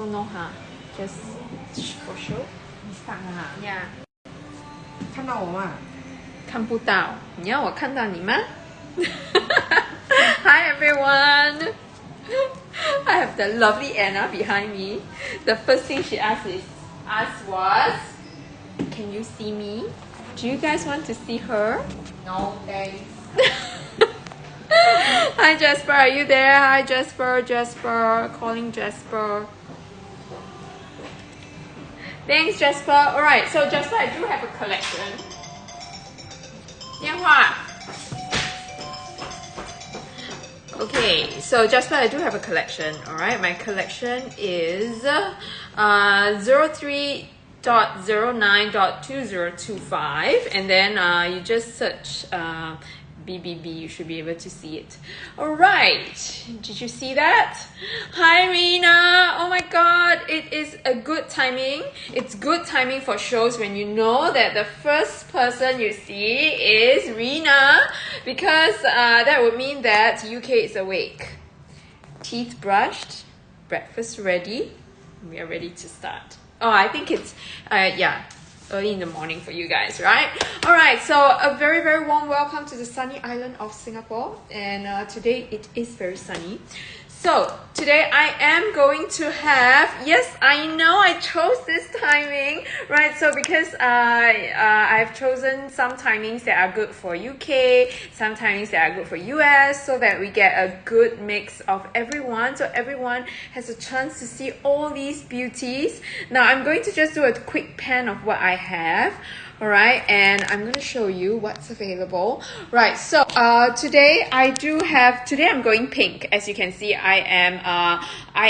don't know, huh? Just for show. 你上啊？ Yeah. 看到我吗？看不到，你要我看到你吗？ Hi everyone. I have the lovely Anna behind me. The first thing she asked was, "Can you see me? Do you guys want to see her?" No thanks. Hi Jasper, are you there? Hi Jasper, calling Jasper. Thanks Jasper. Alright, so Jasper, I do have a collection. 电话. Okay, so Jasper, I do have a collection. Alright, my collection is 03.09.2025, and then you just search BBB, you should be able to see it. Alright, did you see that? Hi Rina, oh my god, it is a good timing. It's good timing for shows when you know that the first person you see is Rina, because that would mean that UK is awake. Teeth brushed, breakfast ready, we are ready to start. Oh, I think it's, early in the morning for you guys, right? Alright, so a very, very warm welcome to the sunny island of Singapore. And today it is very sunny. So today I am going to have, yes, I know I chose this timing, right? So because I've chosen some timings that are good for UK, some timings that are good for US, so that we get a good mix of everyone. So everyone has a chance to see all these beauties. Now I'm going to just do a quick pan of what I have. Alright, and I'm going to show you what's available. Right, so today I'm going pink. As you can see, I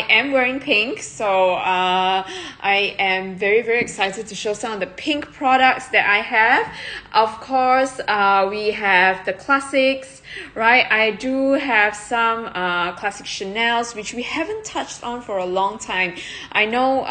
am wearing pink, so I am very, very excited to show some of the pink products that I have. Of course, we have the classics, right? I do have some classic Chanels, which we haven't touched on for a long time. I know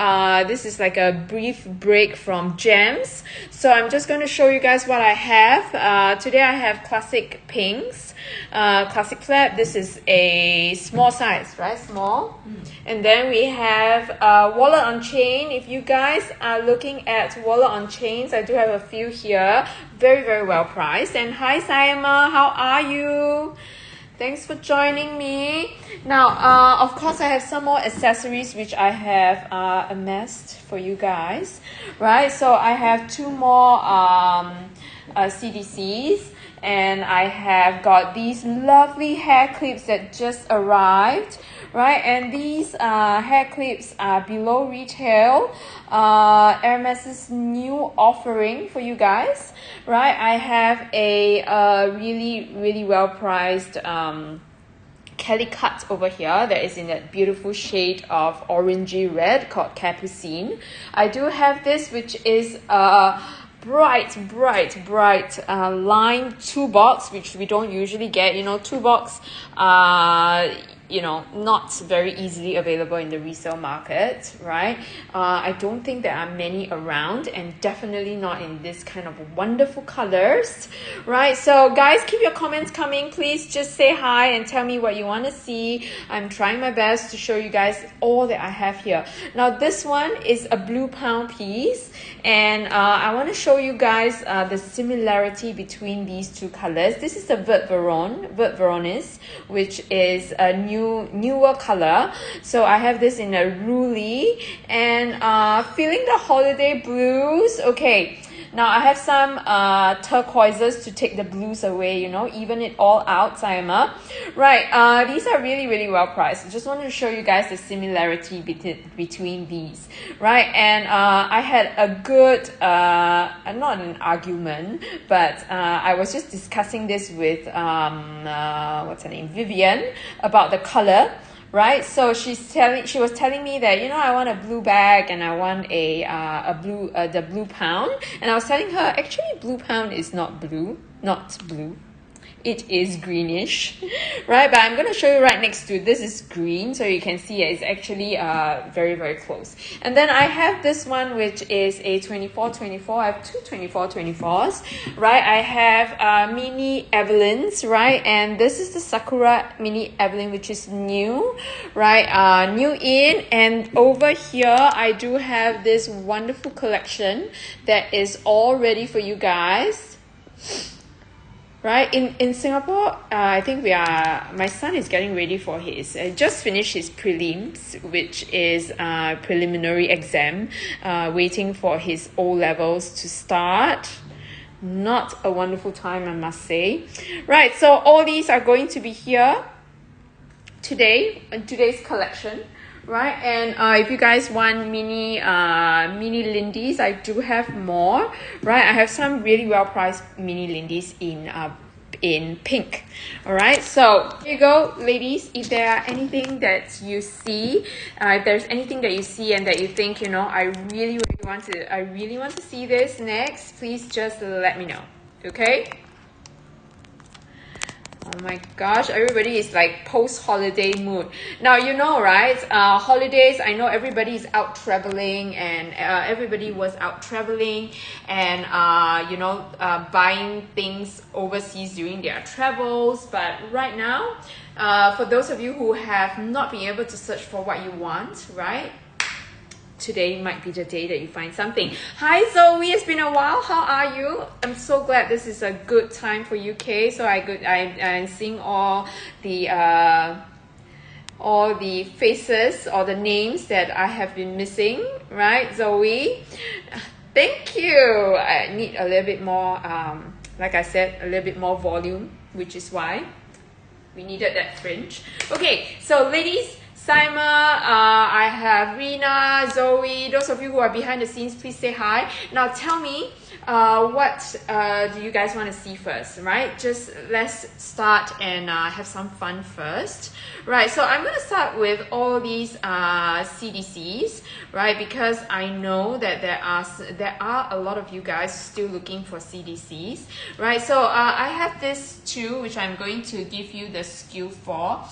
this is like a brief break from gems, so I'm just going to show you guys what I have. Today I have classic pinks, classic flap. This is a small size, right? Small. And then we have wallet on chain. If you guys are looking at wallet on chains, I do have a few here. Very, very well priced. And hi Saima, how are you? Thanks for joining me. Now, of course, I have some more accessories which I have amassed for you guys, right? So I have two more CDCs, and I have got these lovely hair clips that just arrived, right? And these hair clips are below retail. Hermes's new offering for you guys, right? I have a really, really well priced Kelly cut over here that is in that beautiful shade of orangey red called Capucine. I do have this, which is bright lime 2-box, which we don't usually get. You know, 2-box not very easily available in the resale market, right? I don't think there are many around, and definitely not in this kind of wonderful colors, right? So guys, keep your comments coming. Please just say hi and tell me what you want to see. I'm trying my best to show you guys all that I have here. Now this one is a blue pound piece, and I want to show you guys the similarity between these two colors. This is the Vert Veronis, which is a newer color. So I have this in a Ruly, and feeling the holiday blues. Okay, now I have some turquoises to take the blues away, you know, even it all out, Saima. Right, these are really, really well priced. I just wanted to show you guys the similarity between these, right? And I had a good, not an argument, but I was just discussing this with, what's her name, Vivian, about the color. Right, so she was telling me that, you know, I want a blue bag and I want the blue pound, and I was telling her actually blue pound is not blue. it is greenish, right? But I'm going to show you right next to this is green, so you can see it's actually very, very close. And then I have this one, which is a 24-24. I have two 24-24s, right? I have mini Evelyns, right? And this is the Sakura mini Evelyn, which is new, right? New in. And over here, I do have this wonderful collection that is all ready for you guys. Right, in Singapore, I think my son is getting ready for his, just finished his prelims, which is preliminary exam, waiting for his O-levels to start. Not a wonderful time, I must say. Right, so all these are going to be here today, in today's collection. Right, and if you guys want mini Lindy's, I do have more. Right, I have some really well priced mini Lindy's in pink. All right, so here you go, ladies. If there are anything that you see, if there's anything that you see and that you think, you know, I really want to see this next, please just let me know. Okay. Oh my gosh, everybody is like post-holiday mood. Now, you know, right? Holidays, I know everybody is out traveling and everybody was out traveling and, you know, buying things overseas during their travels. But right now, for those of you who have not been able to search for what you want, right? Today might be the day that you find something. Hi Zoe, it's been a while. How are you? I'm so glad this is a good time for UK. So I'm seeing all the faces or the names that I have been missing, right, Zoe? Thank you. I need a little bit more, like I said, a little bit more volume, which is why we needed that fringe. Okay, so ladies, Simon, I have Rina, Zoe, those of you who are behind the scenes, please say hi. Now tell me, what do you guys want to see first, right? Just let's start and have some fun first. Right, so I'm going to start with all these CDCs, right? Because I know that there are a lot of you guys still looking for CDCs, right? So I have this two, which I'm going to give you the SKU for.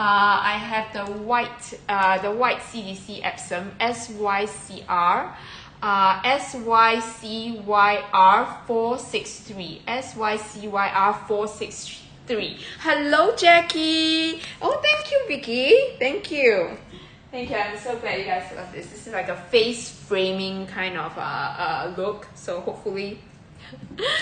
I have the white CDC Epsom SYCR. SYCYR 463. SYCYR 463. Hello, Jackie. Oh, thank you, Vicky. Thank you. Thank you. I'm so glad you guys love this. This is like a face framing kind of look. So hopefully.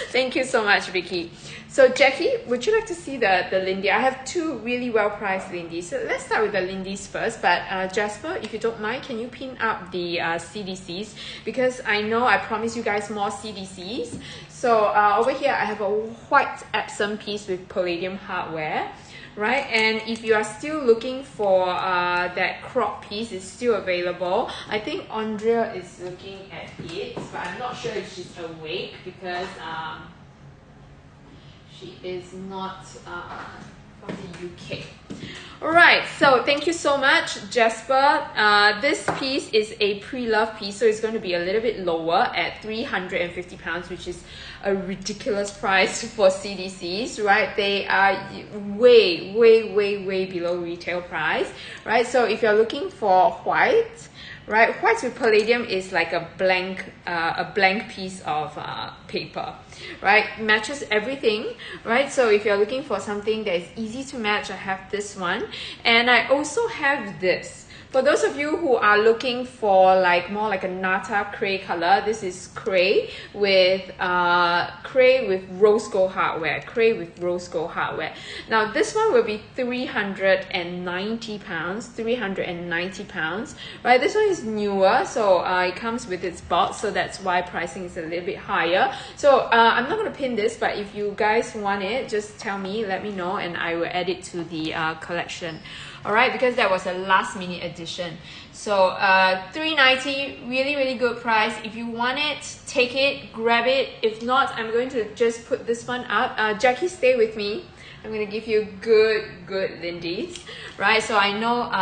Thank you so much, Vicky. So Jackie, would you like to see the Lindy? I have two really well priced Lindy's. So let's start with the Lindy's first. But Jasper, if you don't mind, can you pin up the CDCs? Because I know I promised you guys more CDCs. So over here, I have a white Epsom piece with palladium hardware. Right, and if you are still looking for that crop piece, it's still available. I think Andrea is looking at it, but I'm not sure if she's awake because she is not from the UK. Alright, so thank you so much, Jasper. This piece is a pre-love piece, so it's going to be a little bit lower at £350, which is a ridiculous price for CDCs, right? They are way below retail price, right? So if you're looking for white, right, white with palladium is like a blank piece of paper, right? Matches everything, right? So if you're looking for something that is easy to match, I have this one, and I also have this. For those of you who are looking for like more like a Nata Cray color, this is Cray with rose gold hardware. Cray with rose gold hardware. Now this one will be £390. £390, right? This one is newer, so it comes with its box, so that's why pricing is a little bit higher. So I'm not going to pin this, but if you guys want it, just tell me, let me know, and I will add it to the collection. Alright, because that was a last minute edition. So $390, really good price. If you want it, take it, grab it. If not, I'm going to just put this one up. Jackie, stay with me. I'm going to give you good Lindy's. Right, so I know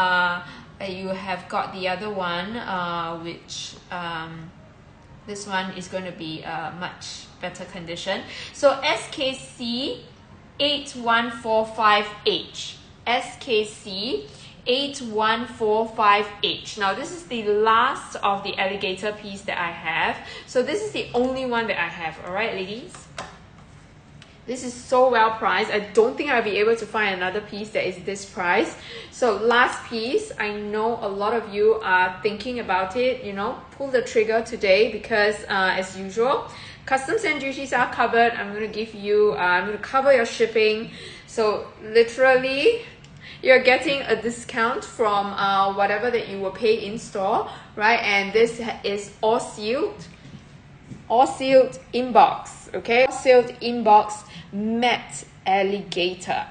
you have got the other one, which this one is going to be much better condition. So SKC 8145H. SKC 8145H. Now this is the last of the alligator piece that I have. So this is the only one that I have. Alright, ladies? This is so well priced. I don't think I'll be able to find another piece that is this price. So last piece, I know a lot of you are thinking about it, you know, pull the trigger today because as usual, customs and duties are covered. I'm going to give you, I'm going to cover your shipping. So literally, you're getting a discount from whatever that you will pay in store, right? And this is all sealed inbox, okay? All sealed inbox matte alligator,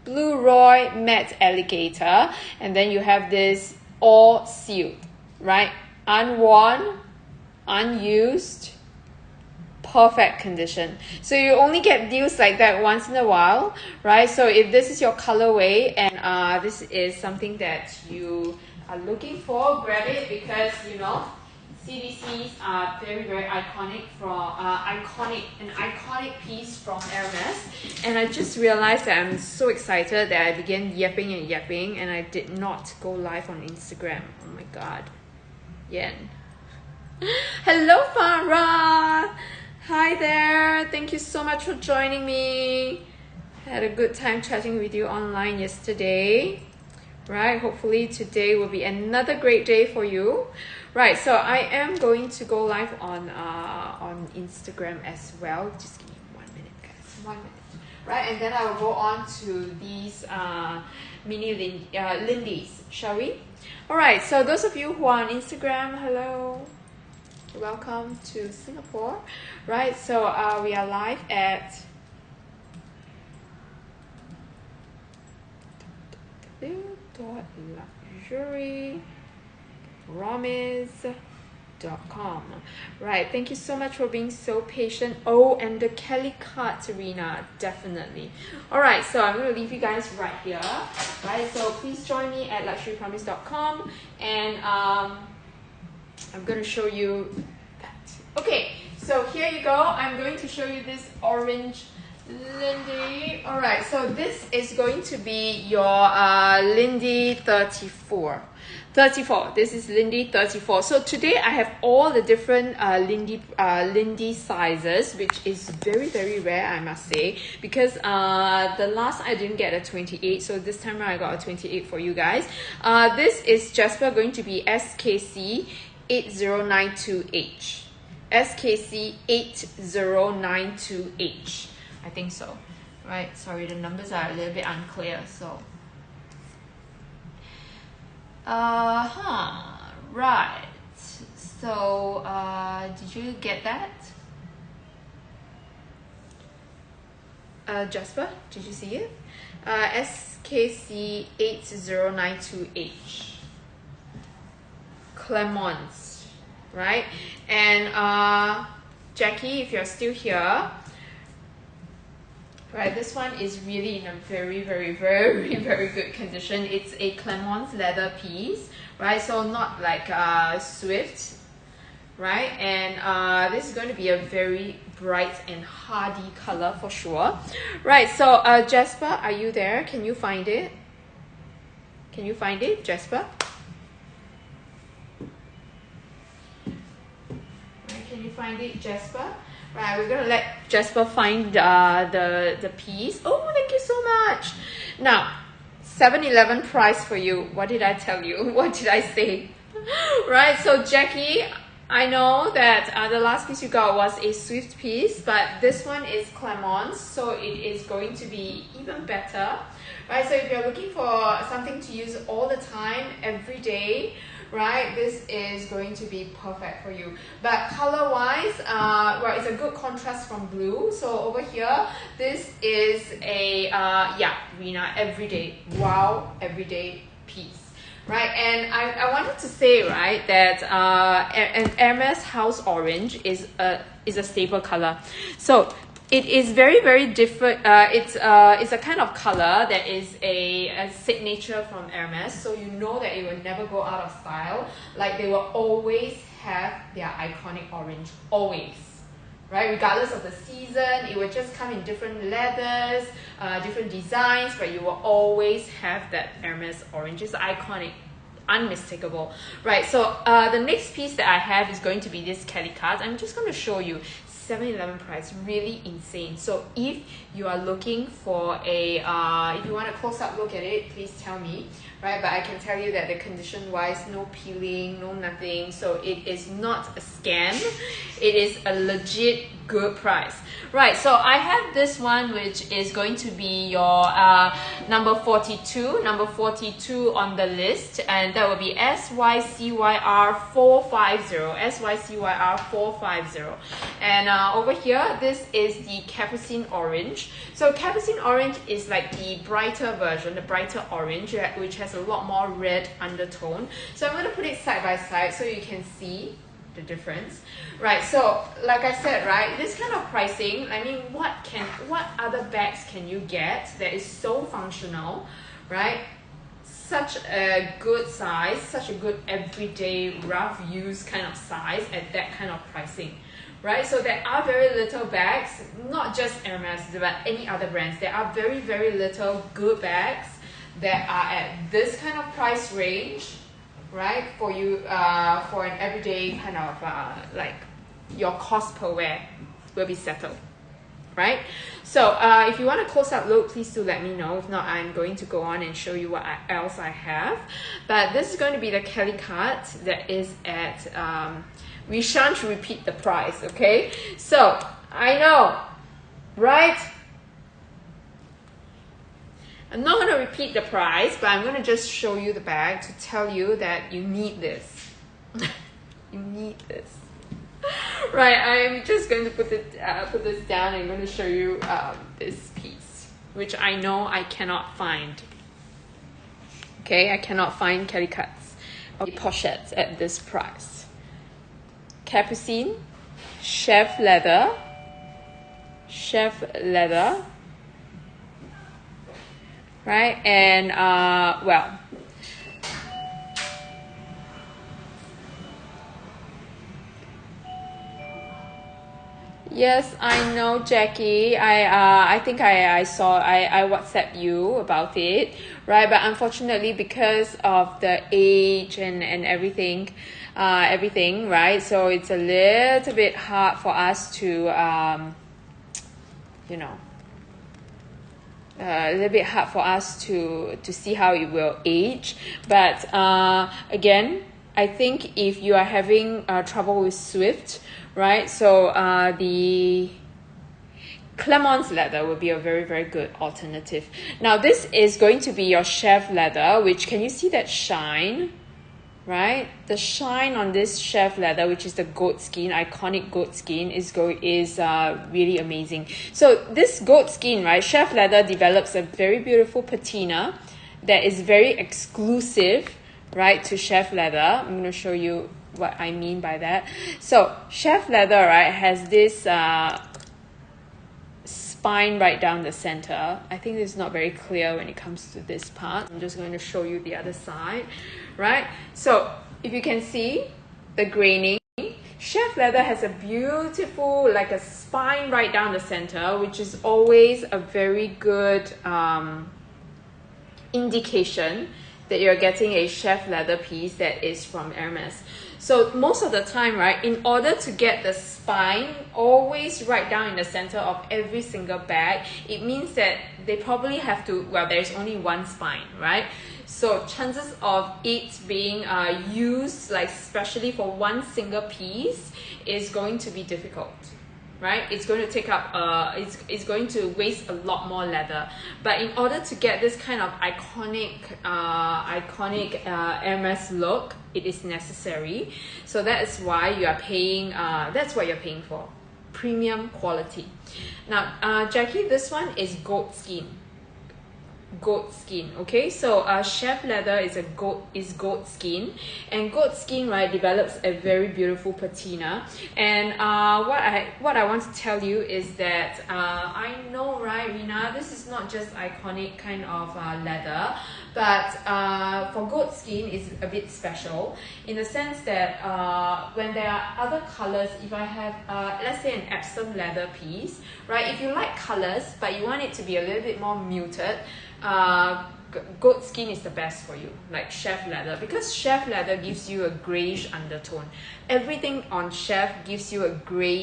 Blue Roy matte alligator, and then you have this all sealed, right? Unworn, unused, perfect condition. So you only get deals like that once in a while, right? So if this is your colorway and this is something that you are looking for, grab it because you know CDCs are very iconic an iconic piece from Hermes. And I just realized that I'm so excited that I began yapping and I did not go live on Instagram. Oh my god. Yen. Hello Farah. Hi there. Thank you so much for joining me. Had a good time chatting with you online yesterday. Right, hopefully today will be another great day for you. Right, so I am going to go live on Instagram as well. Just give me 1 minute, guys. 1 minute. Right, and then I will go on to these mini Lindy's, shall we? All right, so those of you who are on Instagram, hello. Welcome to Singapore. Right, so we are live at luxurypromise.com. Right, thank you so much for being so patient. Oh, and the Kelly card, Serena, definitely. All right, so I'm going to leave you guys right here. Right, so please join me at luxurypromise.com, and I'm going to show you that. Okay, so here you go. I'm going to show you this orange Lindy. All right, so this is going to be your Lindy 34. This is Lindy 34. So today I have all the different Lindy sizes, which is very rare, I must say, because the last I didn't get a 28, so this time around I got a 28 for you guys. This is Jasper going to be SKC 8092H. SKC 8092H. I think so. Right, sorry, the numbers are a little bit unclear, so right, so did you get that? Jasper, did you see it? SKC 8092H, Clemence, right? And Jackie, if you're still here, right, this one is really in a very good condition. It's a Clemence leather piece, right? So not like Swift, right? And this is going to be a very bright and hardy color for sure. Right, so Jasper, are you there? Can you find it? Can you find it, Jasper? Right, can you find it, Jasper? Right, we're gonna let Jasper find the piece. Oh, thank you so much. Now, 7-Eleven price for you. What did I tell you? What did I say? Right, so Jackie, I know that the last piece you got was a Swift piece, but this one is Clemence, so it is going to be even better. Right, so if you're looking for something to use all the time, every day, right, this is going to be perfect for you. But color wise, well, it's a good contrast from blue. So over here, this is a Rena everyday, wow, everyday piece, right? And I wanted to say, right, that an Hermes House Orange is a staple color. So it is very different. It's a kind of color that is a signature from Hermes, so you know that it will never go out of style. Like they will always have their iconic orange, always, right? Regardless of the season, it will just come in different leathers, different designs, but you will always have that Hermes orange. It's iconic, unmistakable, right? So the next piece that I have is going to be this Kelly card. I'm just going to show you 7-Eleven price, really insane. So if you are looking for a if you want a close-up look at it, please tell me, right? But I can tell you that the condition wise, no peeling, no nothing, so it is not a scam. It is a legit good price, right? So I have this one, which is going to be your number 42 on the list, and that will be SYCYR 450, SYCYR 450. And over here, this is the Capucine orange. So Capucine orange is like the brighter version, the brighter orange, which has a lot more red undertone. So I'm going to put it side by side so you can see the difference, right? So like I said, right, this kind of pricing, I mean, what other bags can you get that is so functional, right? Such a good size, such a good everyday rough use kind of size at that kind of pricing, right? So there are very little bags, not just Hermes but any other brands. There are very, very little good bags that are at this kind of price range, right? For you, for an everyday kind of like your cost per wear will be settled, right? So if you want a close-up look, please do let me know. If not, I'm going to go on and show you what else I have. But this is going to be the Kelly card that is at we shan't repeat the price, okay? So I know, right? I'm not going to repeat the price, but I'm going to just show you the bag to tell you that you need this. You need this. Right, I'm just going to put this down and I'm going to show you this piece, which I know I cannot find. Okay, I cannot find Kelly cuts or pochettes at this price. Capucine, chef leather, right? And well, yes, I know, Jackie. I think I saw I WhatsApp you about it, right? But unfortunately, because of the age and everything, right? So it's a little bit hard for us to you know, a little bit hard for us to see how it will age. But again, I think if you are having trouble with Swift, right? So the Clemence leather will be a very, very good alternative. Now this is going to be your chef leather, which, can you see that shine? Right, the shine on this chef leather, which is the goat skin, iconic goat skin, is really amazing. So this goat skin, right, chef leather develops a very beautiful patina that is very exclusive, right, to chef leather. I'm going to show you what I mean by that. So chef leather, right, has this spine right down the center. I think it's not very clear when it comes to this part. I'm just going to show you the other side, right? So if you can see the graining, chef leather has a beautiful, like a spine right down the center, which is always a very good indication that you're getting a chef leather piece that is from Hermes. So most of the time, right, in order to get the spine always right down in the center of every single bag, it means that they probably have to, well, there's only one spine, right? So chances of it being used, like especially for one single piece, is going to be difficult, right? It's going to take up, it's going to waste a lot more leather. But in order to get this kind of iconic Hermes look, it is necessary. So that is why you are paying, that's what you're paying for, premium quality. Now, Jackie, this one is goat skin. goat skin. Okay, so chef leather is goat skin, and goat skin, right, develops a very beautiful patina. And what I want to tell you is that I know, right, Rina, this is not just iconic kind of leather, but for goat skin is a bit special in the sense that when there are other colors, if I have let's say an Epsom leather piece, right, if you like colors but you want it to be a little bit more muted, goat skin is the best for you, like chef leather, because chef leather gives you a grayish undertone. Everything on chef gives you a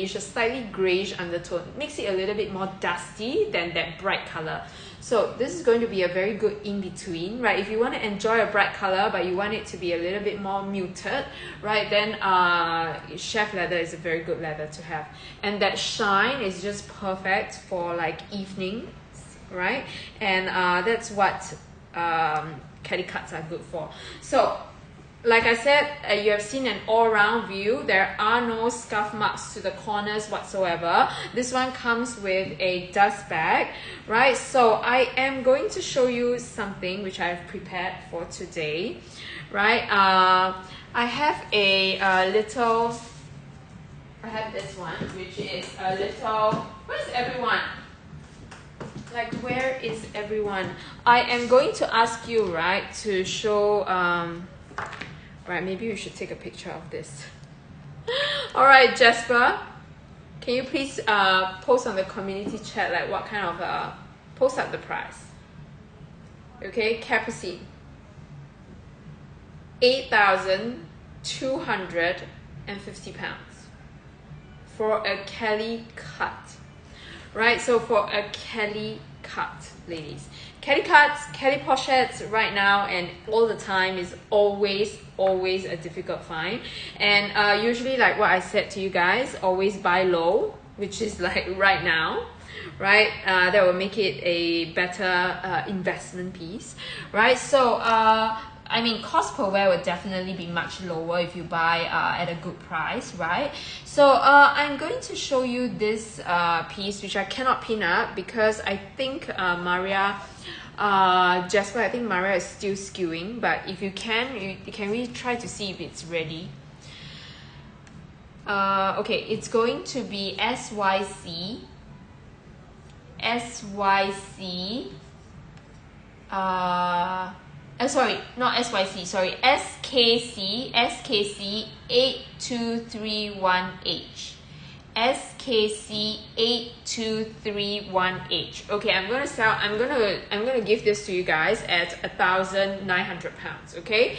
slightly grayish undertone, makes it a little bit more dusty than that bright color. So this is going to be a very good in-between, right? If you want to enjoy a bright color but you want it to be a little bit more muted, right, then chef leather is a very good leather to have. And that shine is just perfect for like evening, right? And that's what Kelly cuts are good for. So like I said, you have seen an all-round view. There are no scuff marks to the corners whatsoever. This one comes with a dust bag, right? So I am going to show you something which I've prepared for today, right? I have a little, I have this one, which is a little, where's everyone? Like, where is everyone? I am going to ask you, right, to show, right, maybe we should take a picture of this. All right, Jasper, can you please post on the community chat, like what kind of, post up the price. Okay, Capucine. 8,250 pounds for a Kelly cut. Right, so for a Kelly cut, ladies. Kelly cuts, Kelly pochettes right now and all the time is always a difficult find. And usually, like what I said to you guys, always buy low, which is like right now, right? That will make it a better investment piece, right? So I mean, cost per wear would definitely be much lower if you buy at a good price, right? So I'm going to show you this piece, which I cannot pin up because I think Maria, Jasper, I think Maria is still skewing, but if you can we try to see if it's ready? Okay, it's going to be SYC, sorry, not SYC, sorry, SKC 8231H. SKC 8231H. Okay, I'm gonna give this to you guys at 1,900 pounds. Okay,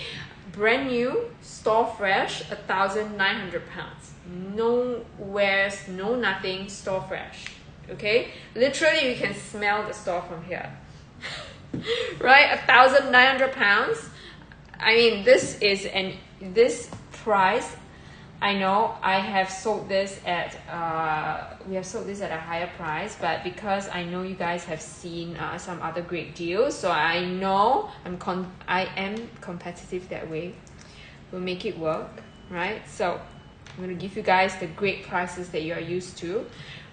brand new, store fresh, 1,900 pounds. No wears, no nothing, store fresh. Okay, literally you can smell the store from here. Right, 1,900 pounds. I mean, this price. I know I have sold this at we have sold this at a higher price, but because I know you guys have seen some other great deals, so I know I am competitive that way. We'll make it work, right? So I'm going to give you guys the great prices that you are used to,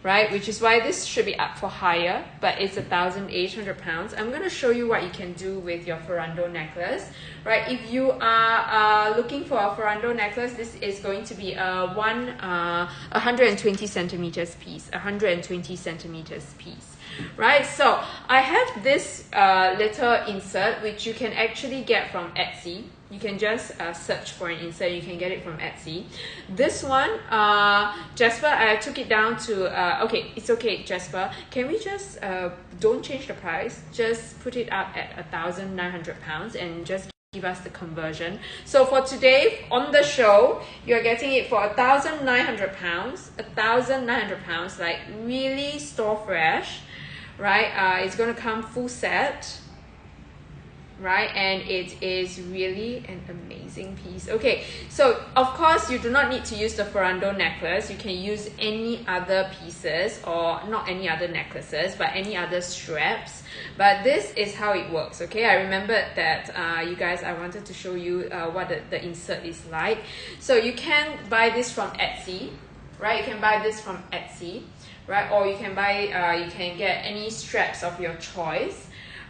right? Which is why this should be up for higher, but it's 1,800 pounds. I'm going to show you what you can do with your Ferrando necklace, right? If you are looking for a Ferrando necklace, this is going to be a 120 centimeters piece, 120 centimeters piece, right? So I have this little insert, which you can actually get from Etsy. You can just search for an insert. You can get it from Etsy. This one, Jasper, I took it down to, okay, it's okay, Jasper. Can we just, don't change the price. Just put it up at 1,900 pounds and just give us the conversion. So for today, on the show, you're getting it for 1,900 pounds. 1,900 pounds, like really store fresh, right? It's going to come full set. Right, and it is really an amazing piece. Okay, so of course you do not need to use the Ferrando necklace. You can use any other pieces, or not any other necklaces, but any other straps. But this is how it works. Okay, I remembered that you guys, I wanted to show you what the insert is like. So you can buy this from Etsy, right? You can buy this from Etsy, right? Or you can buy you can get any straps of your choice,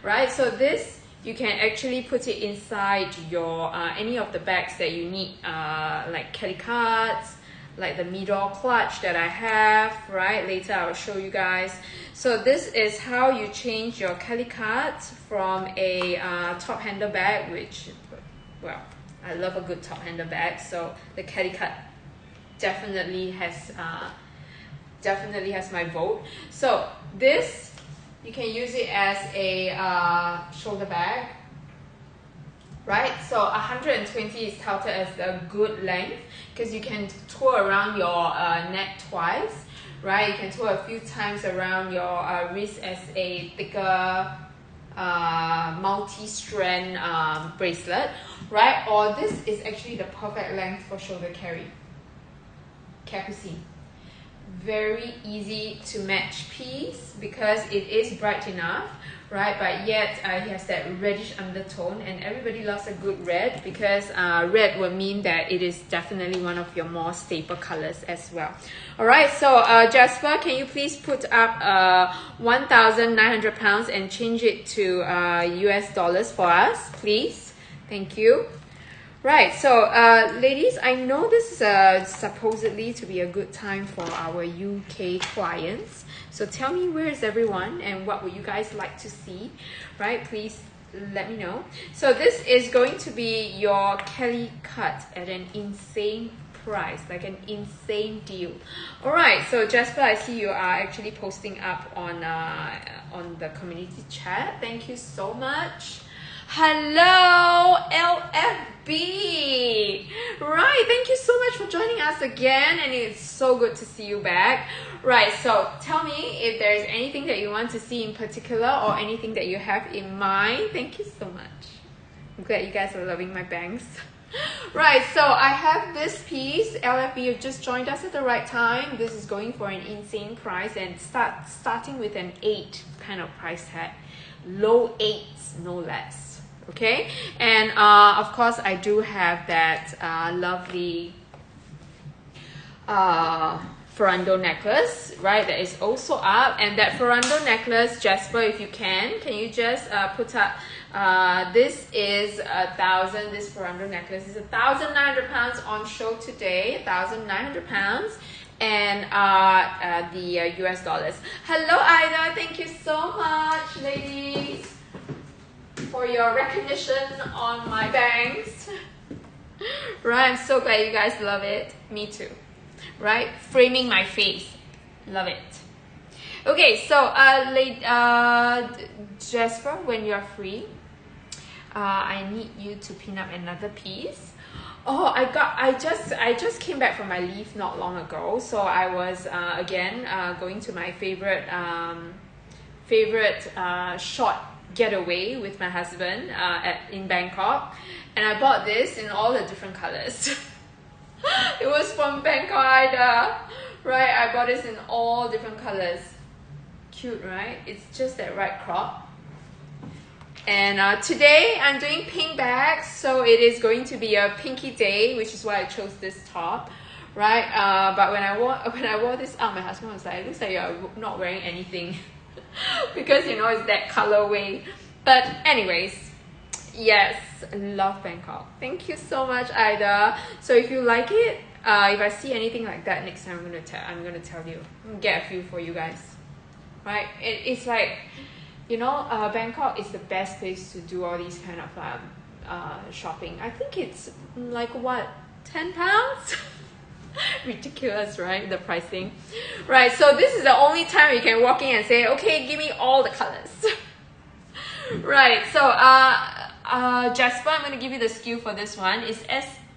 right? So this, you can actually put it inside your any of the bags that you need, like Kelly cards, like the Midor clutch that I have, right? Later I'll show you guys. So this is how you change your Kelly cards from a top handle bag, which, well, I love a good top handle bag, so the Kelly card definitely has my vote. So this, you can use it as a shoulder bag, right? So 120 is touted as a good length because you can tour around your neck twice, right? You can tour a few times around your wrist as a thicker multi-strand bracelet, right? Or this is actually the perfect length for shoulder carry. Capucine. Very easy to match piece because it is bright enough, right? But yet it has that reddish undertone, and everybody loves a good red because red will mean that it is definitely one of your more staple colors as well. All right, so Jasper, can you please put up 1,900 pounds and change it to US dollars for us, please? Thank you. Right, so ladies, I know this is supposedly to be a good time for our UK clients. So tell me, where is everyone and what would you guys like to see, right? Please let me know. So this is going to be your Kelly cut at an insane price, like an insane deal. All right, so Jasper, I see you are actually posting up on the community chat. Thank you so much. Hello, LFB. Right, thank you so much for joining us again, and it's so good to see you back. Right, so tell me if there's anything that you want to see in particular or anything that you have in mind. Thank you so much. I'm glad you guys are loving my bangs. Right, so I have this piece. LFB, you've just joined us at the right time. This is going for an insane price and starting with an 8 kind of price tag. Low 8s, no less. Okay, and of course I do have that lovely Ferrando necklace, right? That is also up, and that Ferrando necklace, Jasper, if you can you just put up this is 1,000. This Ferrando necklace is 1,900 pounds on show today. 1,900 pounds. And the US dollars. Hello, Ida. Thank you so much, ladies, for your recognition on my bangs. Right, I'm so glad you guys love it. Me too. Right, framing my face. Love it. Okay, so Jasper, when you're free, I need you to pin up another piece. Oh, I just came back from my leave not long ago, so I was again going to my favorite short getaway with my husband in Bangkok, and I bought this in all the different colors. It was from Bangkok, Ida. Right, I bought this in all different colors. Cute, right? It's just that right crop. And today I'm doing pink bags, so it is going to be a pinky day, which is why I chose this top, right? But when I wore this out, my husband was like, "It looks like you're not wearing anything," because you know it's that colorway. But anyways, yes, love Bangkok. Thank you so much, Ida. So if you like it, if I see anything like that next time, I'm gonna tell you. I'm gonna get a few for you guys, right? It's like, you know, Bangkok is the best place to do all these kind of shopping. I think it's like, what, 10 pounds? Ridiculous, right? The pricing. Right, so this is the only time you can walk in and say, okay, give me all the colors. Right, so Jasper, I'm going to give you the SKU for this one. It's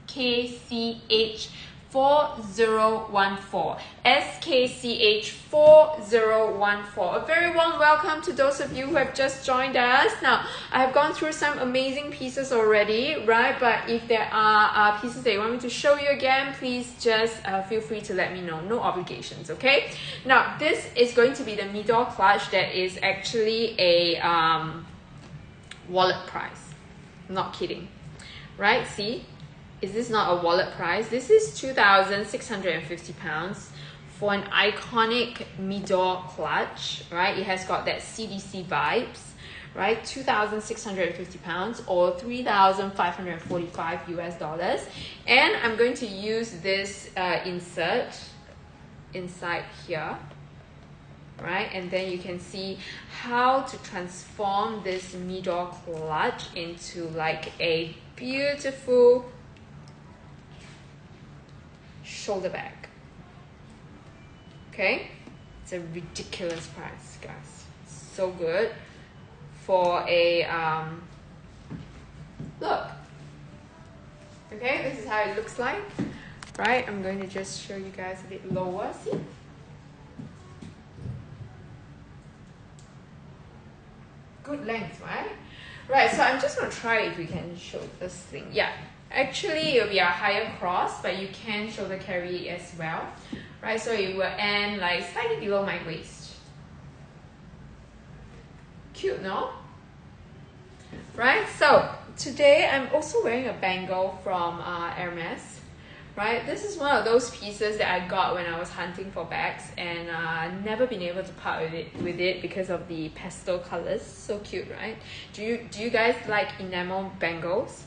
SKCH 4014. SKCH 4014. A very warm welcome to those of you who have just joined us. Now, I have gone through some amazing pieces already, right? But if there are pieces that you want me to show you again, please just feel free to let me know. No obligations, okay? Now, this is going to be the Midor clutch that is actually a wallet price. Not kidding, right? See? Is this not a wallet price? This is 2,650 pounds for an iconic Midor clutch, right? It has got that CDC vibes, right? 2,650 pounds or 3,545 US dollars. And I'm going to use this insert inside here, right? And then you can see how to transform this Midor clutch into like a beautiful shoulder bag. Okay, it's a ridiculous price, guys. So good for a look. Okay, this is how it looks like, right? I'm going to just show you guys a bit lower. See? Good length, right? Right, so I'm just going to try if we can show this thing. Yeah, actually it will be a higher cross, but you can shoulder carry it as well, right? So it will end like slightly below my waist. Cute, no? Right, so today I'm also wearing a bangle from Hermes. Right, this is one of those pieces that I got when I was hunting for bags, and never been able to part with it because of the pastel colors. So cute, right? Do you guys like enamel bangles?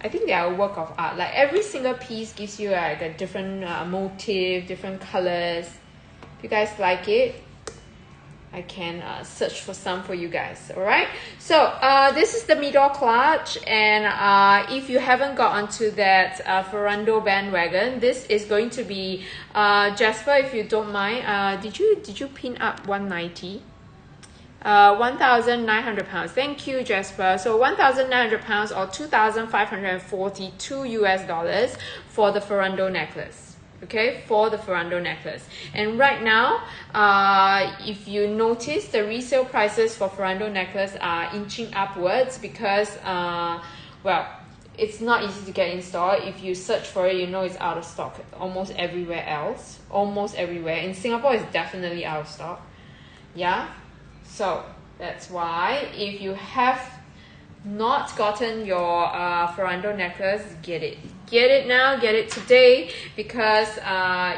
I think they are a work of art. Like every single piece gives you like a different motif, different colors. If you guys like it, I can search for some for you guys. All right, so this is the Midor clutch, and if you haven't got onto that Ferrando bandwagon, this is going to be Jasper, if you don't mind, did you pin up 190? 1,900 pounds. Thank you, Jasper. So 1,900 pounds or 2,542 US dollars for the Ferrando necklace. Okay, for the Ferrando necklace. And right now, if you notice, the resale prices for Ferrando necklace are inching upwards because, well, it's not easy to get in store. If you search for it, you know it's out of stock almost everywhere else. Almost everywhere. In Singapore, it's definitely out of stock. Yeah, so that's why if you have not gotten your Ferrando necklace, get it. Get it now, get it today, because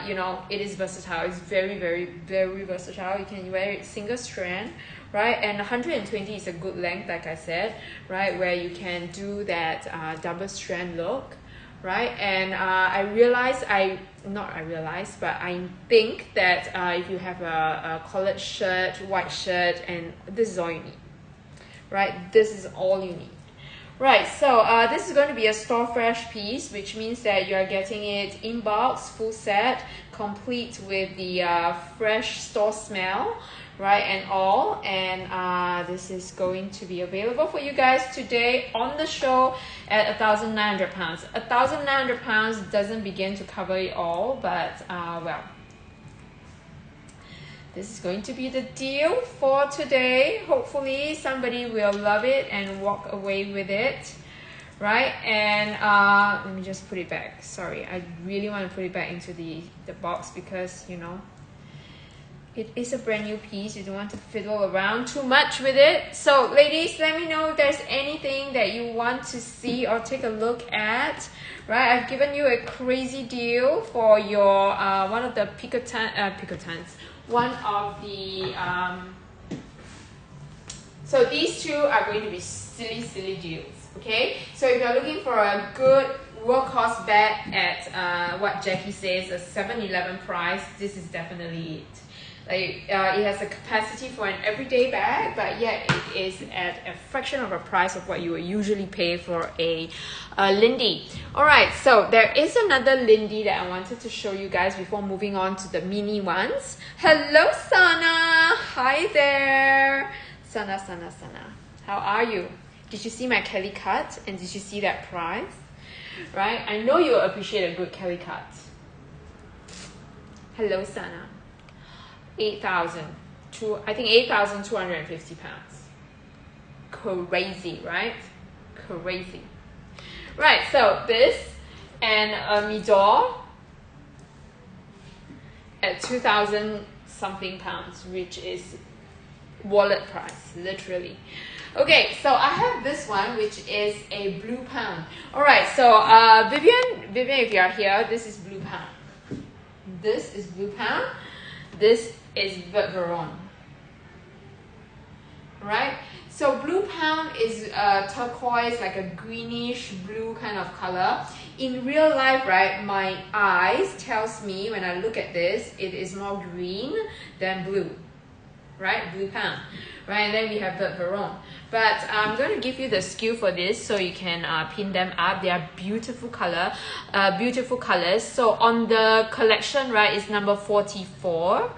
you know, it is versatile. It's very, very, very versatile. You can wear it single strand, right? And 120 is a good length, like I said, right? Where you can do that double strand look, right? And I think that if you have a collared shirt, white shirt, and this is all you need, right? This is all you need. Right, so this is going to be a store fresh piece, which means that you are getting it in box, full set, complete with the fresh store smell, right, and all. And this is going to be available for you guys today on the show at 1,900 pounds. 1,900 pounds doesn't begin to cover it all, but well, this is going to be the deal for today. Hopefully somebody will love it and walk away with it, right? And let me just put it back. Sorry, I really want to put it back into the box because, you know, it is a brand new piece. You don't want to fiddle around too much with it. So ladies, let me know if there's anything that you want to see or take a look at, right? I've given you a crazy deal for your one of the picotans. One of the so these two are going to be silly deals. Okay, so if you're looking for a good workhorse bag at what Jackie says a 7-Eleven price, this is definitely it. Like it has a capacity for an everyday bag, but yet it is at a fraction of a price of what you would usually pay for a Lindy. Alright, so there is another Lindy that I wanted to show you guys before moving on to the mini ones. Hello, Sana! Hi there! Sana. How are you? Did you see my Kelly cut? And did you see that price? Right? I know you'll appreciate a good Kelly cut. Hello, Sana. 8,250 pounds. Crazy, right? Crazy. Right, so this and a Midor at 2,000 something pounds, which is wallet price, literally. Okay, so I have this one, which is a blue pound. Alright, so Vivian, if you are here, this is blue pound. This is blue pound. This is Vert Veron. right? So Blue Pound is turquoise, like a greenish blue kind of color. In real life, right, my eyes tells me when I look at this, it is more green than blue, right? Blue Pound, right? And then we have the Veron. But I'm going to give you the SKU for this so you can pin them up. They are beautiful beautiful colors. So on the collection, right, is number 44.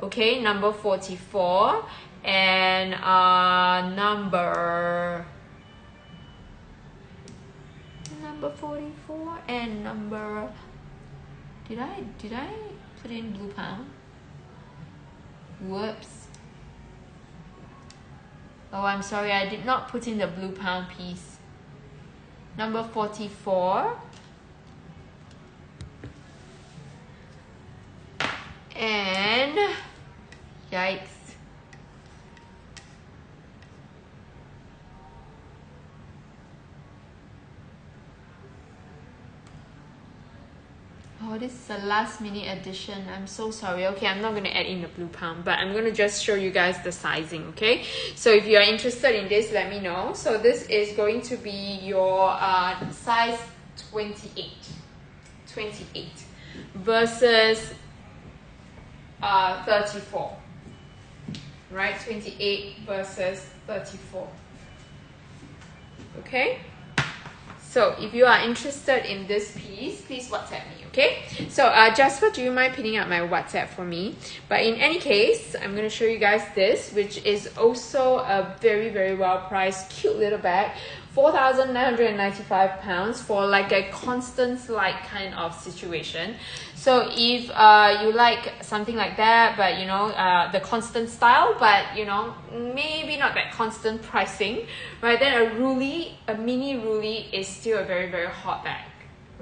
Okay, number 44 and number 44 and number, did I put in Blue Pound? Whoops. Oh, I'm sorry, I did not put in the Blue Pound piece. Number 44 and yikes. Oh, this is a last minute addition. I'm so sorry. Okay, I'm not going to add in the Blue Pound, but I'm going to just show you guys the sizing, okay? So if you are interested in this, let me know. So this is going to be your size 28 versus 34, right? 28 versus 34, okay? So if you are interested in this piece, please WhatsApp me, okay? So Jasper, do you mind pinning up my WhatsApp for me? But in any case, I'm going to show you guys this, which is also a very, very well priced, cute little bag. £4,995 for like a constant like kind of situation. So if you like something like that, but you know, the constant style, but you know, maybe not that constant pricing, right? Then a mini Ruly is still a very, very hot bag.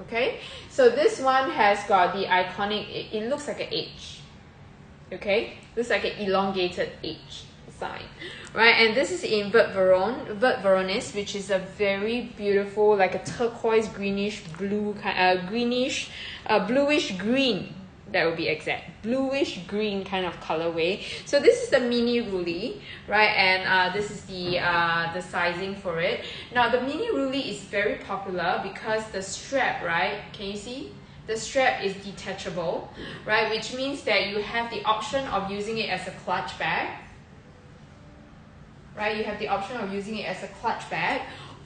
Okay, so this one has got the iconic, it looks like an H. Okay, looks like an elongated H sign, right? And this is in Vert Veronis, which is a very beautiful, like a turquoise greenish blue, bluish green, that would be exact, bluish green kind of colorway. So this is the mini Ruly, right? And this is the sizing for it. Now the mini Ruly is very popular because the strap, right, can you see? The strap is detachable, right? Which means that you have the option of using it as a clutch bag, right? You have the option of using it as a clutch bag,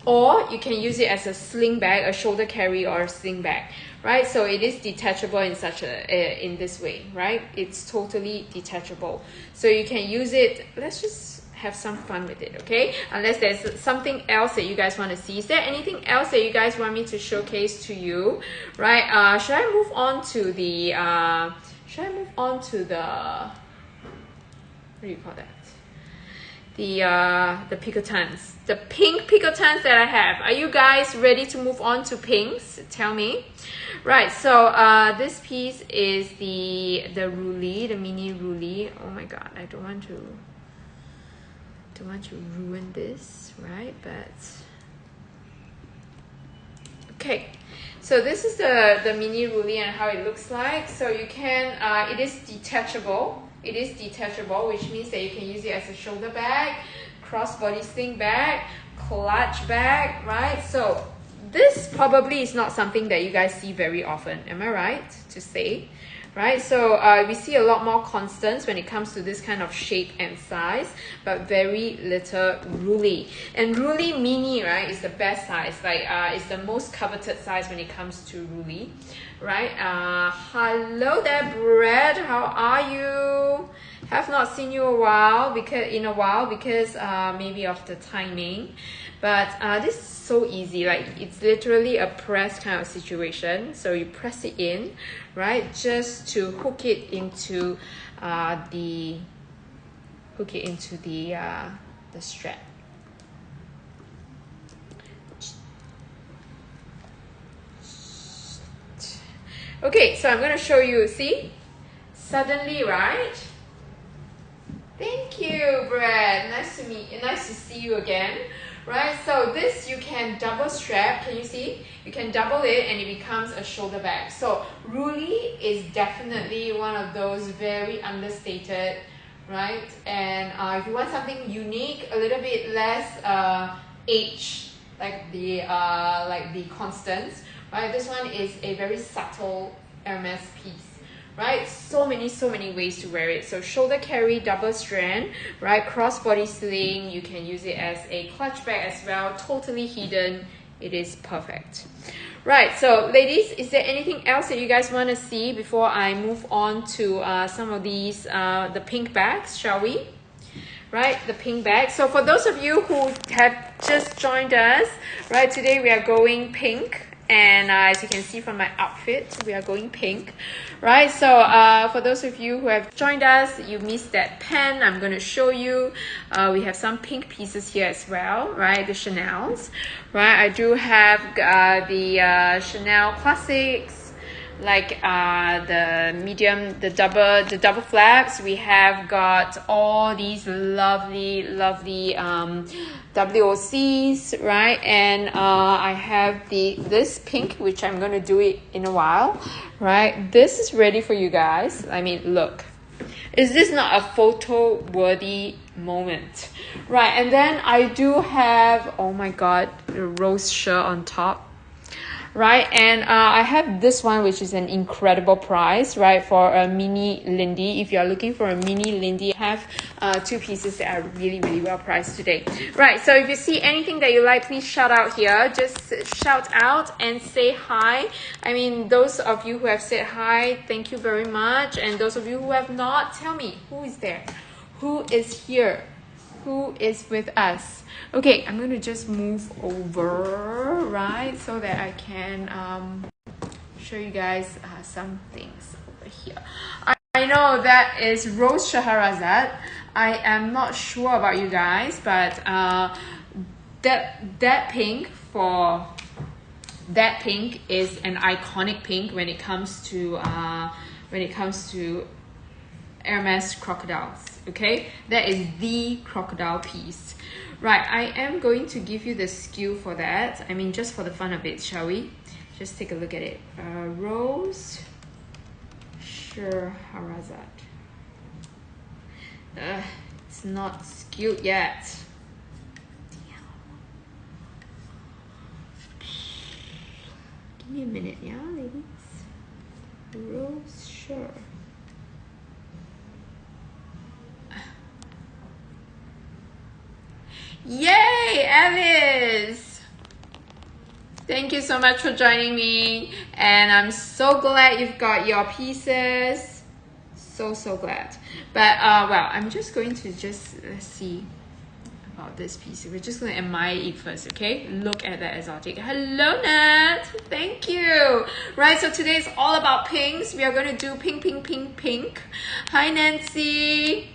or you can use it as a sling bag, a shoulder carry, or a sling bag, right? So it is detachable in such in this way, right? It's totally detachable. So you can use it. Let's just have some fun with it, okay? Unless there's something else that you guys want to see. Is there anything else that you guys want me to showcase to you, right? Should I move on to the what do you call that? The picotans, the pink picotans that I have. Are you guys ready to move on to pinks? Tell me. Right, so this piece is the Ruly, the mini Ruly. Oh my god, I don't want to ruin this, right? But okay, so this is the mini Ruly and how it looks like. So you can it is detachable. It is detachable, which means that you can use it as a shoulder bag, crossbody sling bag, clutch bag, right? So this probably is not something that you guys see very often. Am I right to say? Right? So we see a lot more constants when it comes to this kind of shape and size, but very little Ruly. And Ruly mini, right, is the best size. Like it's the most coveted size when it comes to Ruly. Right? Hello there, Brad. How are you? Have not seen you in a while because maybe of the timing. But this is so easy. Like it's literally a press kind of situation. So you press it in, right? Just to hook it into the strap. Okay, so I'm going to show you, see? Suddenly, right? Thank you, Brad. Nice to meet you. Nice to see you again. Right, so this you can double strap. Can you see? You can double it and it becomes a shoulder bag. So Ruly is definitely one of those very understated, right? And if you want something unique, a little bit less H, like the constants, right? This one is a very subtle Hermes piece. Right, so many ways to wear it. So shoulder carry, double strand, right? Crossbody sling. You can use it as a clutch bag as well. Totally hidden. It is perfect. Right, so ladies, is there anything else that you guys want to see before I move on to some of these, the pink bags, shall we? Right, the pink bag. So for those of you who have just joined us, right, today we are going pink. And as you can see from my outfit, we are going pink, right? So for those of you who have joined us, you missed that pen. I'm going to show you. We have some pink pieces here as well, right? The Chanel's, right? I do have the Chanel Classics, like the medium, the double flaps. We have got all these lovely WOCs, right? And I have this pink, which I'm going to do it in a while, right? This is ready for you guys. I mean, look, is this not a photo worthy moment, right? And then I do have, oh my god, the rose shirt on top, right? And I have this one, which is an incredible price, right? For a mini Lindy. If you're looking for a mini Lindy, I have two pieces that are really well priced today, right? So if you see anything that you like, please shout out here. Just shout out and say hi. I mean, those of you who have said hi, thank you very much. And those of you who have not, tell me, who is there? Who is here? Who is with us? Okay, I'm going to just move over, right, so that I can show you guys some things over here. I know that is Rose Scheherazade. I am not sure about you guys, but that pink is an iconic pink when it comes to Hermes crocodiles. Okay, that is the crocodile piece, right? I am going to give you the SKU for that. I mean, just for the fun of it, shall we? Just take a look at it. Rose Scheherazade. It's not SKU'd yet. Give me a minute, yeah, ladies. Rose Scheherazade. Yay, Alice! Thank you so much for joining me, and I'm so glad you've got your pieces. So glad. But well, I'm just going to let's see about this piece. We're just going to admire it first, okay? Look at that exotic. Hello, Nat. Thank you. Right, so today is all about pinks. We are going to do pink. Hi, Nancy.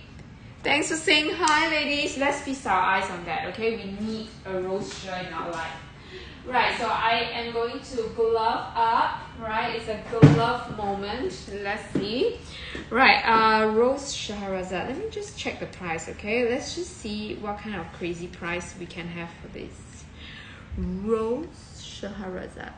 Thanks for saying hi, ladies. Let's feast our eyes on that, okay? We need a rose shirt in our life. Right, so I am going to glove up, right? It's a glove moment. Let's see. Right, Rose Scheherazade. Let me just check the price, okay? Let's just see what kind of crazy price we can have for this. Rose Scheherazade.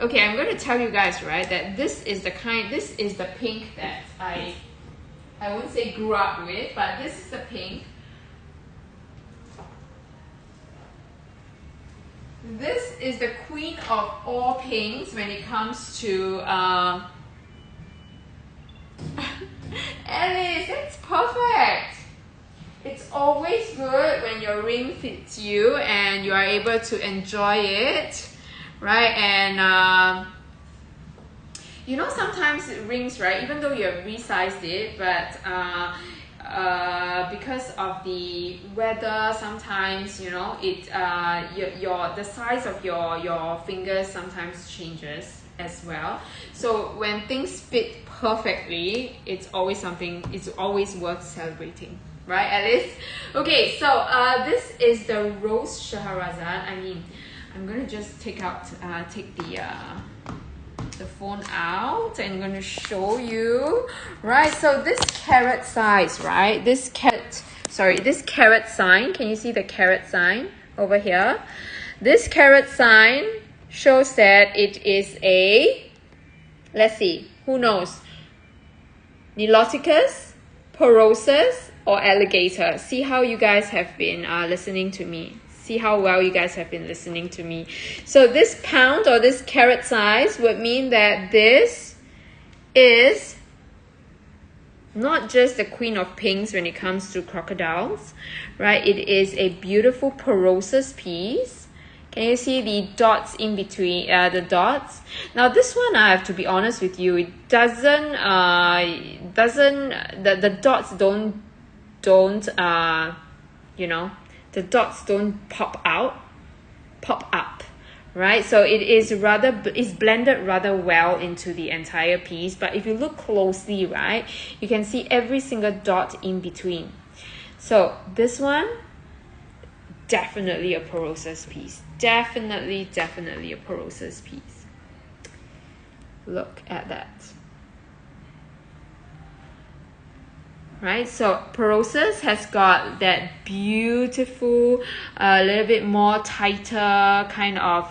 Okay, I'm going to tell you guys, right, that this is the pink that I won't say grew up with, but this is the pink. This is the queen of all pinks when it comes to Alice, that's perfect. It's always good when your ring fits you and you are able to enjoy it. Right, and you know, sometimes rings, right, even though you have resized it, but because of the weather, sometimes, you know, it the size of your fingers sometimes changes as well. So when things fit perfectly, it's always worth celebrating, right, Alice? Okay, so this is the Rose Scheherazade. I mean, I'm gonna just take the phone out and I'm gonna show you, right? So this carat size, right? This carat sign, can you see the carat sign over here? This caret sign shows that it is a, let's see, who knows? Niloticus, porosus, or alligator. See how you guys have been listening to me. See how well you guys have been listening to me. So this pound or this caret size would mean that this is not just the queen of pinks when it comes to crocodiles, right? It is a beautiful porosus piece. Can you see the dots in between, the dots? Now this one, I have to be honest with you, it doesn't, the dots don't, you know, the dots don't pop up, right? So it is it's blended rather well into the entire piece. But if you look closely, right, you can see every single dot in between. So this one, definitely a porosus piece. Definitely a porosus piece. Look at that. Right, so porosus has got that beautiful, little bit more tighter kind of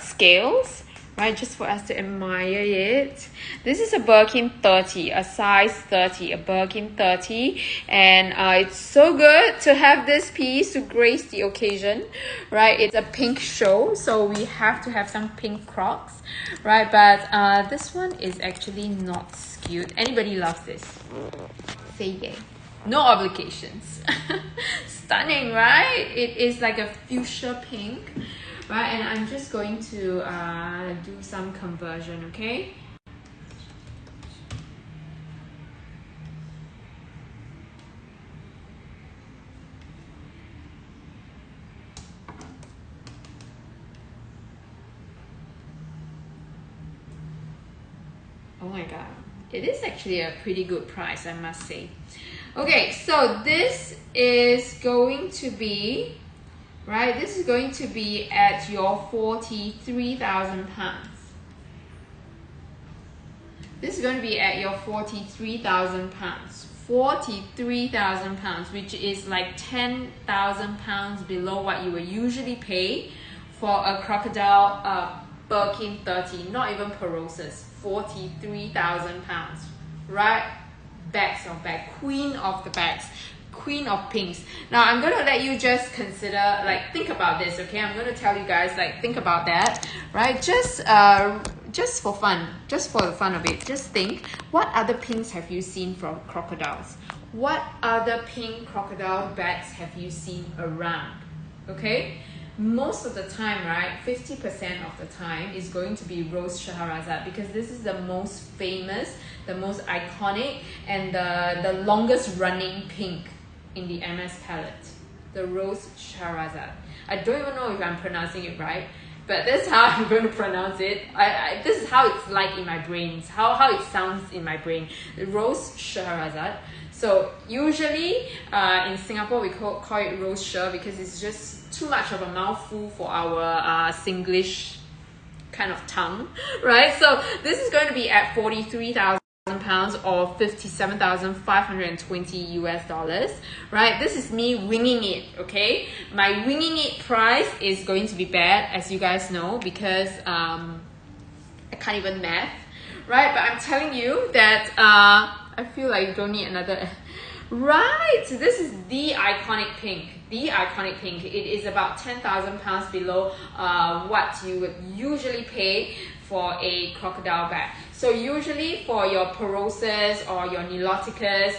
scales, right, just for us to admire it. This is a Birkin 30, a size 30, a Birkin 30, and it's so good to have this piece to grace the occasion, right? It's a pink show, so we have to have some pink Crocs, right? But this one is actually not cute. Anybody loves this? Say yay. No obligations. Stunning, right? It is like a fuchsia pink, right? And I'm just going to do some conversion, okay? Oh my god. It is actually a pretty good price, I must say. Okay, so this is going to be, right, this is going to be at your £43,000. This is going to be at your £43,000. £43,000, which is like £10,000 below what you would usually pay for a crocodile Birkin 30, not even porosus. £43,000, right? Bags of bags, queen of the bags, queen of pinks. Now I'm going to let you just consider, like, think about this, okay? I'm going to tell you guys, like, think about that, right? Just for fun, just for the fun of it, just think, what other pinks have you seen from crocodiles? What other pink crocodile bags have you seen around? Okay, most of the time, right, 50% of the time is going to be Rose Scheherazade, because this is the most famous, the most iconic, and the longest running pink in the Hermès palette, the Rose Scheherazade. I don't even know if I'm pronouncing it right, but that's how I'm going to pronounce it. This is how it's like in my brain, how it sounds in my brain, the Rose Scheherazade. So usually in Singapore we call it Rose Sher, because it's just too much of a mouthful for our Singlish kind of tongue, right? So this is going to be at £43,000 or $57,520 US, right? This is me winging it, okay? My winging it price is going to be bad, as you guys know, because I can't even math, right? But I'm telling you that I feel like you don't need another. Right, so this is the iconic pink. The iconic pink. It is about £10,000 below what you would usually pay for a crocodile bag. So usually for your porosus or your niloticus,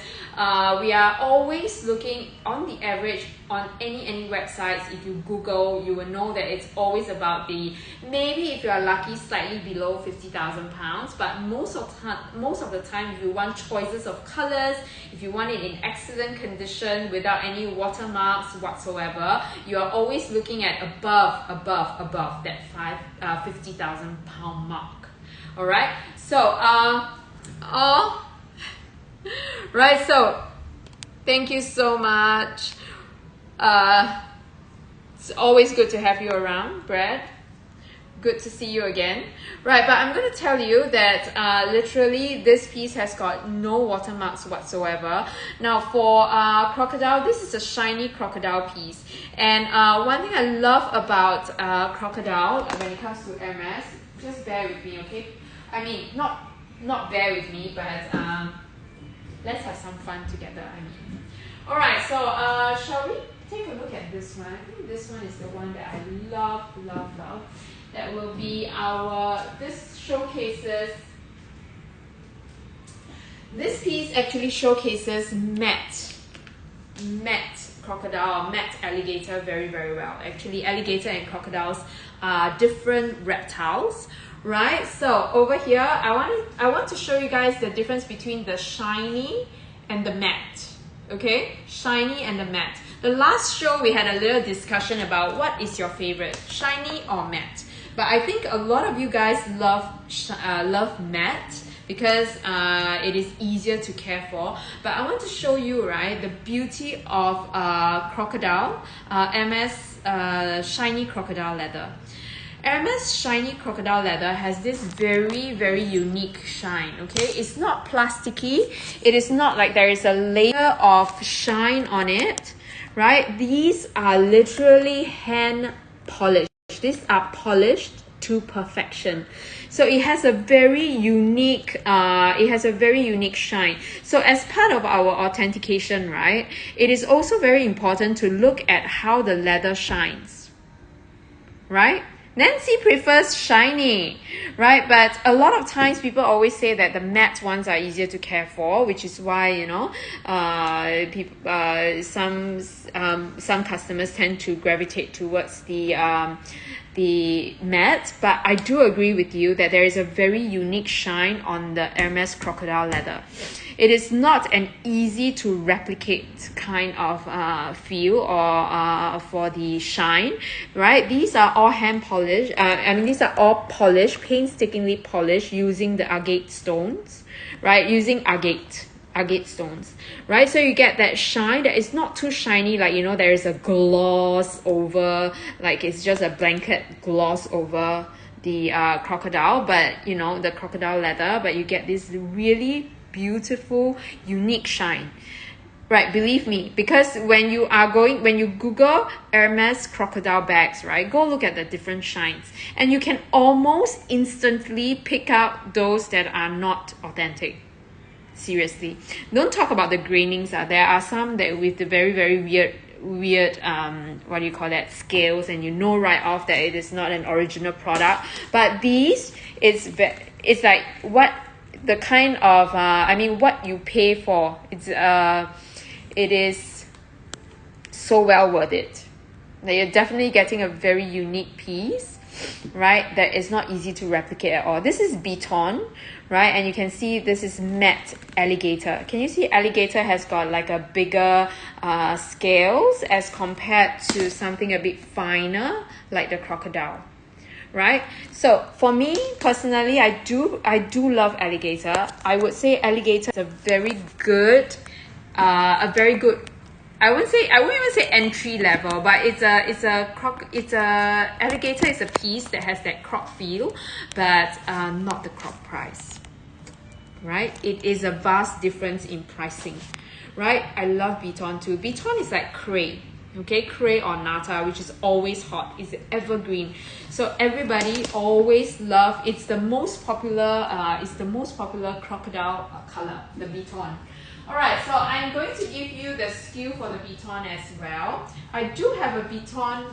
we are always looking, on the average, on any websites, if you Google, you will know that it's always about the, maybe if you are lucky, slightly below £50,000. But most of the time, if you want choices of colors, if you want it in excellent condition without any watermarks whatsoever, you are always looking at above that £50,000 mark. All right, so right, so thank you so much. It's always good to have you around, Brad. Good to see you again. Right, but I'm going to tell you that literally this piece has got no watermarks whatsoever. Now for crocodile, this is a shiny crocodile piece. And one thing I love about crocodile when it comes to Hermes, just bear with me, okay? I mean, not bear with me, but let's have some fun together. I mean. Alright, so shall we take a look at this one? I think this one is the one that I love. That will be this showcases, this piece actually showcases matte crocodile, matte alligator very well. Actually, alligator and crocodiles are different reptiles, right? So over here, I want to show you guys the difference between the shiny and the matte. Okay, shiny and the matte. The last show we had a little discussion about what is your favorite, shiny or matte. But I think a lot of you guys love matte because it is easier to care for. But I want to show you, right, the beauty of crocodile, Hermes shiny crocodile leather. Hermes shiny crocodile leather has this very unique shine, okay? It's not plasticky. It is not like there is a layer of shine on it, right? These are literally hand polished. These are polished to perfection. So it has a very unique shine. So as part of our authentication, right, it is also very important to look at how the leather shines, right? Nancy prefers shiny, right? But a lot of times people always say that the matte ones are easier to care for, which is why, you know, some customers tend to gravitate towards the matte. But I do agree with you that there is a very unique shine on the Hermes crocodile leather. It is not an easy to replicate kind of feel or for the shine, right? These are all hand polished. These are all polished, painstakingly polished using the agate stones, right? Using agate stones, right? So you get that shine that is not too shiny, like, you know, there is a gloss over, like it's just a blanket gloss over the crocodile, but you know, the crocodile leather, but you get this really beautiful, unique shine, right? Believe me, because when you Google Hermes crocodile bags, right, go look at the different shines and you can almost instantly pick out those that are not authentic. Seriously, don't talk about the grainings. There are some that with the very weird what do you call that, scales, and you know right off that it is not an original product. But these, it's like what the kind of what you pay for. It is so well worth it. That you're definitely getting a very unique piece, right? That is not easy to replicate at all. This is Beton, right? And you can see this is matte alligator. Can you see alligator has got like a bigger scales as compared to something a bit finer like the crocodile, right? So for me personally, I do love alligator. I would say alligator is a very good I wouldn't even say entry level, but alligator is a piece that has that croc feel, but not the croc price, right? It is a vast difference in pricing, right? I love Beton too. Beton is like Cray, okay? Cray or Nata, which is always hot. It's evergreen. So everybody always love, it's the most popular crocodile color, the Beton. Alright, so I'm going to give you the SKU for the Beton as well. I do have a Beton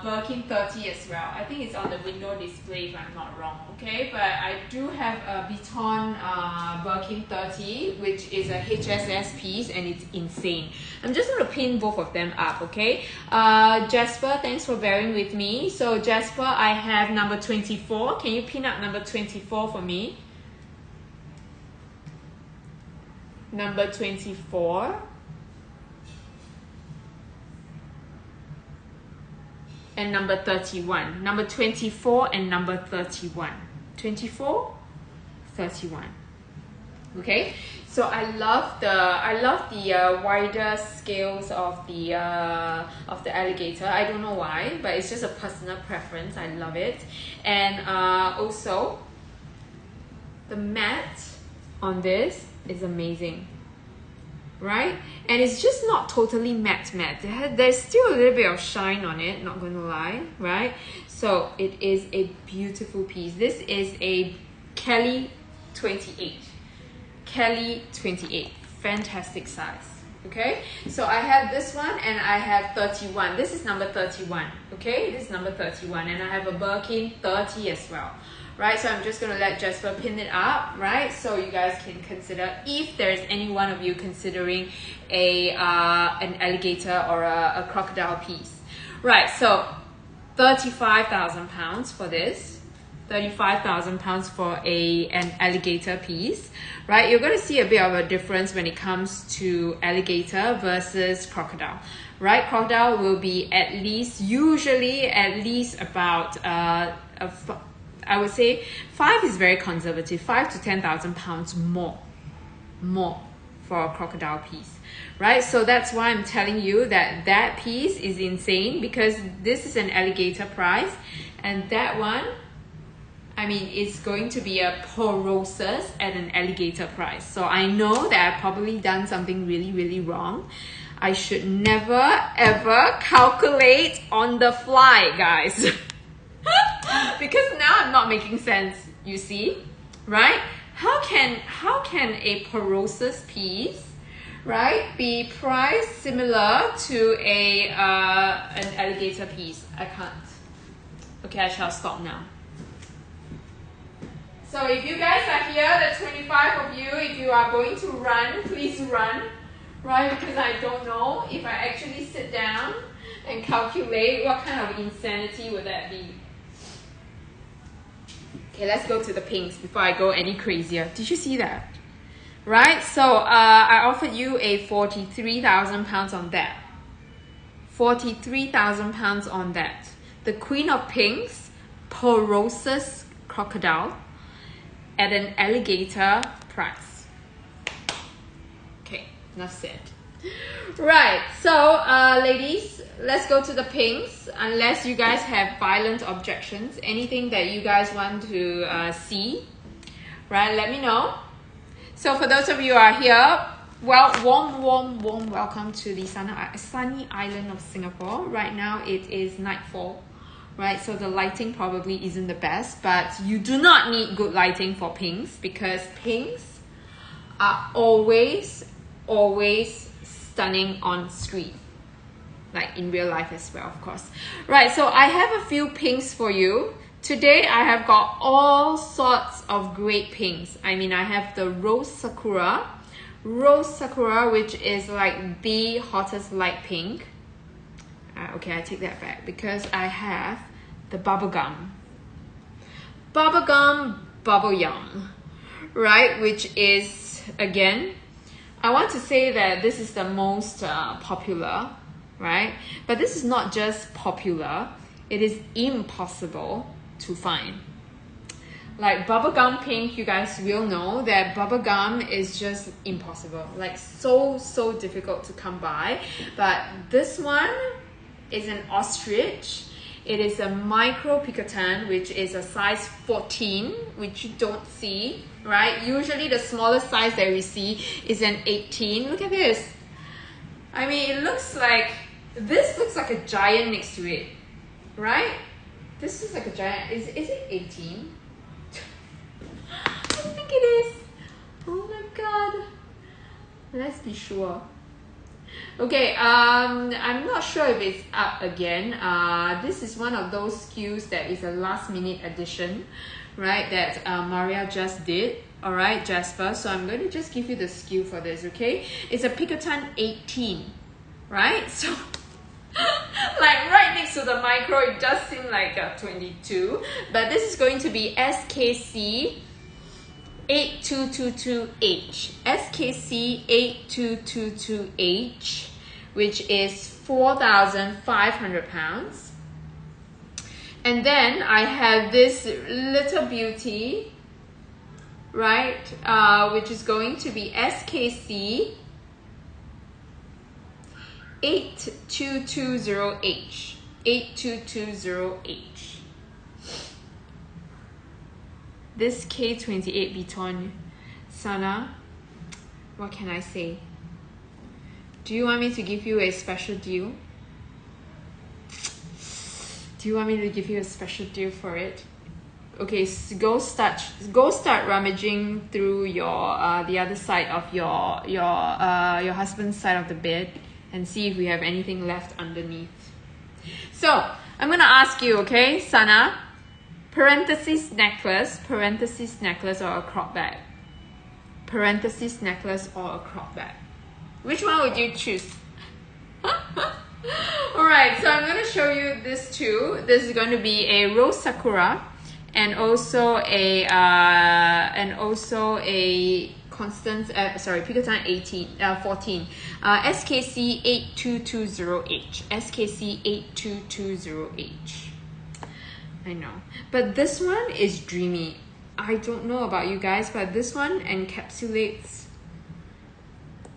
Birkin 30 as well. I think it's on the window display if I'm not wrong, okay? But I do have a Beton Birkin 30, which is a HSS piece, and it's insane. I'm just going to pin both of them up, okay? Jasper, thanks for bearing with me. So Jasper, I have number 24. Can you pin up number 24 for me? Number 24. And number 31. Number 24 and number 31. 24, 31. Okay, so I love the wider scales of the alligator. I don't know why, but it's just a personal preference. I love it. And also the matte on this is amazing, right? And it's just not totally matte. There's still a little bit of shine on it, not gonna lie, right? So it is a beautiful piece. This is a Kelly 28. Kelly 28, fantastic size. Okay, so I have this one and I have 31. This is number 31. Okay, this is number 31, and I have a Birkin 30 as well. Right, so I'm just gonna let Jasper pin it up, right? So you guys can consider if there's any one of you considering an alligator or a crocodile piece. Right, so 35,000 pounds for this. 35,000 pounds for an alligator piece, right? You're going to see a bit of a difference when it comes to alligator versus crocodile, right? Crocodile will be usually at least about I would say 5 is very conservative, 5 to 10,000 pounds more for a crocodile piece, right? So that's why I'm telling you that piece is insane, because this is an alligator price, and that one, I mean, it's going to be a Porosus at an alligator price. So I know that I've probably done something really, really wrong. I should never, ever calculate on the fly, guys. Because now I'm not making sense, you see, right? How can a Porosus piece, right, be priced similar to an alligator piece? I can't. Okay, I shall stop now. So if you guys are here, the 25 of you, if you are going to run, please run, right? Because I don't know if I actually sit down and calculate, what kind of insanity would that be. Okay, let's go to the pinks before I go any crazier. Did you see that? Right, so I offered you a 43,000 pounds on that. 43,000 pounds on that. The Queen of Pinks, Porosus crocodile, at an alligator price. Okay, enough said. Right, so ladies, let's go to the pinks. Unless you guys have violent objections, anything that you guys want to see, right, let me know. So for those of you who are here, well, warm welcome to the sunny island of Singapore. Right now it is nightfall. Right, so the lighting probably isn't the best, but you do not need good lighting for pinks, because pinks are always stunning on screen, like in real life as well, of course. Right, so I have a few pinks for you. Today I have got all sorts of great pinks. I mean, I have the Rose Sakura, which is like the hottest light pink. Okay, I take that back, because I have the Bubblegum Bubble Yum, right, which is, again, I want to say that this is the most popular, right, but this is not just popular, it is impossible to find. Like bubblegum pink, you guys will know that bubblegum is just impossible, like so difficult to come by. But this one is an ostrich. It is a micro picotin, which is a size 14, which you don't see, right? Usually the smallest size that we see is an 18. Look at this. I mean, this looks like a giant next to it, right? This is like a giant. Is it 18? I think it is. Oh my god. Let's be sure. Okay, I'm not sure if it's up again. This is one of those SKUs that is a last minute addition, right, that Maria just did. All right, Jasper, so I'm going to just give you the SKU for this, okay? It's a Picotin 18, right? So like right next to the micro, it does seem like a 22, but this is going to be SKC 8222H, SKC 8222H, which is 4,500 pounds. And then I have this little beauty, right? Which is going to be SKC 8220H. 8220H. This K28 Vuitton, Sana, what can I say? Do you want me to give you a special deal? Do you want me to give you a special deal for it? Okay, so go start rummaging through your the other side of your husband's side of the bed and see if we have anything left underneath. So I'm gonna ask you, okay, Sana, parenthesis necklace or a crop bag? Parenthesis necklace or a crop bag? Which one would you choose? Alright, so I'm going to show you this too. This is going to be a Rose Sakura and also a Constance, Picotin 14, SKC 8220H, SKC 8220H. I know, but this one is dreamy. I don't know about you guys, but this one encapsulates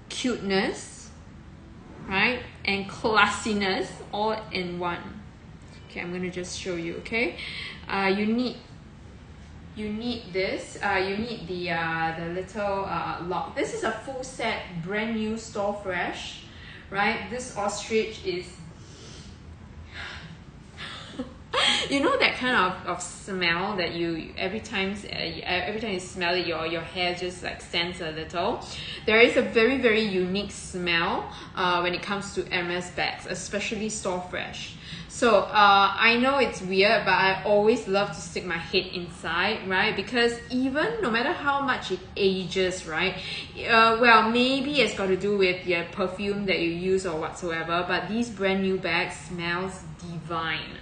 cuteness, right, and classiness all in one. Okay, I'm gonna just show you. Okay, you need this. You need the little lock. This is a full set, brand new, store fresh, right? This ostrich is. You know that kind of smell that you every time you smell it, your hair just like stands a little. There is a very, very unique smell when it comes to Hermes bags, especially store fresh. So I know it's weird, but I always love to stick my head inside, right? Because even no matter how much it ages, right? Well, maybe it's got to do with your perfume that you use or whatsoever, but these brand new bags smells divine.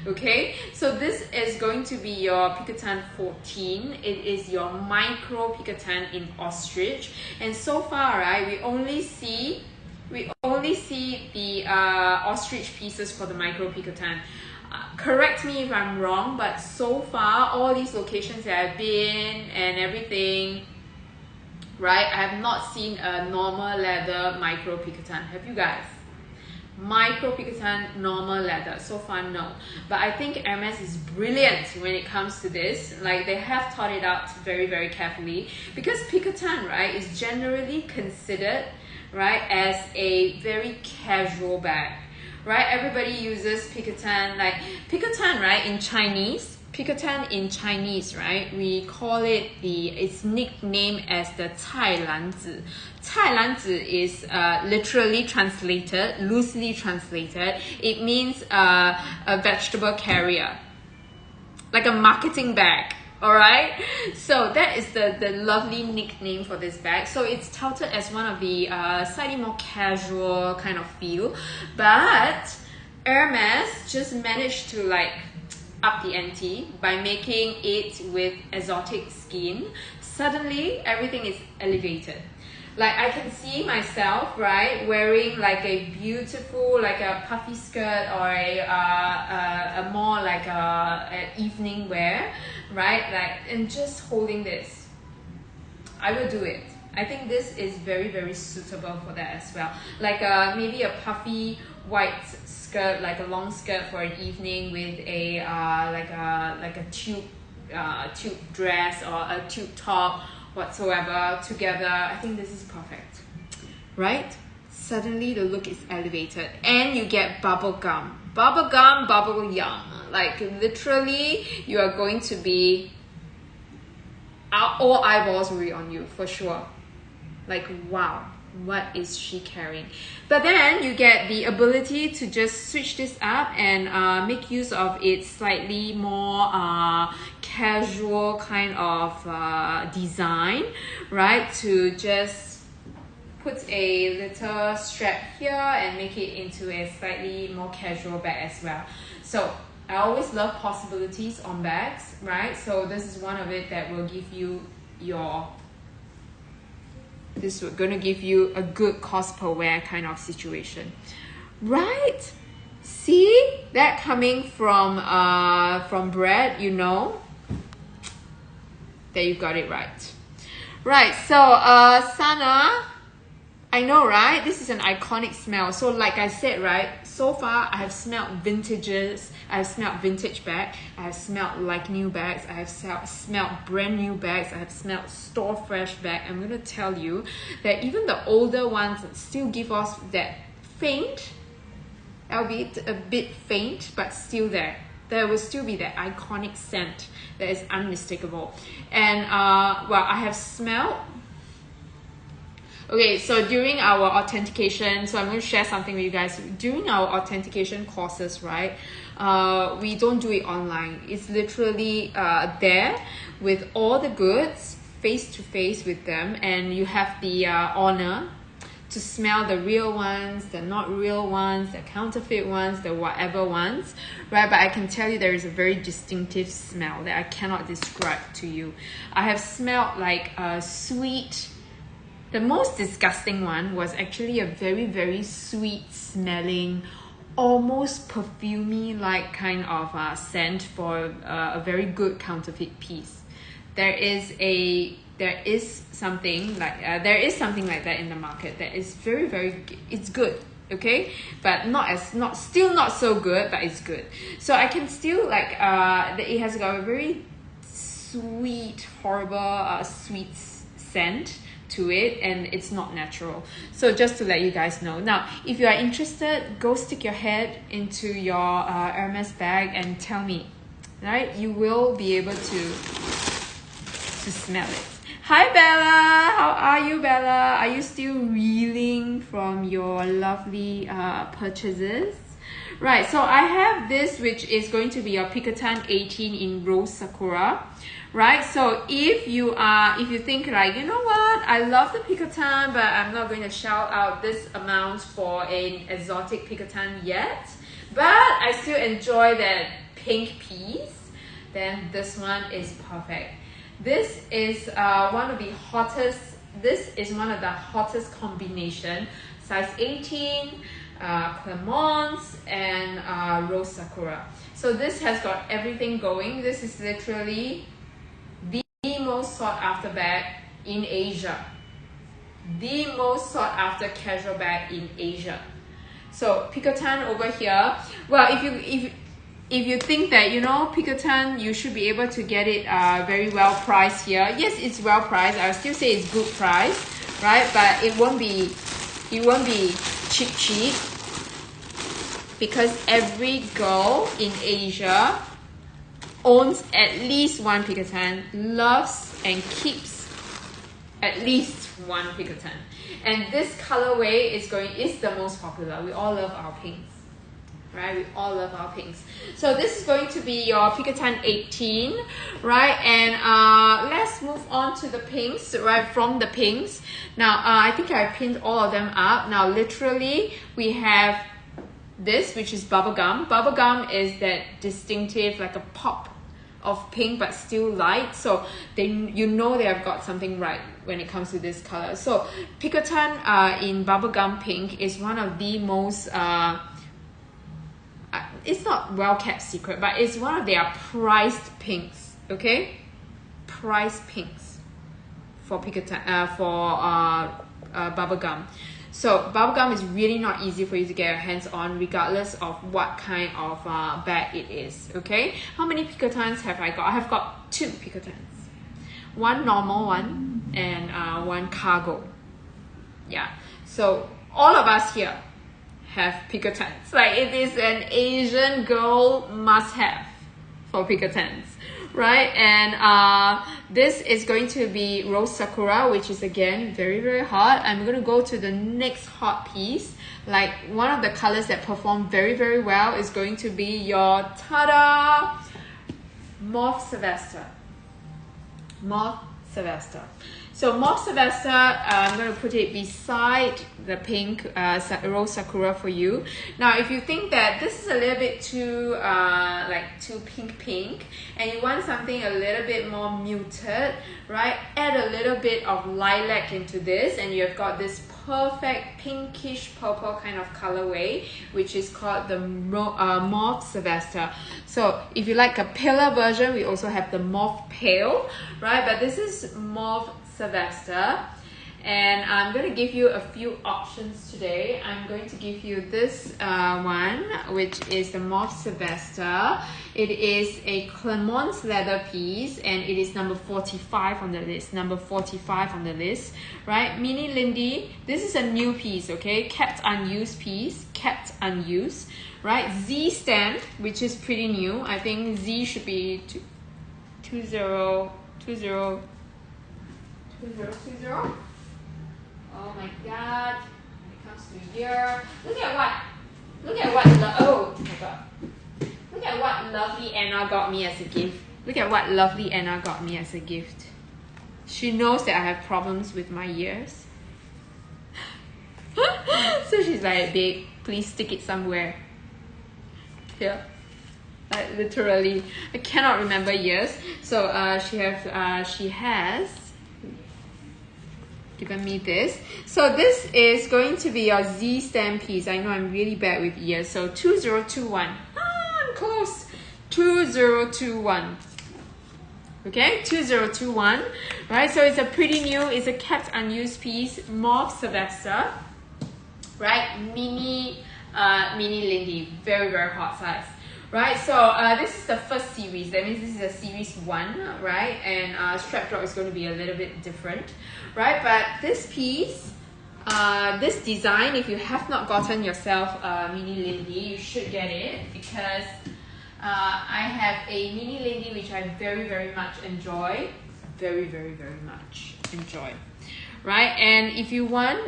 Okay, so this is going to be your Picotin 14. It is your micro Picotin in ostrich, and so far, right, we only see the ostrich pieces for the micro Picotin. Correct me if I'm wrong, but so far all these locations that I've been and everything, right, I have not seen a normal leather micro Picotin. Have you guys? Micro Picotin normal leather, so far no, but I think Hermes is brilliant when it comes to this. Like, they have thought it out very, very carefully, because Picotin, right, is generally considered, right, as a very casual bag, right? Everybody uses Picotin, like Picotin, right, in Chinese. Picotin in Chinese, right, we call it it's nicknamed as the Cai Lan Zi. Cai Lan Zi is literally translated, loosely translated. It means a vegetable carrier, like a marketing bag. Alright, so that is the lovely nickname for this bag. So it's touted as one of the slightly more casual kind of feel, but Hermes just managed to like up the ante by making it with exotic skin. Suddenly everything is elevated. Like, I can see myself, right, wearing like a beautiful, like a puffy skirt, or a more like an evening wear, right, like, and just holding this. I will do it. I think this is very, very suitable for that as well. Like maybe a puffy white skirt, like a long skirt for an evening with a like a tube dress or a tube top whatsoever together. I think this is perfect, right? Suddenly the look is elevated, and you get bubble yum. Like, literally, you are going to be, all eyeballs will be on you for sure. Like, wow, what is she carrying? But then you get the ability to just switch this up and make use of its slightly more casual kind of design, right? To just put a little strap here and make it into a slightly more casual bag as well. So I always love possibilities on bags, right? So this is one of it that will give you this is going to give you a good cost per wear kind of situation, right? See that coming from Brad, you know that you got it right. Right, so Sana, I know, right? This is an iconic smell. So like I said, right, so far I have smelled vintages, I have smelled vintage bag, I have smelled like new bags, I have smelled brand new bags, I have smelled store fresh bag. I'm going to tell you that even the older ones still give us that faint, albeit a bit faint, but still there. There will still be that iconic scent that is unmistakable. And well, I have smelled. Okay, so during our authentication, so I'm going to share something with you guys. During our authentication courses, right, we don't do it online. It's literally there with all the goods, face to face with them, and you have the honor to smell the real ones, the not real ones, the counterfeit ones, the whatever ones, right? But I can tell you there is a very distinctive smell that I cannot describe to you. I have smelled like a sweet. The most disgusting one was actually a very, very sweet smelling, almost perfumey like kind of scent for a very good counterfeit piece. There is something like that in the market that is very, very, it's good, okay, but still not so good, but it's good. So I can still like it has got a very sweet, horrible sweet scent to it, and it's not natural. So just to let you guys know. Now, if you are interested, go stick your head into your Hermes bag and tell me, right? You will be able to smell it. Hi Bella, how are you, Bella? Are you still reeling from your lovely purchases? Right, so I have this, which is going to be your Pikatan 18 in Rose Sakura. Right, so if you think like, you know what, I love the Pikatan, but I'm not going to shout out this amount for an exotic Pikatan yet, but I still enjoy that pink piece, then this one is perfect. This is one of the hottest combination, size 18, Clemence and Rose Sakura. So this has got everything going. This is literally the most sought after bag in Asia, the most sought after casual bag in Asia. So Pikatan over here, well, if you think that, you know, Pikatan, you should be able to get it very well priced here. Yes, it's well priced. I'll still say it's good price, right? But it won't be cheap, because every girl in Asia owns at least one Pikatan, loves and keeps at least one Pikatan. And this colorway is the most popular. We all love our pinks, right? We all love our pinks. So this is going to be your Pikatan 18, right? And let's move on to the pinks, right? From the pinks. Now, I think I pinned all of them up. Now, literally, we have this, which is bubblegum. Bubblegum is that distinctive, like a pop of pink, but still light. So you know they have got something right when it comes to this color. So Pikatan in bubblegum pink is one of the most it's not well kept secret, but it's one of their priced pinks. Okay, priced pinks for Pikatan bubblegum. So bubblegum is really not easy for you to get your hands on, regardless of what kind of bag it is. Okay, how many Pikatans have I got? I have got 2 Pikatans, one normal one and one cargo. Yeah, so all of us here have Pikatans. Like, it is an Asian girl must have for Pikatans, right? And this is going to be Rose Sakura, which is again very, very hot. I'm going to go to the next hot piece. Like, one of the colors that perform very, very well is going to be your tada Mauve Sylvester. Mauve Sylvester. So Mauve Sylvester, I'm going to put it beside the pink Rose Sakura for you. Now, if you think that this is a little bit too too pink, and you want something a little bit more muted, right? Add a little bit of lilac into this, and you've got this perfect pinkish purple kind of colorway, which is called the Mauve Sylvester. So if you like a paler version, we also have the Mauve Pale, right? But this is Mauve Sylvester. And I'm going to give you a few options today. I'm going to give you this one, which is the Mauve Sylvester. It is a Clemence leather piece, and it is number 45 on the list. Number 45 on the list, right? Mini Lindy, this is a new piece, okay? Kept unused piece, kept unused, right? Z stamp, which is pretty new. I think Z should be 2020. Oh my god, when it comes to year, look at what, oh my god. Look at what lovely Anna got me as a gift. Look at what lovely Anna got me as a gift. She knows that I have problems with my ears. So she's like, babe, please stick it somewhere. Here. Like literally. I cannot remember years. So she has given me this. So this is going to be your Z stamp piece. I know I'm really bad with years. So 2021. I'm close. 2021. Okay, 2021. Right, so it's a pretty new, it's a kept unused piece. Mauve Sylvester. Right, mini Lindy. Very, very hot size. Right, so this is the first series. That means this is a series 1, right? And strap drop is going to be a little bit different, right? But this piece, this design, if you have not gotten yourself a mini Lindy, you should get it, because I have a mini Lindy which I very, very much enjoy. Very, very, very much enjoy. Right, and if you want,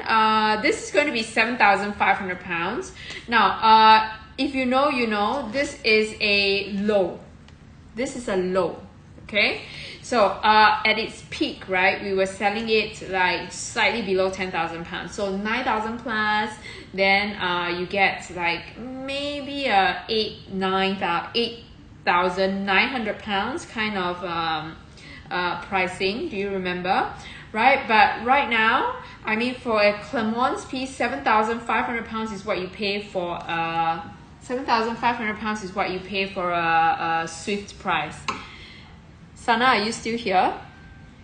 this is going to be 7,500 pounds. Now, if you know, you know, this is a low. This is a low, okay? So at its peak, right, we were selling it like slightly below 10,000 pounds. So 9,000 plus, then you get like maybe 8,900 pounds kind of pricing. Do you remember? Right, but right now, I mean, for a Clemence piece, 7,500 pounds is what you pay for 7,500 pounds is what you pay for a Swift price. Sana, are you still here?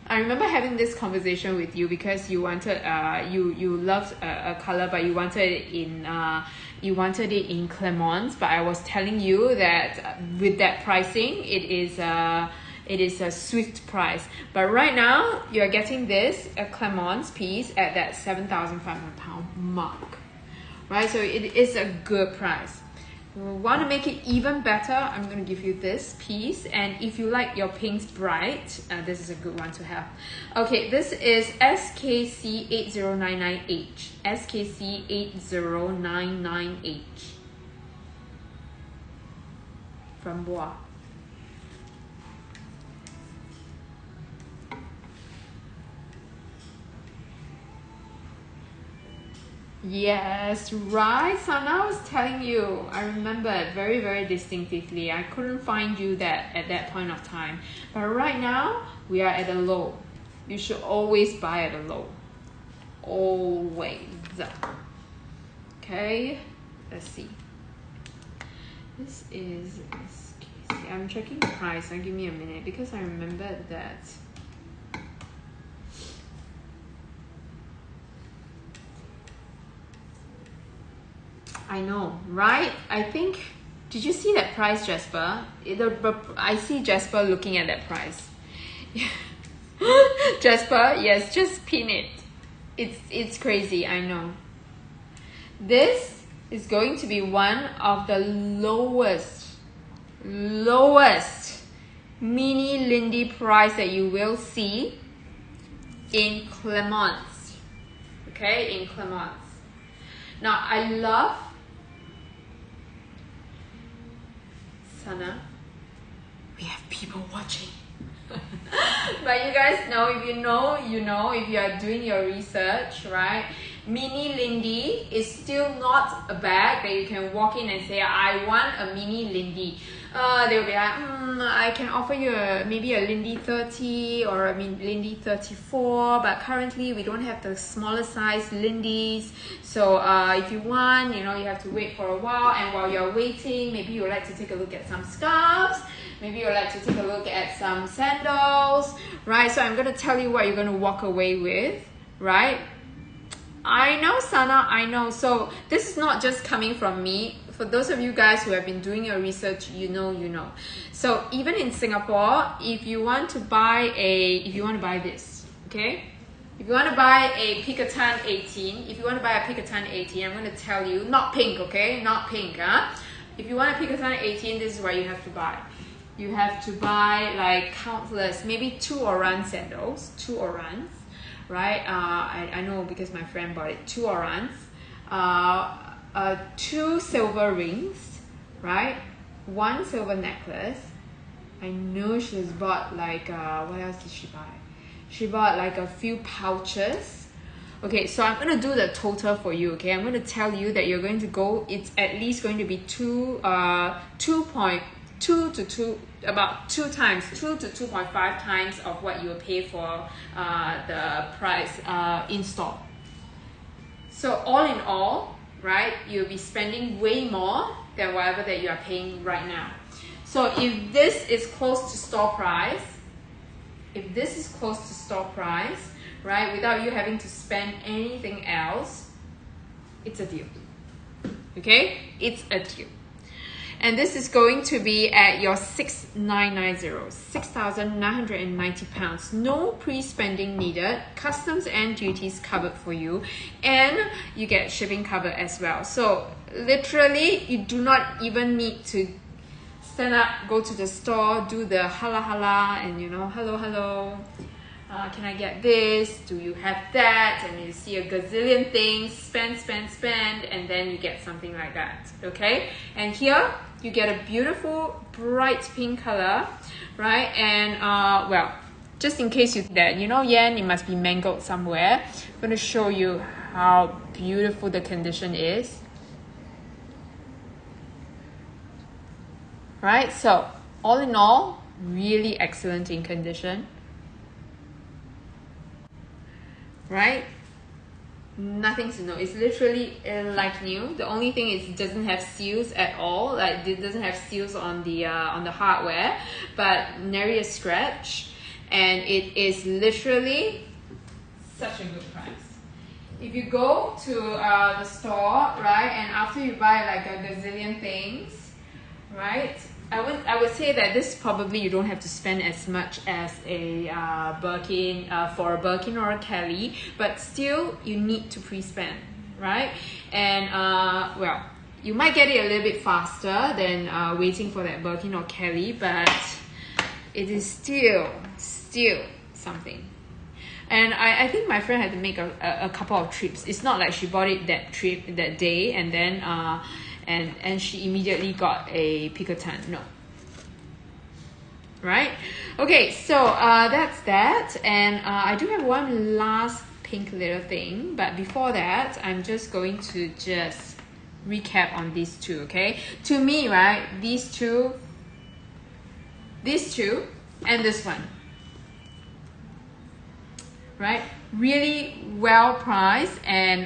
I remember having this conversation with you because you wanted you loved a color, but you wanted it in Clemence. But I was telling you that with that pricing, it is a Swift price. But right now, you're getting this a Clemence piece at that 7,500 pound mark, right? So it is a good price. If you want to make it even better, I'm going to give you this piece. And if you like your pinks bright, this is a good one to have. Okay, this is SKC8099H. SKC8099H. From Bois. Yes, right. So now I was telling you, I remember it very, very distinctively. I couldn't find you that at that point of time. But right now, we are at a low. You should always buy at a low. Always. Okay, let's see. This is SKC. I'm checking the price. Now give me a minute because I remembered that. I know, right? I think, did you see that price, Jasper? I see Jasper looking at that price. Jasper, yes, just pin it. It's crazy, I know. This is going to be one of the lowest mini Lindy price that you will see in Clemence. Okay, in Clemence. Now, I love Sana. We have people watching. But you guys know, if you know, you know. If you are doing your research, right? mini Lindy is still not a bag that you can walk in and say, I want a mini Lindy. They'll be like, I can offer you maybe a Lindy 30 or a Lindy 34, but currently we don't have the smaller size Lindy's. So if you want, you have to wait for a while, and while you're waiting, maybe you'd like to take a look at some scarves, maybe you'd like to take a look at some sandals, right? So I'm going to tell you what you're going to walk away with, right? I know, Sana, I know. So this is not just coming from me. For those of you guys who have been doing your research, you know. So even in Singapore, if you want to buy this, okay? If you want to buy a Pikatan 18, I'm going to tell you, not pink, okay? Not pink, huh? If you want a Pikatan 18, this is what you have to buy. You have to buy like countless, maybe 2 Oran sandals, 2 Orans, right? I know because my friend bought it, 2 Orans. 2 silver rings, right? 1 silver necklace. I know she's bought like what else did she buy? She bought like a few pouches. Okay, so I'm gonna do the total for you. Okay, I'm gonna tell you that you're going to go. It's at least going to be 2 to 2.5 times of what you will pay for the price in store. So all in all, right, you'll be spending way more than whatever that you are paying right now. So if this is close to store price, right, without you having to spend anything else, it's a deal. Okay, it's a deal. And this is going to be at your 6,990 pounds. No pre-spending needed. Customs and duties covered for you, and you get shipping covered as well. So literally, you do not even need to stand up, go to the store, do the hala, and hello. Can I get this? Do you have that? And you see a gazillion things, spend, and then you get something like that, okay? And here, you get a beautiful, bright pink color, right? And, well, just in case yen, it must be mangled somewhere. I'm going to show you how beautiful the condition is. Right? So, all in all, really excellent in condition. Right? Nothing to know. It's literally like new. The only thing is it doesn't have seals at all. Like it doesn't have seals on the hardware, but nary a scratch, and it is literally such a good price. If you go to the store, right, and after you buy like a gazillion things, right, I would say that this probably you don't have to spend as much as a Birkin for a Birkin or a Kelly, but still you need to pre-spend, right? And well, you might get it a little bit faster than waiting for that Birkin or Kelly, but it is still something. And I think my friend had to make a couple of trips. It's not like she bought it that day and then and she immediately got a Pikatan. No. Right? Okay, so that's that. And I do have one last pink little thing. But before that, I'm just going to just recap on these two, okay? To me, right, these two, and this one. Right? Really well priced and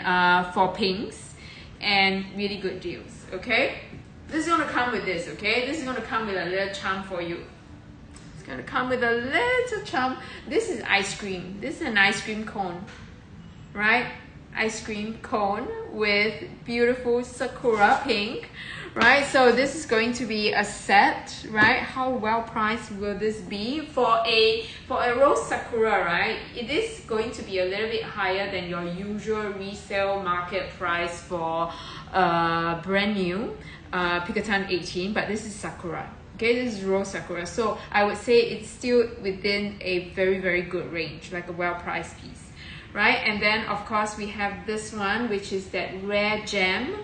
for pinks and really good deals. Okay, this is going to come with this. Okay, this is going to come with a little charm for you. It's going to come with a little charm. This is ice cream. This is an ice cream cone, right? Ice cream cone with beautiful sakura pink, right? So this is going to be a set, right? How well priced will this be for a rose sakura, right? It is going to be a little bit higher than your usual resale market price for brand new Pikatan 18, but this is sakura. Okay, this is rose sakura. So I would say it's still within a very, very good range, like a well-priced piece, right? And then of course we have this one, which is that rare gem,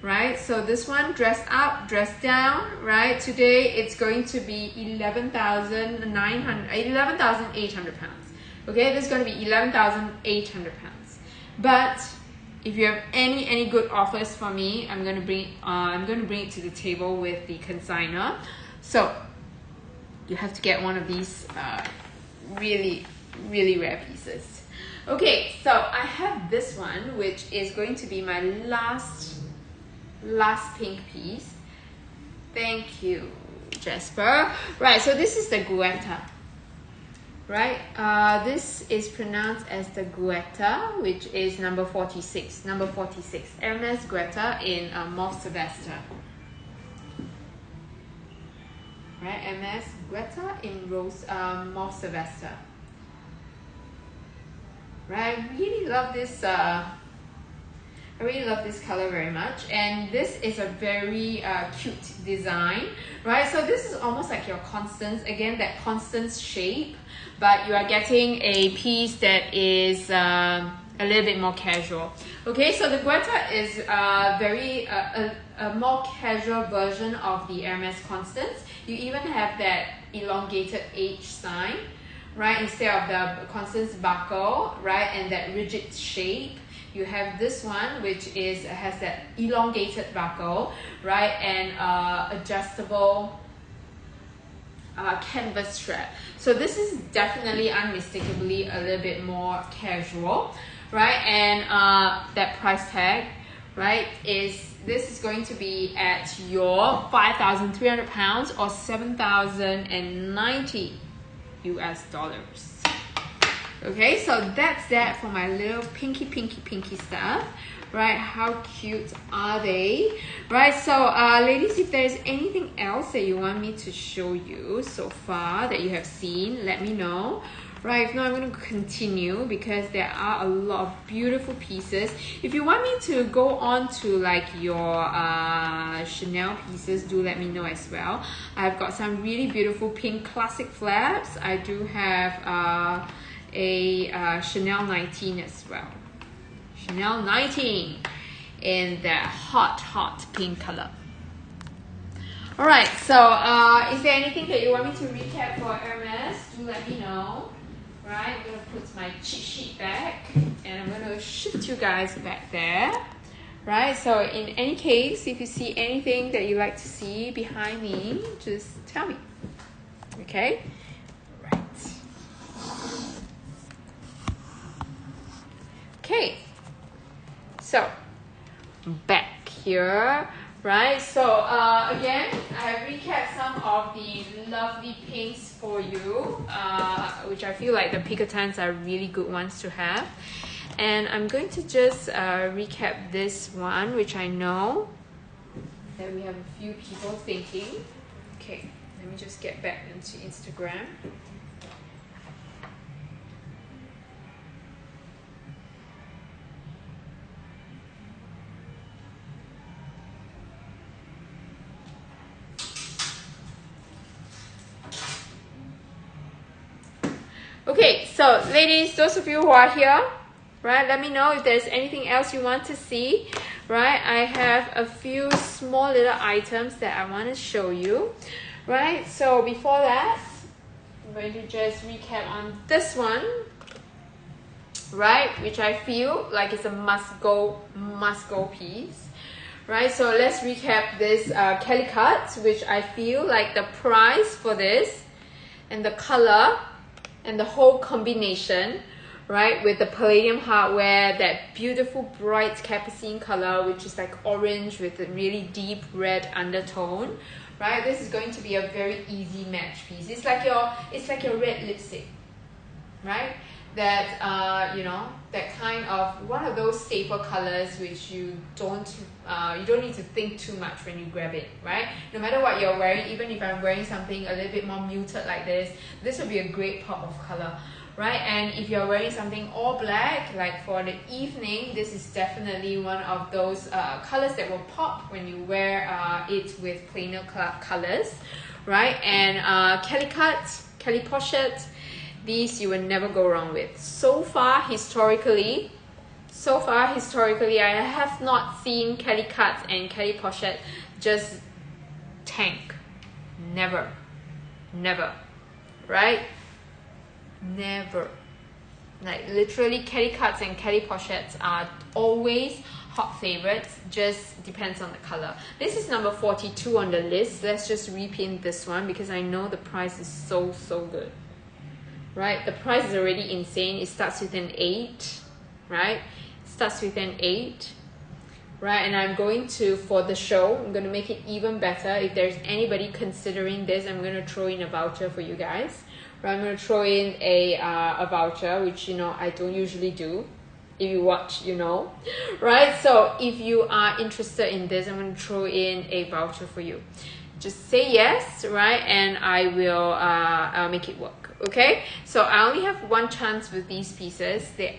right? So this one, dressed up, dressed down, right? Today it's going to be 11,800 pounds. Okay, this is going to be 11,800 pounds. But if you have any good offers for me, I'm gonna bring it to the table with the consigner. So you have to get one of these really rare pieces. Okay, so I have this one, which is going to be my last pink piece. Thank you, Jasper. Right, so this is the Guetta. Right, this is pronounced as the Guetta, which is number 46. Number 46, Hermes Guetta in Mauve Sylvester. Right, Hermes Guetta in Mauve Sylvester. Right, I really love this. I really love this color very much, and this is a very cute design, right? So this is almost like your Constance, again, that Constance shape, but you are getting a piece that is a little bit more casual. Okay, so the Guetta is a more casual version of the Hermes Constance. You even have that elongated H sign, right, instead of the Constance buckle, right, and that rigid shape. You have this one, which has that elongated buckle, right, and adjustable canvas strap. So this is definitely unmistakably a little bit more casual, right? And that price tag, right, this is going to be at your £5,300 or 7,090 US dollars. Okay, so that's that for my little pinky stuff, right? How cute are they, right? So ladies, if there's anything else that you want me to show you so far that you have seen, let me know, right? If not, I'm going to continue because there are a lot of beautiful pieces. If you want me to go on to like your Chanel pieces, do let me know as well. I've got some really beautiful pink classic flaps. I do have a Chanel 19 as well. Chanel 19 in that hot pink color. Alright, so is there anything that you want me to recap for Hermes? Do let me know. Right, I'm going to put my cheat sheet back and I'm going to shift you guys back there. Right, so in any case, if you see anything that you like to see behind me, just tell me. Okay? Okay, so back here, right? So again, I have recapped some of the lovely pinks for you, which I feel like the Picotins are really good ones to have. And I'm going to just recap this one, which I know that we have a few people thinking. Okay, let me just get back into Instagram. Okay, so ladies, those of you who are here, right, let me know if there's anything else you want to see, right? I have a few small little items that I want to show you, right? So before that, I'm going to just recap on this one, right, which I feel like it's a must-go piece, right? So let's recap this Kelly cut, which I feel like the price for this and the color and the whole combination, right, with the palladium hardware, that beautiful bright capucine color, which is like orange with a really deep red undertone, right? This is going to be a very easy match piece. It's like your red lipstick, right? That you know, that kind of one of those staple colors which you don't need to think too much when you grab it, right? No matter what you're wearing, even if I'm wearing something a little bit more muted like this will be a great pop of color, right? And if you're wearing something all black, like for the evening, this is definitely one of those colors that will pop when you wear it with plainer colors, right? And Kelly cut, Kelly pochette, these you will never go wrong with. So far historically, I have not seen Kelly cut and Kelly pochette just tank. Never, right? Never. Like literally, Kelly cuts and Kelly pochettes are always hot favorites, just depends on the color. This is number 42 on the list. Let's just repaint this one because I know the price is so good, right? The price is already insane. It starts with an 8, right? It starts with an 8, right? And I'm going to, for the show, I'm going to make it even better. If there's anybody considering this, I'm going to throw in a voucher for you guys. Right? I'm going to throw in a voucher, which, you know, I don't usually do. If you watch, you know, right? So if you are interested in this, I'm going to throw in a voucher for you. Just say yes, right? And I will I'll make it work. Okay, so I only have one chance with these pieces. They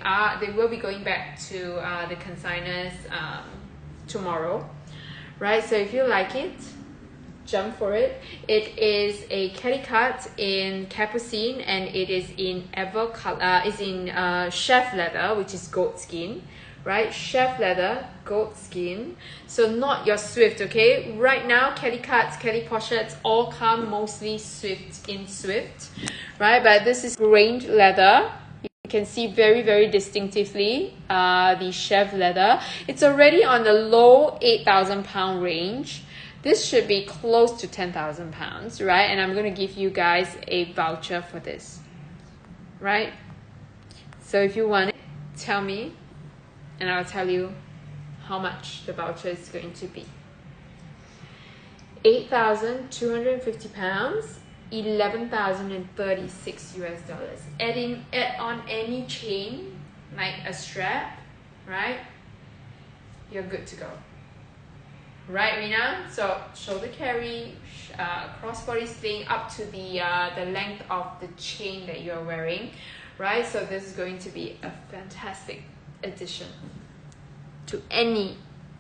will be going back to the consigners tomorrow, right? So if you like it, jump for it. It is a Kelly cut in Capucine, and it is in chef leather, which is goat skin, right? Chef leather, goat skin. So not your Swift, okay? Right now, Kelly cuts, Kelly pochettes all come mostly Swift, right? But this is grained leather. You can see very distinctively the chef leather. It's already on the low 8,000 pound range. This should be close to 10,000 pounds, right? And I'm going to give you guys a voucher for this, right? So if you want it, tell me, and I'll tell you how much the voucher is going to be. 8,250 pounds, 11,036 US dollars. Add on any chain, like a strap, right? You're good to go. Right, Rina? So shoulder carry, crossbody sling up to the length of the chain that you're wearing, right? So this is going to be a fantastic addition to any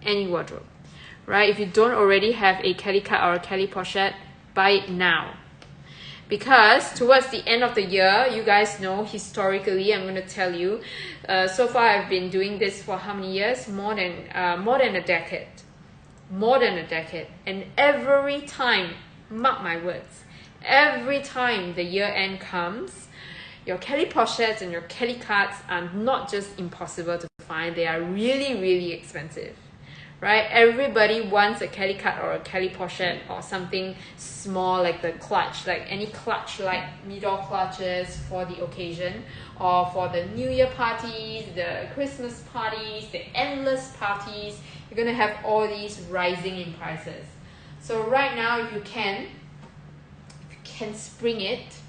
wardrobe, right? If you don't already have a Kelly cut or a Kelly pochette, buy it now. Because towards the end of the year, you guys know historically, I'm going to tell you, so far I've been doing this for how many years? More than a decade. More than a decade. And every time, mark my words, every time the year end comes, your Kelly pochettes and your Kelly cuts are not just impossible to find, they are really expensive, right? Everybody wants a Kelly cut or a Kelly pochette or something small like the clutch, like any clutch like middle clutches for the occasion, or for the New Year parties, the Christmas parties, the endless parties. You're gonna have all these rising in prices. So right now, if you can spring it,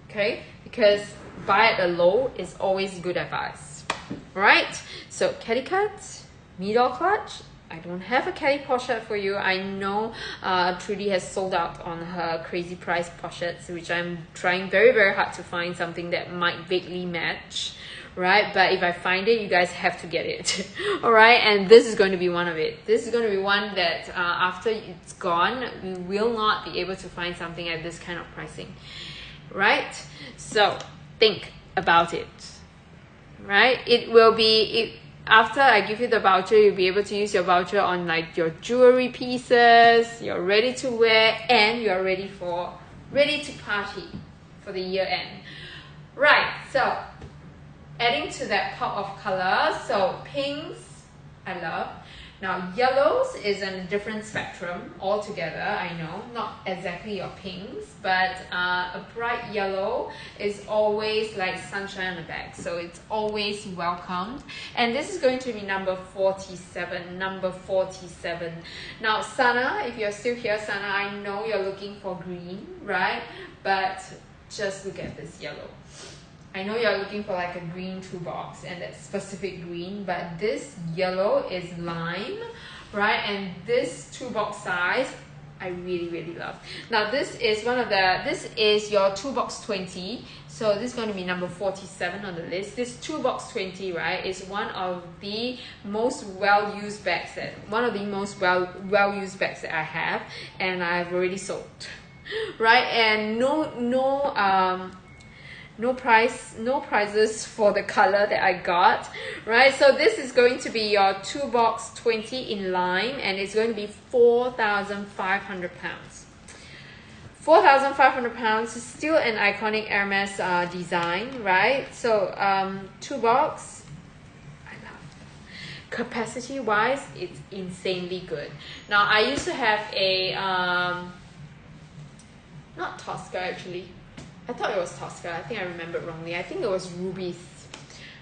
okay? Because buy at a low is always good advice, right? So Kelly cut, middle clutch. I don't have a Kelly pochette for you. I know Trudy has sold out on her crazy price pochettes, which I'm trying very hard to find something that might vaguely match, right? But if I find it, you guys have to get it. All right, and this is going to be one of it. This is going to be one that after it's gone, we will not be able to find something at this kind of pricing, right? So think about it, right? It will be after I give you the voucher, you'll be able to use your voucher on like your jewelry pieces. You're ready to wear, and you're ready to party for the year end, right? So adding to that pop of color, so pinks I love. Now yellows is in a different spectrum altogether. I know, not exactly your pinks, but a bright yellow is always like sunshine on the back, so it's always welcomed. And this is going to be number 47. Now Sana, if you're still here, Sana, I know you're looking for green, right? But just look at this yellow. I know you're looking for like a green toolbox and that specific green, but this yellow is lime, right? And this toolbox size, I really love. Now this is your toolbox 20. So this is going to be number 47 on the list. This toolbox 20, right, is one of the most well-used bags that I have, and I've already sold, right? And no prizes for the color that I got, right? So this is going to be your toolbox 20 in lime, and it's going to be 4,500 pounds. 4,500 pounds is still an iconic Hermes design, right? So 2 box. I love it. Capacity wise, it's insanely good. Now I used to have a not Tosca actually. I thought it was Tosca. I think I remembered wrongly. I think it was Rubies.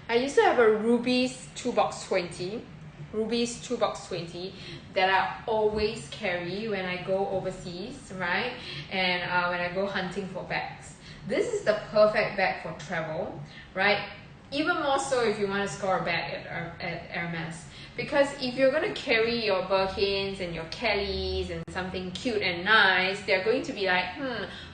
I used to have a Rubies 2 box 20. Rubies 2 box 20 that I always carry when I go overseas, right? And when I go hunting for bags. This is the perfect bag for travel, right? Even more so if you want to score a bag at Hermes. Because if you're going to carry your Birkins and your Kellys and something cute and nice, they're going to be like,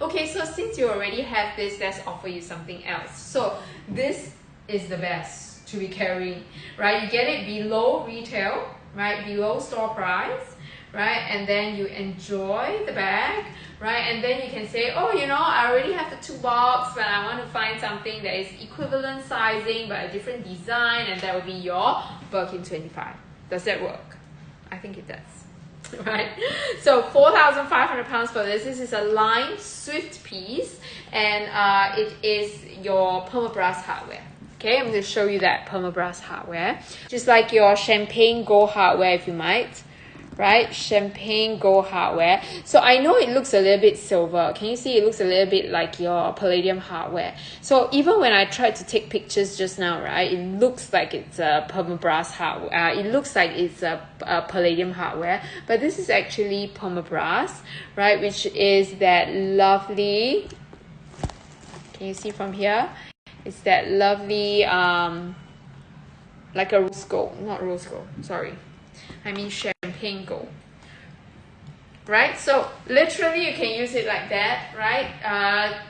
okay, so since you already have this, let's offer you something else. So this is the best to be carrying, right? You get it below retail, right? Below store price, right? And then you enjoy the bag, right? And then you can say, oh, you know, I already have the 2 box, but I want to find something that is equivalent sizing but a different design, and that will be your Birkin 25. Does that work? I think it does. Right? So 4,500 pounds for this. This is a Lime Swift piece, and it is your permabrass hardware. Okay, I'm going to show you that permabrass hardware. Just like your champagne gold hardware, if you might. Right? Champagne gold hardware. So I know it looks a little bit silver. Can you see it looks a little bit like your palladium hardware? So even when I tried to take pictures just now, right, it looks like it's a permabrass hardware. It looks like it's a palladium hardware, but this is actually permabrass, right, which is that lovely, can you see from here? It's that lovely, like a rose gold, not rose gold, sorry. I mean champagne gold. Right? So literally you can use it like that, right?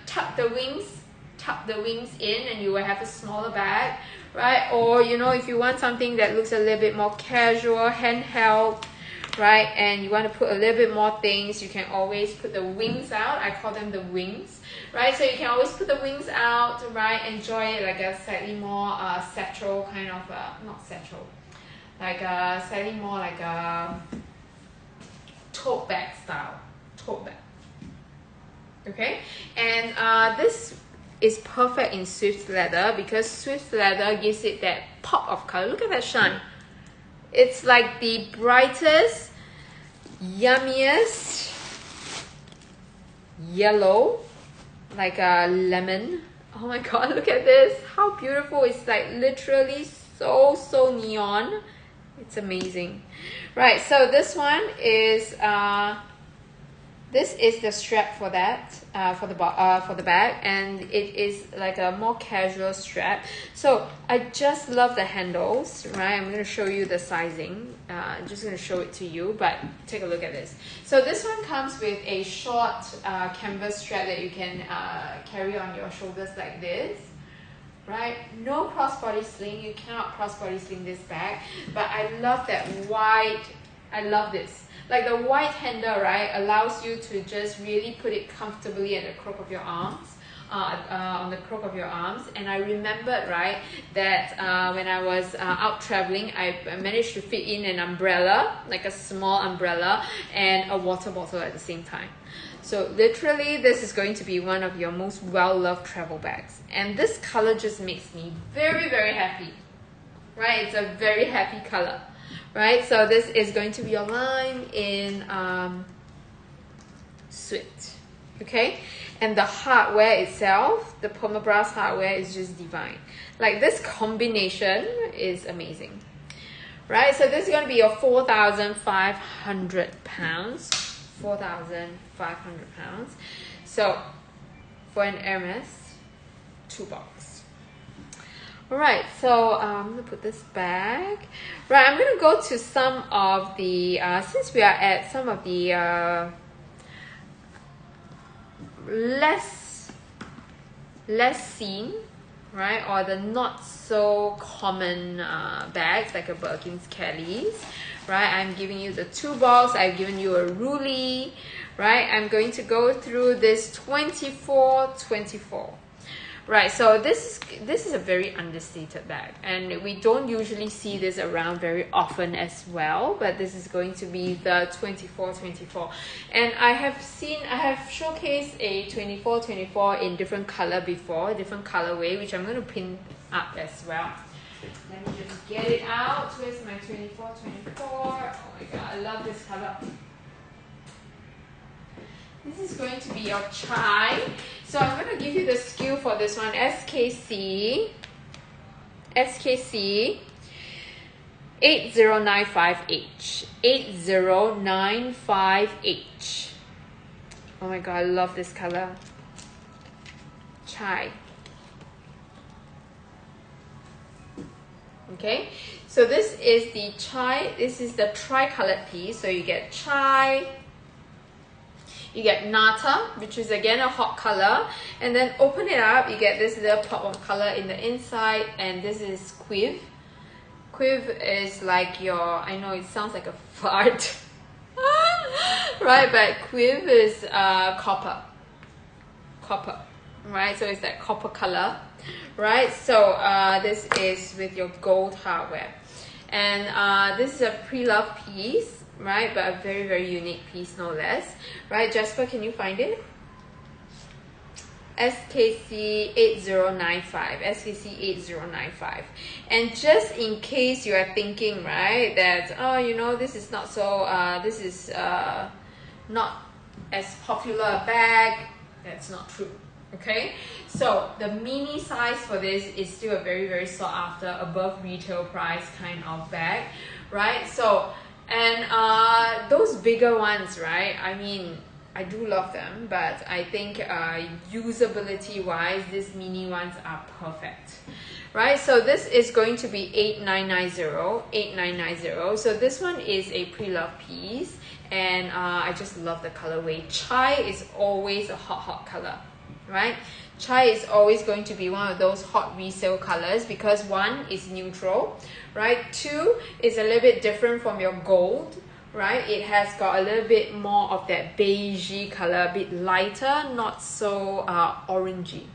Tuck the wings in and you will have a smaller bag, right? Or, you know, if you want something that looks a little bit more casual, handheld, right? And you want to put a little bit more things, you can always put the wings out. I call them the wings, right? So you can always put the wings out, right? Enjoy it like a slightly more satchel kind of, not satchel, like a slightly more like a tote bag style, tote bag. Okay, and this is perfect in Swift leather because Swift leather gives it that pop of color. Look at that shine. It's like the brightest, yummiest yellow, like a lemon. Oh my god, look at this. How beautiful. It's like literally so neon. It's amazing. Right, so this one is this is the strap for that, for the bag, and it is like a more casual strap. So I just love the handles, right? I'm going to show you the sizing. I'm just going to show it to you, but take a look at this. So this one comes with a short canvas strap that you can carry on your shoulders like this. Right? No crossbody sling. You cannot crossbody sling this bag. But I love that white. I love this. Like the white handle, right, allows you to just really put it comfortably at the crook of your arms. On the crook of your arms. And I remembered, right, that when I was out traveling, I managed to fit in an umbrella, like a small umbrella, and a water bottle at the same time. So literally, this is going to be one of your most well-loved travel bags. And this color just makes me very happy, right? It's a very happy color, right? So this is going to be a lime in Swift, okay? And the hardware itself, the permabrass hardware is just divine. Like this combination is amazing, right? So this is going to be your 4,500 pounds. 4,500 pounds. So for an Hermes 2 box. Alright, so I'm gonna put this back. Right, I'm gonna go to some of the since we are at some of the less seen, right, or the not so common bags like a Birkin's, Kelly's. Right, I'm giving you the 2 box. I've given you a Ruly. Right, I'm going to go through this 24. Right, so this is a very understated bag, and we don't usually see this around very often as well, but this is going to be the 24-24. And I have showcased a 24-24 in different color before, different colorway, which I'm going to pin up as well. Let me just get it out. Where's my 24-24? Oh my god, I love this color. This is going to be your chai. So I'm going to give you the SKU for this one. SKC 8095H. 8095H. Oh my god, I love this color. Chai. Okay, so this is the chai. This is the tri-colored piece. So you get chai, you get nata, which is again a hot color, and then open it up, you get this little pop of color in the inside, and this is quiv. Quiv is like your, I know it sounds like a fart, right? But quiv is copper, right? So it's that copper color, right? So this is with your gold hardware, and this is a pre-loved piece, right? But a very, very unique piece, no less, right? Jasper, can you find it? SKC 8095, SKC 8095. And just in case you are thinking, right, that, oh, you know, this is not so, this is not as popular a bag, that's not true. Okay, so the mini size for this is still a very, very sought after, above retail price kind of bag, right? So, and those bigger ones, right? I mean, I do love them, but I think usability wise, these mini ones are perfect, right? So this is going to be 8990. So this one is a pre-loved piece, and I just love the colorway. Chai is always a hot color, right? Chai is always going to be one of those hot resale colors because one is neutral, right? Two is a little bit different from your gold, right? It has got a little bit more of that beigey color, a bit lighter, not so orangey,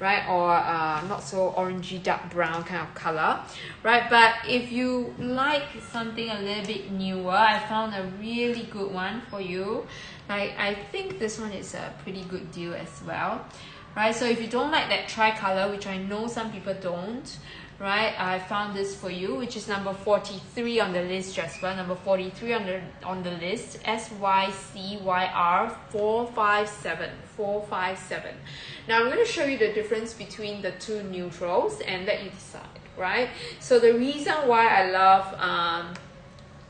right? Or not so orangey dark brown kind of color, right? But if you like something a little bit newer, I found a really good one for you. I think this one is a pretty good deal as well, right? So if you don't like that tri-color, which I know some people don't, right, I found this for you, which is number 43 on the list, Jasper. Number 43 on the list, SYCYR 457. Now I'm going to show you the difference between the two neutrals and let you decide, right? So the reason why I love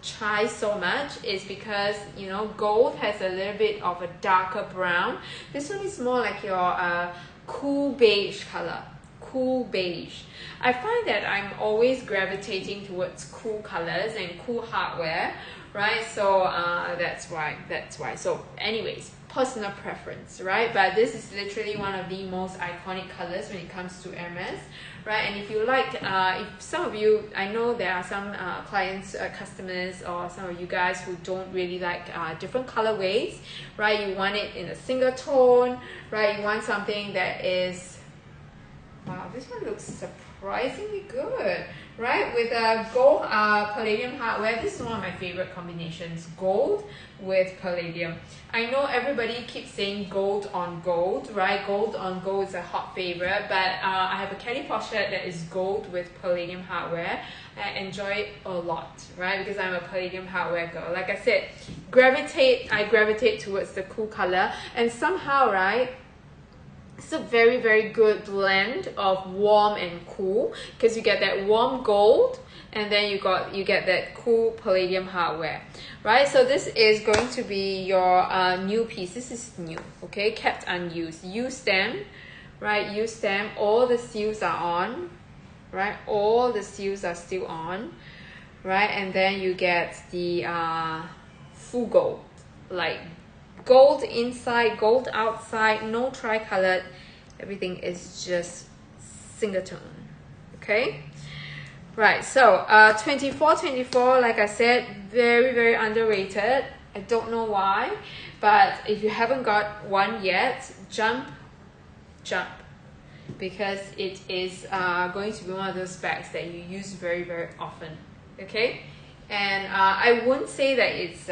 chai so much is because, you know, gold has a little bit of a darker brown. This one is more like your cool beige color. Cool beige. I find that I'm always gravitating towards cool colors and cool hardware, right? So that's why. So anyways, personal preference, right? But this is literally one of the most iconic colors when it comes to Hermes, right? And if you like, if some of you, I know there are some clients, customers, or some of you guys who don't really like different colorways, right? You want it in a single tone, right? You want something that is, wow, this one looks surprisingly good, right? With a gold palladium hardware. This is one of my favorite combinations, gold with palladium. I know everybody keeps saying gold on gold, right? Gold on gold is a hot favorite, but I have a Kelly pochette that is gold with palladium hardware. I enjoy it a lot, right? Because I'm a palladium hardware girl. Like I said, I gravitate towards the cool color, and somehow, right, it's a very, very good blend of warm and cool, because you get that warm gold and then you get that cool palladium hardware, right? So this is going to be your new piece. This is new, okay, kept unused. Use them, right? Use them. All the seals are on, right? All the seals are still on, right? And then you get the full gold, like gold inside, gold outside, no tri-colored. Everything is just single tone, okay? Right, so 24, like I said, very, very underrated. I don't know why, but if you haven't got one yet, jump. because it is going to be one of those bags that you use very, very often. Okay, and I won't say that it's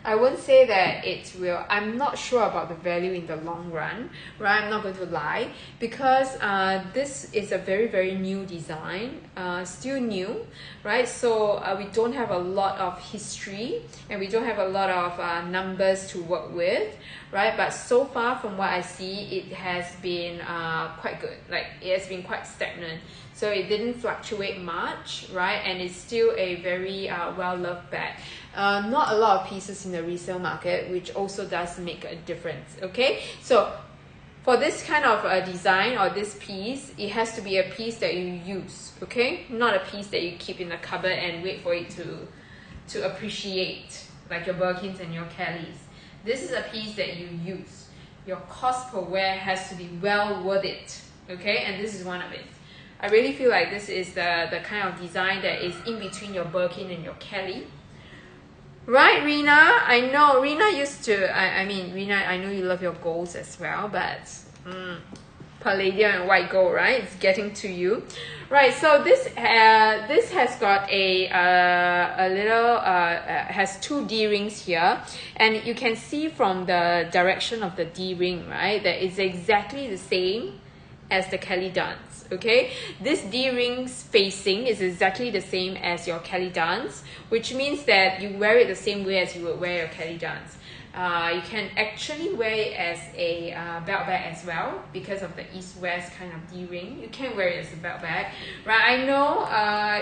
I won't say that it will. I'm not sure about the value in the long run, right? I'm not going to lie, because this is a very, very new design, still new, right? So we don't have a lot of history and we don't have a lot of numbers to work with, right? But so far from what I see, it has been quite good. Like, it has been quite stagnant. So it didn't fluctuate much, right? And it's still a very well-loved bag. Not a lot of pieces in the resale market, which also does make a difference, okay? So for this kind of design or this piece, it has to be a piece that you use, okay? Not a piece that you keep in the cupboard and wait for it to appreciate, like your Birkins and your Kellys. This is a piece that you use. Your cost per wear has to be well worth it, okay? And this is one of it. I really feel like this is the kind of design that is in between your Birkin and your Kelly. Right, Rina? I know Rina used to. I mean, Rina, I know you love your golds as well, but palladium and white gold, right? It's getting to you, right? So this has got a little has two D rings here, and you can see from the direction of the D ring, right, that it's exactly the same as the Kelly Dance. Okay, this D-ring facing is exactly the same as your Kelly Dance, which means that you wear it the same way as you would wear your Kelly Dance. You can actually wear it as a belt bag as well, because of the east-west kind of D-ring. You can wear it as a belt bag, right? I know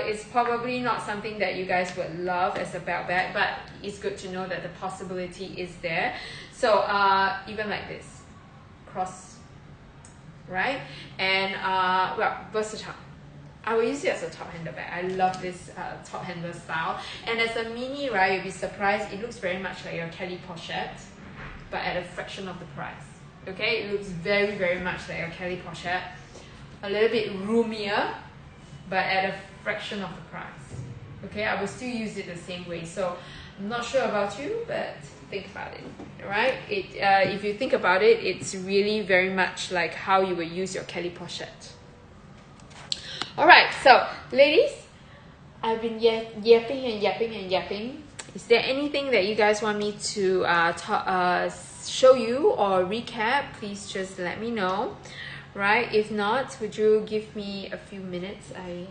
it's probably not something that you guys would love as a belt bag, but it's good to know that the possibility is there. So even like this, cross, right? And well, versatile. I will use it as a top handle bag. I love this top handle style. And as a mini, right, you'll be surprised, it looks very much like your Kelly Pochette, but at a fraction of the price. Okay, it looks very, very much like your Kelly Pochette. A little bit roomier, but at a fraction of the price. Okay, I will still use it the same way. So I'm not sure about you, but think about it, right? If you think about it, it's really very much like how you would use your Kelly Pochette. All right, so ladies, I've been yapping and yapping and yapping. Is there anything that you guys want me to show you or recap? Please just let me know, right? If not, would you give me a few minutes? A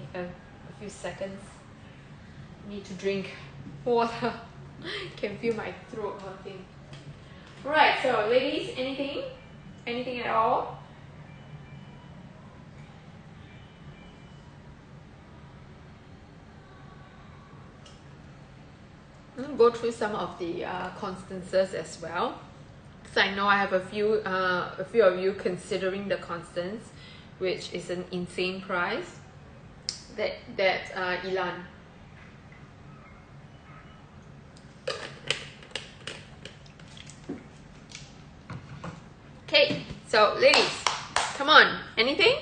few seconds. I need to drink water. Can feel my throat hurting. Right, so ladies, anything at all? I'm gonna go through some of the Constances as well. So I know I have a few of you considering the Constance, which is an insane price. That Elan. Okay, so ladies, come on, anything?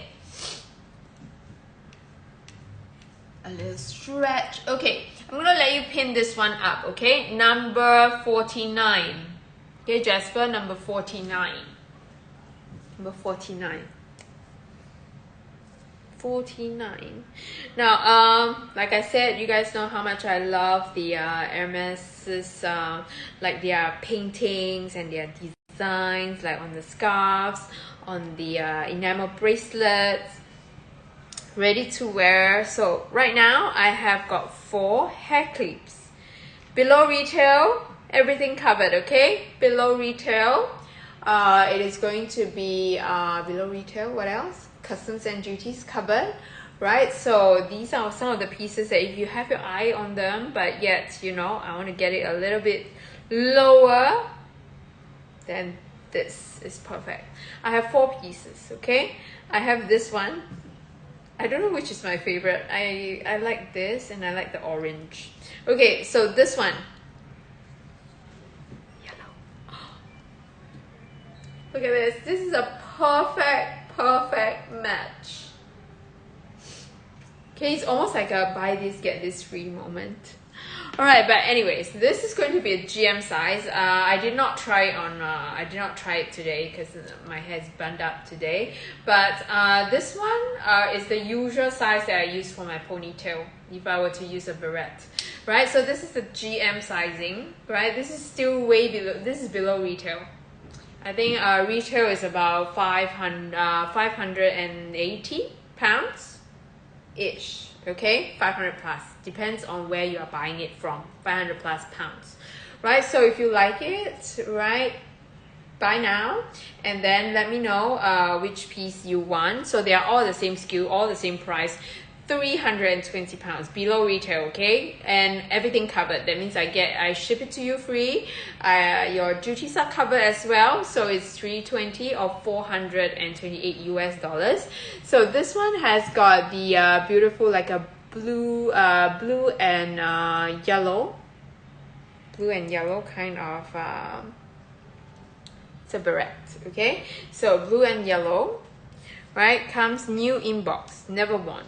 A little stretch. Okay, I'm gonna let you pin this one up, okay? Number 49. Okay, Jasper, number 49. Number 49. 49. Now, like I said, you guys know how much I love the Hermes's, like their paintings and their designs, like on the scarves, on the enamel bracelets, ready to wear. So right now I have got 4 hair clips. Below retail, everything covered, okay? Below retail, it is going to be below retail, what else? Customs and duties covered, right? So these are some of the pieces that if you have your eye on them, but yet, you know, I want to get it a little bit lower, then this is perfect. I have 4 pieces, okay? I have this one. I don't know which is my favorite. I like this and I like the orange. Okay, so this one. Yellow. Look at this. This is a perfect match. Okay, it's almost like a buy this, get this free moment. All right, but anyways, this is going to be a GM size. I did not try it on. I did not try it today because my hair is bundled up today. But this one is the usual size that I use for my ponytail. If I were to use a barrette, right? So this is the GM sizing, right? This is still way below. This is below retail. I think retail is about 580 pounds ish. Okay, 500 plus, depends on where you are buying it from. 500 plus pounds, right? So if you like it, right, buy now and then let me know which piece you want. So they are all the same SKU, all the same price. 320 pounds below retail, okay, and everything covered. That means I ship it to you free. Your duties are covered as well, so it's 320 or 428 US dollars. So this one has got the beautiful like a blue and yellow kind of it's a barrette, okay. So blue and yellow, right, comes new inbox, never worn.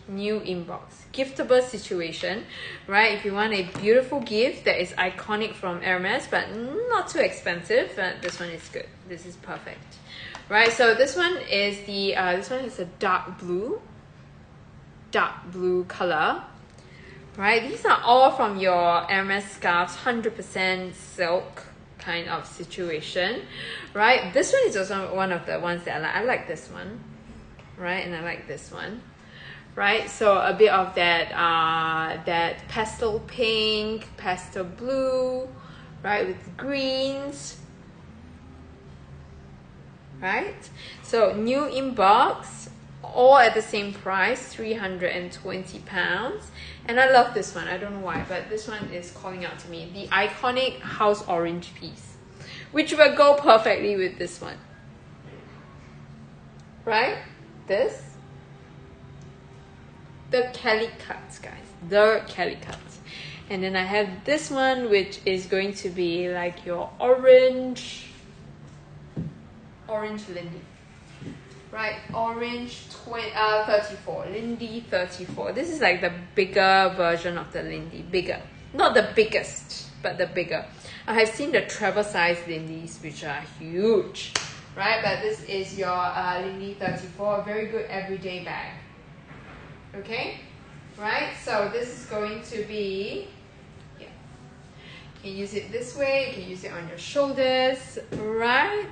New inbox, giftable situation, right? If you want a beautiful gift that is iconic from Hermes but not too expensive, this one is good. This is perfect, right? So this one is the this one is a dark blue color, right? These are all from your Hermes scarves, 100% silk kind of situation, right? This one is also one of the ones that I like this one, right? And I like this one, right? So a bit of that that pastel pink, pastel blue, right, with greens, right? So new inbox, all at the same price, 320 pounds. And I love this one. I don't know why, but this one is calling out to me. The iconic house orange piece, which will go perfectly with this one, right? This. The Calicut, guys, the Calicut. And then I have this one, which is going to be like your orange Lindy, right? Orange 34, Lindy 34. This is like the bigger version of the Lindy, bigger, not the biggest, but the bigger. I have seen the travel size Lindies, which are huge, right? But this is your Lindy 34, a very good everyday bag. Okay, right? So this is going to be, yeah, you can use it this way, you can use it on your shoulders, right?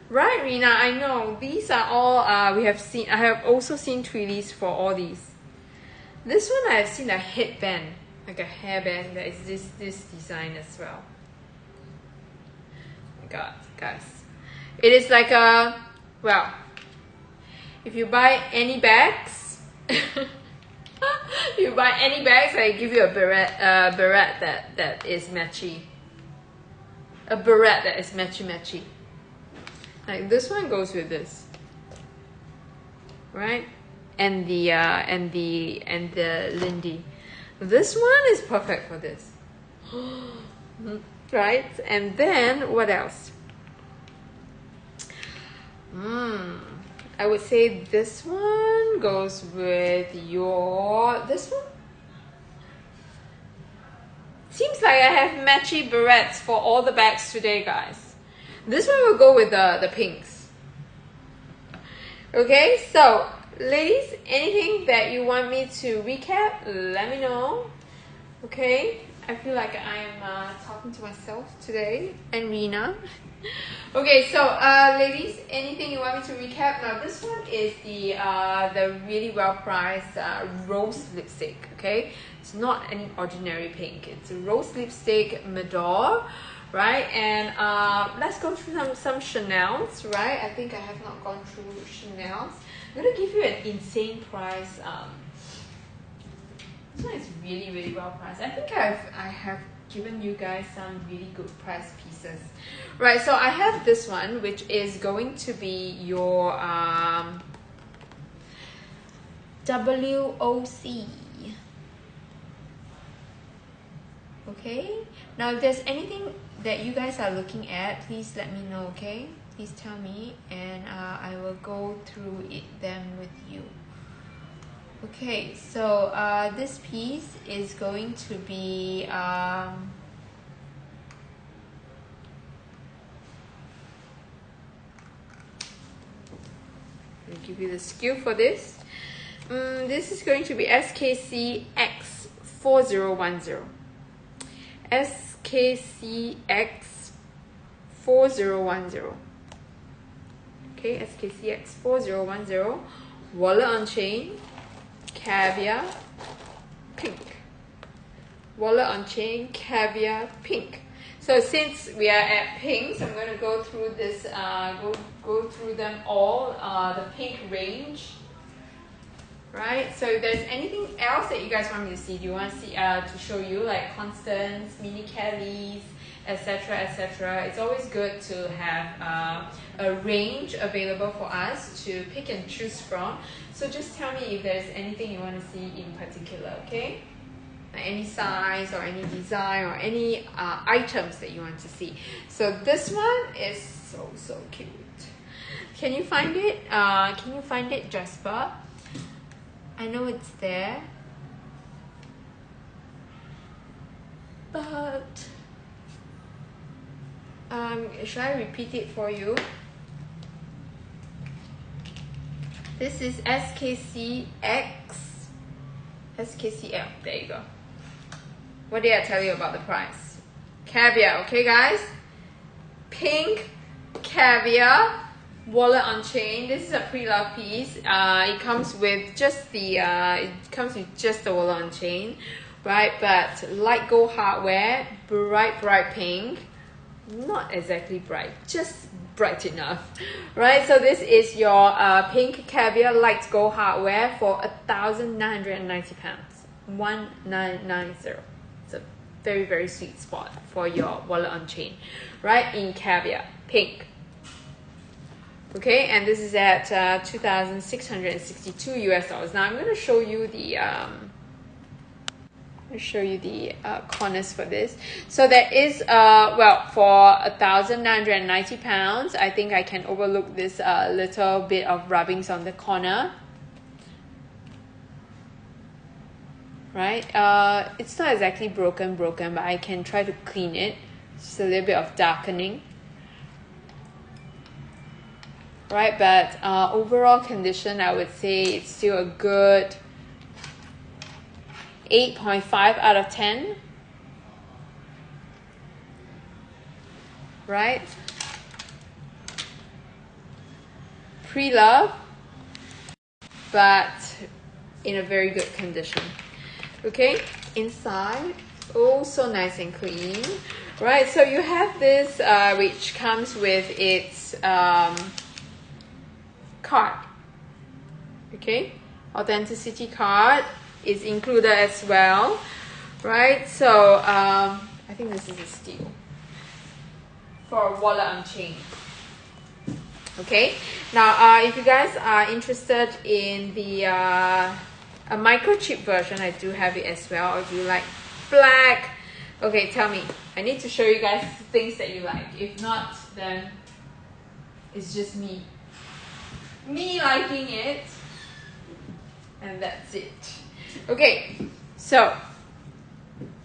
Right, Rina, I know. These are all, we have seen, I have also seen Twillies for all these. This one I have seen a headband, like a hairband that is this design as well. Oh my God, guys. It is like a, well, if you buy any bags, you buy any bags, I give you a barrette that is matchy. A barrette that is matchy. Like this one goes with this, right? And the Lindy. This one is perfect for this, right? And then what else? I would say this one goes with this one. Seems like I have matchy barrettes for all the bags today, guys. This one will go with the pinks. Okay, so ladies, anything that you want me to recap, let me know. Okay, I feel like I am talking to myself today, and Rina. Okay, so ladies, anything you want me to recap? Now this one is the really well priced rose lipstick. Okay, it's not any ordinary pink. It's a rose lipstick Mador, right? And let's go through some Chanel's, right? I think I have not gone through Chanel's. I'm gonna give you an insane price. This one is really well priced. I think I have given you guys some really good price pieces, right? So I have this one, which is going to be your WOC. Okay, now if there's anything that you guys are looking at, please let me know. Okay, please tell me, and I will go through them with you. Okay, so this piece is going to be I'll give you the skew for this. This is going to be SKC X4010. SKC X4010. Okay, SKC X4010. Wallet on chain, caviar, pink. Wallet on chain, caviar, pink. So since we are at pinks, I'm going to go through this, go through them all, the pink range. Right, so if there's anything else that you guys want me to see, do you want to see to show you, like Constance, Mini Kellys, etc., etc.? It's always good to have a range available for us to pick and choose from. So just tell me if there's anything you want to see in particular, okay? Like any size or any design or any items that you want to see. So this one is so cute. Can you find it? Can you find it, Jasper? I know it's there, but should I repeat it for you? This is SKCL. There you go. What did I tell you about the price? Caviar, okay guys? Pink caviar. Wallet on chain. This is a pre-love piece. It comes with just the wallet on chain, right? But light gold hardware, bright pink. Not exactly bright, just bright enough, right? So this is your pink caviar light gold hardware for £1,990. 1990. It's a very sweet spot for your wallet on chain, right? In caviar, pink. Okay, and this is at $2,662 US. Now I'm going to show you the corners for this. So there is well, for £1,990, I think I can overlook this little bit of rubbings on the corner. Right, it's not exactly broken, but I can try to clean it. Just a little bit of darkening. Right, but overall condition, I would say it's still a good 8.5 out of 10. Right? Pre-love, but in a very good condition. Okay, inside, oh, so nice and clean. Right, so you have this which comes with its card. Okay, authenticity card is included as well, right? So I think this is a steal for a wallet on chain. Okay, now if you guys are interested in the a microchip version, I do have it as well. Or do you like black? Okay, tell me. I need to show you guys things that you like. If not, then it's just me liking it, and that's it. Okay, so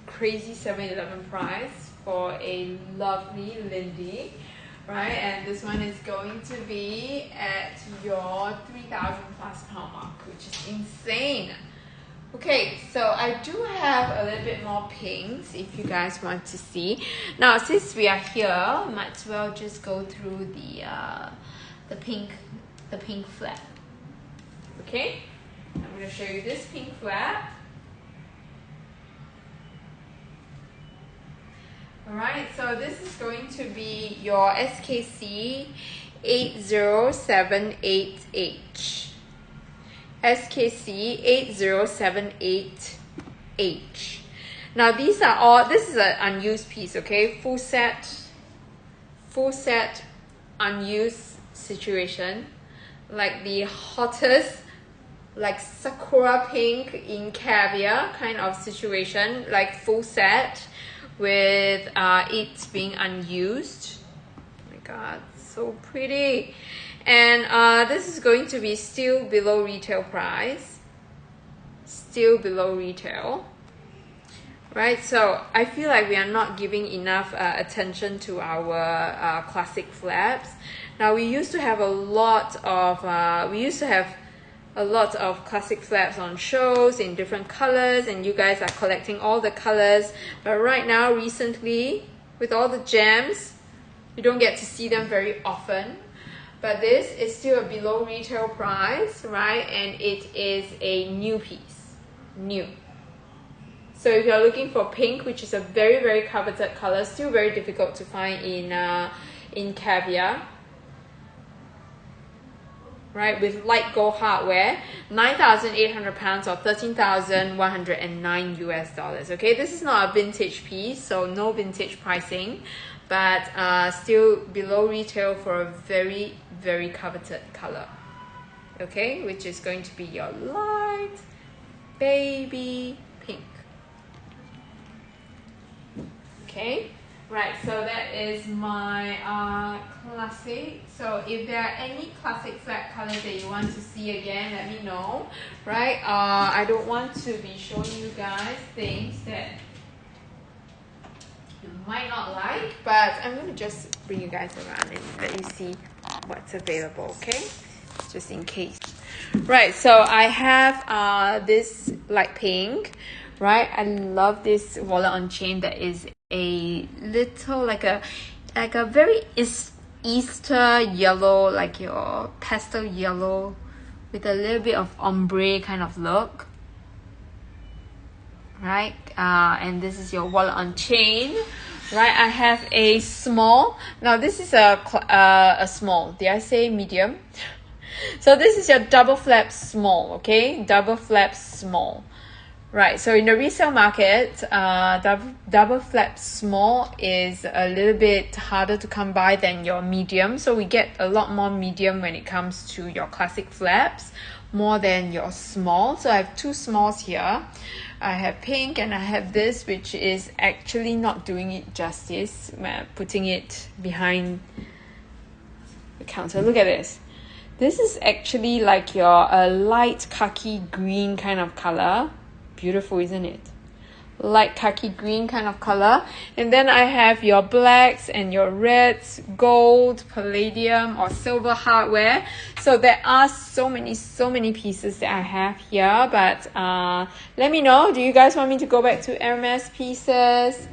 crazy 7-Eleven price for a lovely Lindy, right? And this one is going to be at your 3,000 plus pound mark, which is insane. Okay, so I do have a little bit more pinks if you guys want to see. Now, since we are here, might as well just go through the pink flap. Okay, I'm going to show you this pink flap. Alright, so this is going to be your SKC 8078H. SKC 8078H. Now these are all, this is an unused piece, okay? Full set unused situation. Like the hottest, like sakura pink in caviar kind of situation, like full set with it being unused. Oh my god, so pretty. And this is going to be still below retail price. still below retail. Right, so I feel like we are not giving enough attention to our classic flaps. Now we used to have a lot of classic flaps on shows in different colors, and you guys are collecting all the colors. But right now, recently, with all the gems, you don't get to see them very often. But this is still a below retail price, right? And it is a new piece, new. So if you're looking for pink, which is a very, very coveted color, still very difficult to find in caviar, right, with light gold hardware, 9,800 pounds or 13,109 US dollars. Okay, this is not a vintage piece, so no vintage pricing, but still below retail for a very, very coveted color. Okay, which is going to be your light baby pink. Okay, right, so that is my classic. So if there are any classic flat colors that you want to see again, let me know, right? I don't want to be showing you guys things that you might not like, but I'm going to just bring you guys around and let you see what's available, okay? Just in case. Right, so I have this light pink, right? I love this wallet on chain that is a little like a very Easter yellow, like your pastel yellow with a little bit of ombre kind of look, right? And this is your wallet on chain, right? I have a small. Now this is a small. Did I say medium? So this is your double flap small, okay? Double flap small. Right, so in the resale market, double flap small is a little bit harder to come by than your medium. So we get a lot more medium when it comes to your classic flaps, more than your small. So I have two smalls here. I have pink and I have this, which is actually not doing it justice. Putting it behind the counter. Look at this. This is actually like your light khaki green kind of color. Beautiful, isn't it? Light khaki green kind of color. And then I have your blacks and your reds, gold, palladium or silver hardware. So there are so many pieces that I have here, but let me know, do you guys want me to go back to Hermes pieces?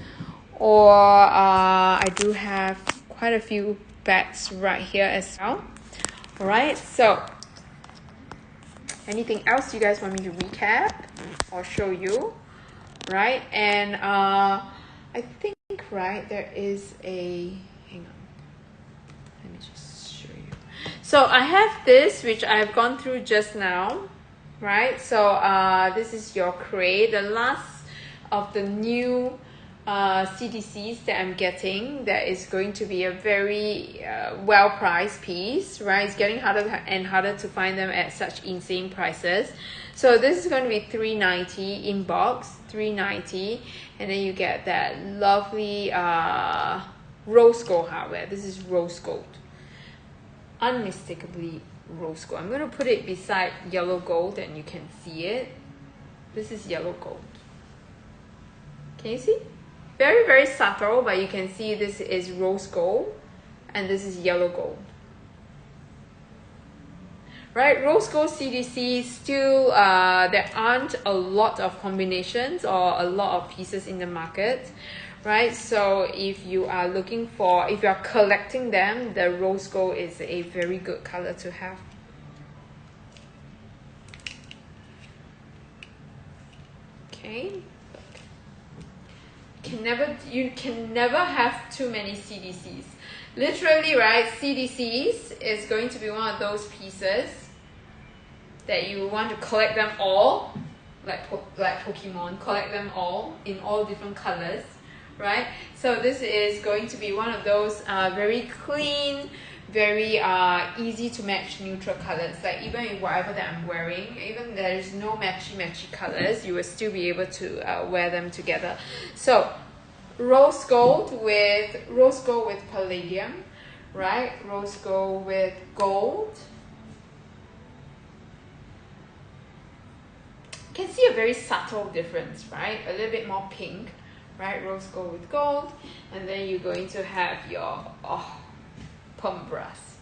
Or I do have quite a few bags right here as well. Alright, so anything else you guys want me to recap or show you, right? And I think, right, there is a, hang on, let me just show you. So I have this, which I've gone through just now, right? So this is your crate, the last of the new CDCs that I'm getting. That is going to be a very well-priced piece, right? It's getting harder and harder to find them at such insane prices. So this is going to be $390 in box, $390, and then you get that lovely rose gold hardware. This is rose gold, unmistakably rose gold. I'm going to put it beside yellow gold and you can see it. This is yellow gold. Can you see? Very, very subtle, but you can see this is rose gold and this is yellow gold. Right, rose gold CDC still, there aren't a lot of combinations or a lot of pieces in the market, right? So if you are looking for, if you are collecting them, the rose gold is a very good color to have. Okay. You can never have too many CDCs. Literally, right, CDCs is going to be one of those pieces that you want to collect them all, like Pokemon, collect them all in all different colors, right? So this is going to be one of those very clean, very easy to match neutral colors. Like even in whatever that I'm wearing, even there is no matchy colors, you will still be able to wear them together. So rose gold with palladium, right? Rose gold with gold. you can see a very subtle difference, right? A little bit more pink, right? Rose gold with gold. And then you're going to have your permabrass.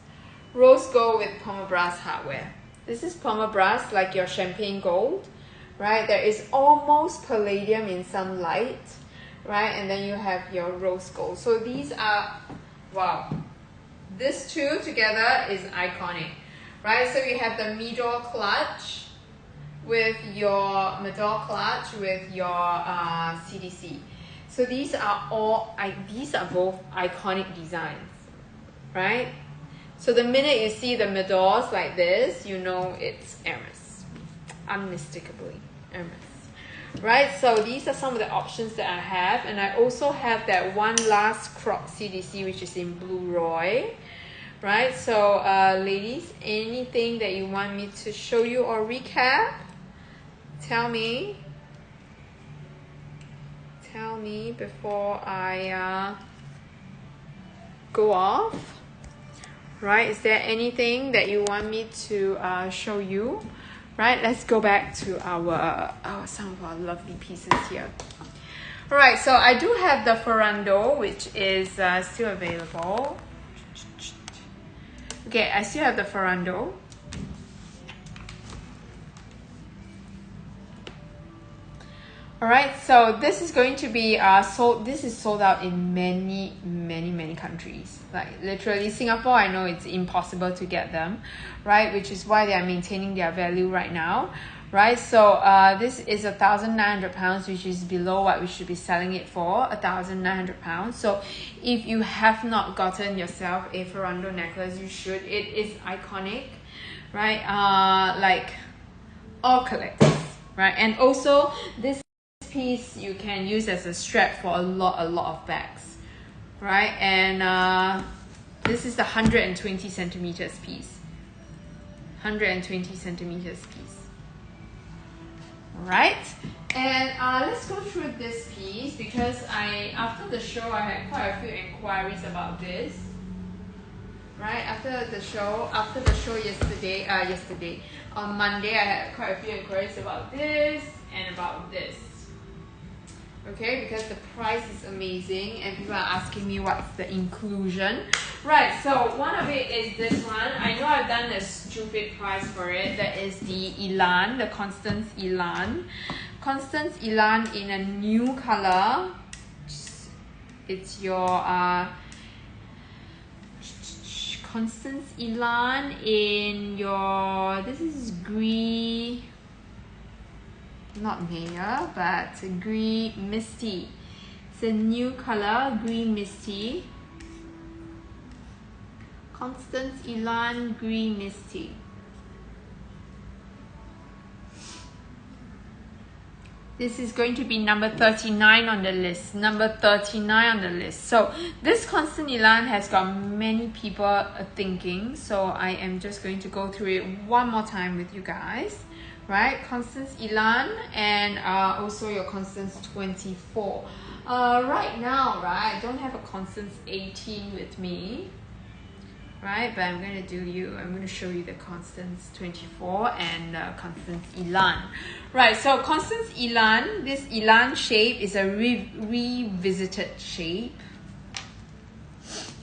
Rose gold with permabrass hardware. This is permabrass, like your champagne gold, right? There is almost palladium in some light, right? And then you have your rose gold. So these are, wow, these two together is iconic, right? So you have the Midor clutch with your Midor clutch with your CDC. So these are both iconic designs, right? So the minute you see the Midors like this, you know it's Hermes, unmistakably Hermes. Right, so these are some of the options that I have, and I also have that one last crop CDC which is in Blue Roy. Right, so ladies, anything that you want me to show you or recap? Tell me before I go off. Right, is there anything that you want me to show you? Right, let's go back to some of our lovely pieces here. All right, so I do have the Ferrando, which is still available. Okay, I still have the Ferrando. All right, so this is going to be sold. This is sold out in many countries. Like literally, Singapore, I know it's impossible to get them, right? Which is why they are maintaining their value right now, right? So this is £1,900, which is below what we should be selling it for, £1,900. So if you have not gotten yourself a Ferrando necklace, you should. It is iconic, right? Like all collectors, right? And also this piece you can use as a strap for a lot of bags, right? And this is the 120 centimeters piece, 120 centimeters piece, right? And let's go through this piece, because after the show I had quite a few inquiries about this, right? After the show yesterday on Monday, I had quite a few inquiries about this and about this. Okay, because the price is amazing and people are asking me what's the inclusion. Right, so one of it is this one. I know I've done a stupid price for it. That is the Elan, the Constance Elan. Constance Elan in a new color. It's your Constance Elan in your, this is Gris, not Maya, but Gris Misty. It's a new color, Gris Misty. Constance Elan Gris Misty. This is going to be number 39 on the list. Number 39 on the list. So this Constance Elan has got many people thinking. So I am just going to go through it one more time with you guys. Right, Constance Elan and also your Constance 24. Right now, right, I don't have a Constance 18 with me, right? But I'm going to show you the Constance 24 and Constance Elan. Right, so Constance Elan, this Elan shape is a revisited shape.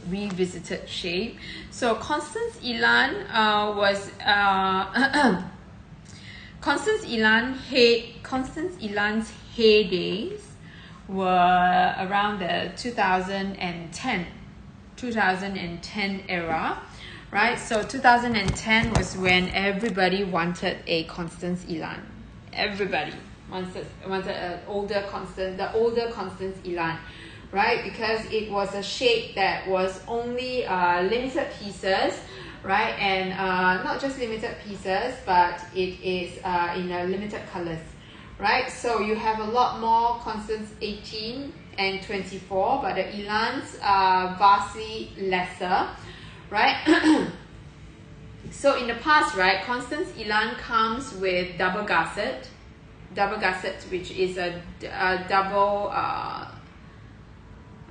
Revisited shape. So Constance Elan was Constance Elan's heydays were around the 2010 era, right? So 2010 was when everybody wanted a Constance Elan. Everybody wanted an older Constance Elan, right? Because it was a shape that was only limited pieces, right? And not just limited pieces, but it is in limited colors, right? So you have a lot more Constance 18 and 24, but the Elans are vastly lesser, right? So in the past, right, Constance Elan comes with double gusset, which is a double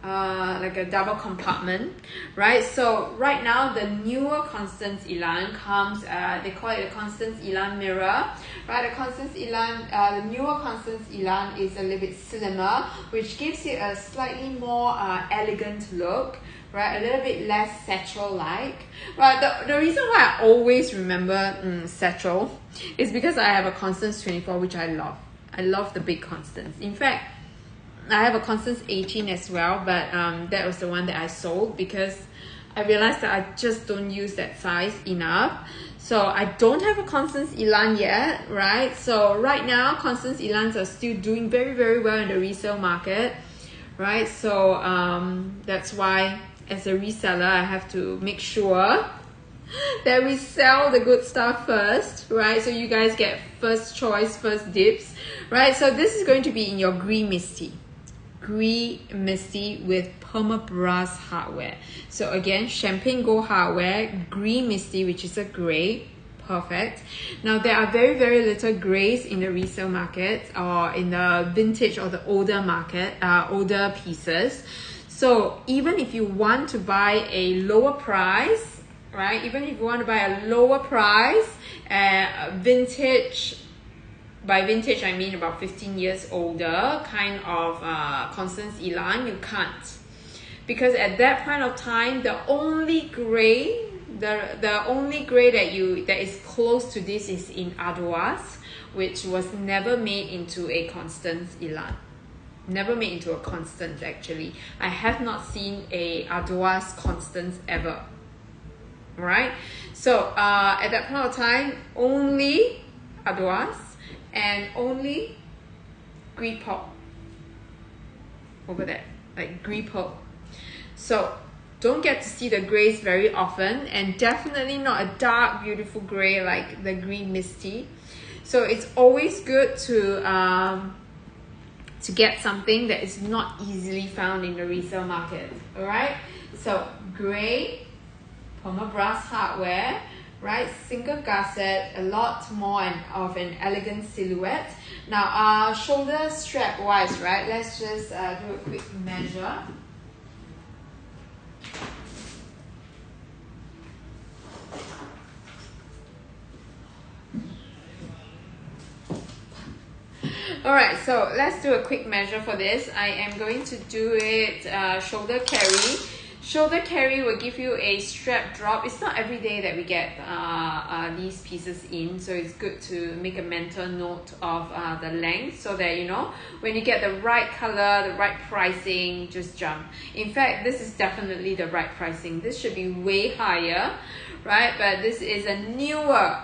like a double compartment, right? So right now the newer Constance Elan comes, they call it a Constance Elan mirror, right? The Constance Elan, the newer Constance Elan is a little bit slimmer, which gives it a slightly more elegant look, right? A little bit less satchel-like, right? The reason why I always remember satchel is because I have a Constance 24, which I love. I love the big Constance. In fact, I have a Constance 18 as well, but that was the one that I sold because I realized that I just don't use that size enough. So I don't have a Constance Elan yet, right? So right now, Constance Elans are still doing very, very well in the resale market, right? So that's why as a reseller, I have to make sure that we sell the good stuff first, right? So you guys get first choice, first dibs, right? So this is going to be in your Green Misty. Green Misty with Permabrass hardware. So again, champagne gold hardware, Green Misty, which is a gray. Perfect. Now there are very, very little grays in the resale market or in the vintage or the older market, older pieces. So even if you want to buy a lower price, right? Even if you want to buy a lower price, vintage, by vintage I mean about 15 years older kind of Constance Elan, you can't, because at that point of time the only gray the only gray that is close to this is in Ardoise, which was never made into a Constance Elan. Never made into a Constance actually. I have not seen a Ardoise Constance ever. Right? So at that point of time, only Ardoise and only Gris Pearl over there, like Gris Pearl. So don't get to see the grays very often, and definitely not a dark beautiful gray like the Green Misty. So it's always good to get something that is not easily found in the resale market. All right, so gray Permabrass hardware, right? Single gusset, a lot more of an elegant silhouette. Now, shoulder strap wise, right? Let's just do a quick measure. Alright, so let's do a quick measure for this. I am going to do it shoulder carry. Shoulder carry will give you a strap drop. It's not every day that we get these pieces in, so it's good to make a mental note of the length so that you know when you get the right color, the right pricing, just jump. In fact, this is definitely the right pricing. This should be way higher, right? But this is a newer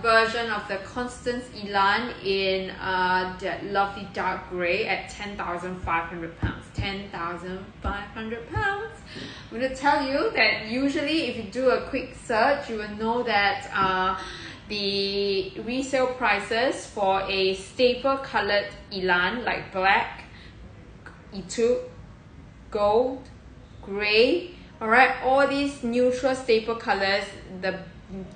version of the Constance Elan in that lovely dark grey at 10,500 pounds. 10,500 pounds. I'm going to tell you that usually if you do a quick search, you will know that the resale prices for a staple colored Elan like black, etude, gold, grey, alright, all these neutral staple colors,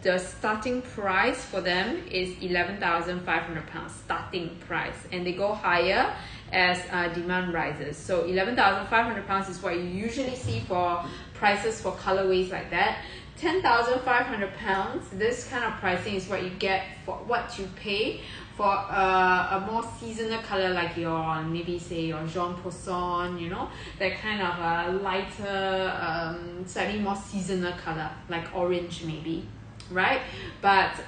the starting price for them is 11,500 pounds starting price, and they go higher as demand rises. So 11,500 pounds is what you usually see for prices for colorways like that. 10,500 pounds, this kind of pricing is what you get for what you pay for a more seasonal color like your, maybe say your Jean Poisson, you know, that kind of a lighter, slightly more seasonal color like orange maybe, right? But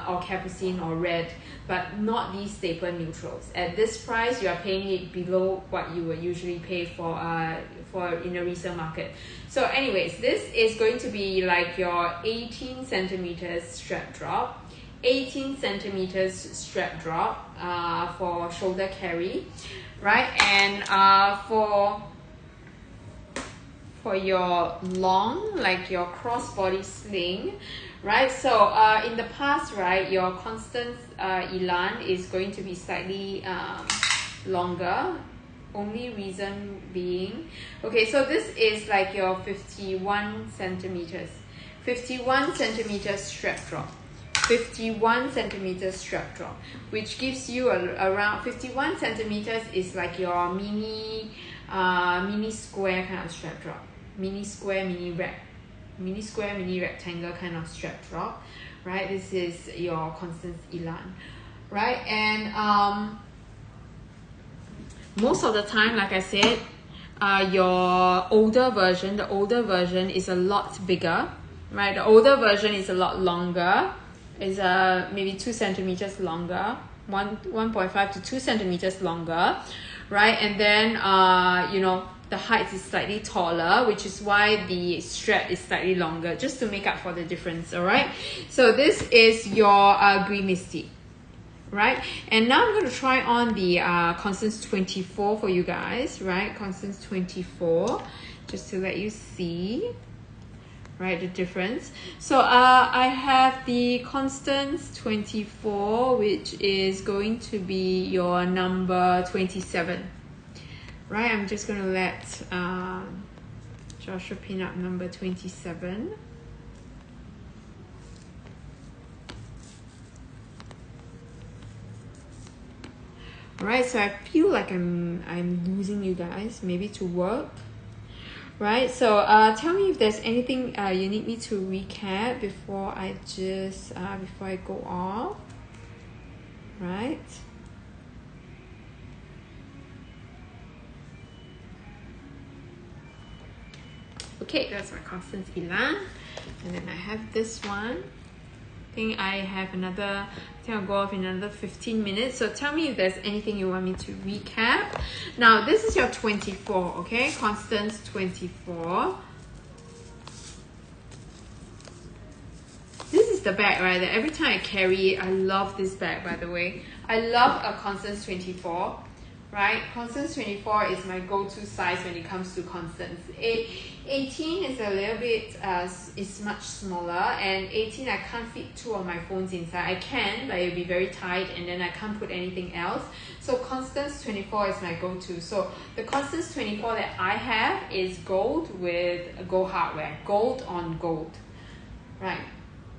or capucine or red, but not these staple neutrals. At this price, you are paying it below what you would usually pay for in a resale market. So anyways, this is going to be like your 18 centimeters strap drop. 18 centimeters strap drop for shoulder carry, right? And for your long, like your crossbody sling, right? So in the past, right, your Constance Elan is going to be slightly longer. Only reason being, okay, so this is like your 51 centimeters. 51 centimeters strap drop. 51 centimeters strap drop, which gives you around 51 centimeters is like your mini mini square kind of strap drop, mini square, mini square, mini rectangle kind of strap drop, right? This is your Constance Elan, right? And most of the time, like I said, your older version, the older version is a lot bigger, right? The older version is a lot longer, is maybe 2 centimeters longer, 1.5 to 2 centimeters longer, right? And then you know, the height is slightly taller, which is why the strap is slightly longer, just to make up for the difference. All right, so this is your Green Misty, right? And now I'm going to try on the Constance 24 for you guys, right? Constance 24, just to let you see, right, the difference. So I have the Constance 24, which is going to be your number 27, right? I'm just going to let Joshua pin up number 27. Right, so I feel like I'm losing you guys, maybe to work, right? So tell me if there's anything you need me to recap before I just before I go off, right? Okay, that's my Constance Elan, and then I have this one. I think I have another, I think I'll go off in another 15 minutes. So tell me if there's anything you want me to recap. Now, this is your 24, okay? Constance 24. This is the bag, right? That every time I carry it, I love this bag, by the way. I love a Constance 24, right? Constance 24 is my go-to size when it comes to Constance. 18 is a little bit, it's much smaller, and 18 I can't fit 2 of my phones inside. I can, but it'll be very tight, and then I can't put anything else. So Constance 24 is my go-to. So the Constance 24 that I have is gold with gold hardware, gold on gold, right?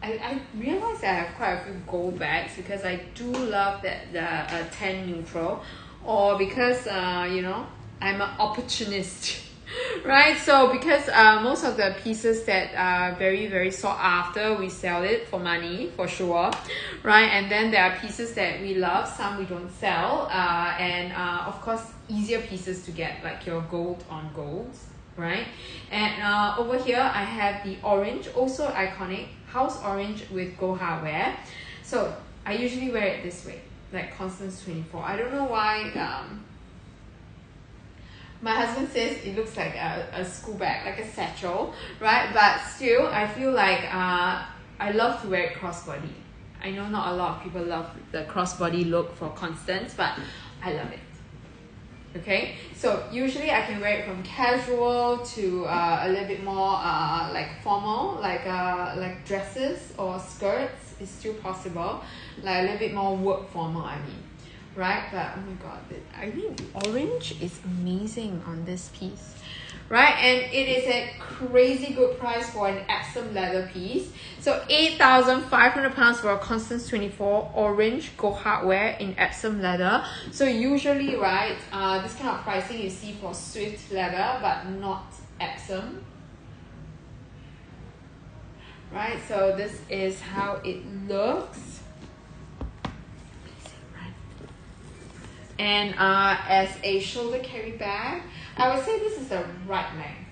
I realize that I have quite a few gold bags because I do love that the 10 neutral, or because you know, I'm an opportunist. Right, so because most of the pieces that are very, very sought after, we sell it for money, for sure, right? And then there are pieces that we love, some we don't sell, and of course, easier pieces to get, like your gold on golds, right? And over here, I have the orange, also iconic, house orange with gold hardware. So I usually wear it this way, like Constance 24. I don't know why. My husband says it looks like a school bag, like a satchel, right? But still, I feel like I love to wear it crossbody. I know not a lot of people love the crossbody look for Constance, but I love it. Okay, so usually I can wear it from casual to a little bit more like formal, like dresses or skirts is still possible, like a little bit more work formal, I mean. Right, but oh my god, I think the orange is amazing on this piece, right? And it is a crazy good price for an Epsom leather piece. So 8,500 pounds for a Constance 24 orange gold hardware in Epsom leather. So usually, right, this kind of pricing you see for Swift leather, but not Epsom. Right, so this is how it looks. And as a shoulder carry bag, I would say this is the right length,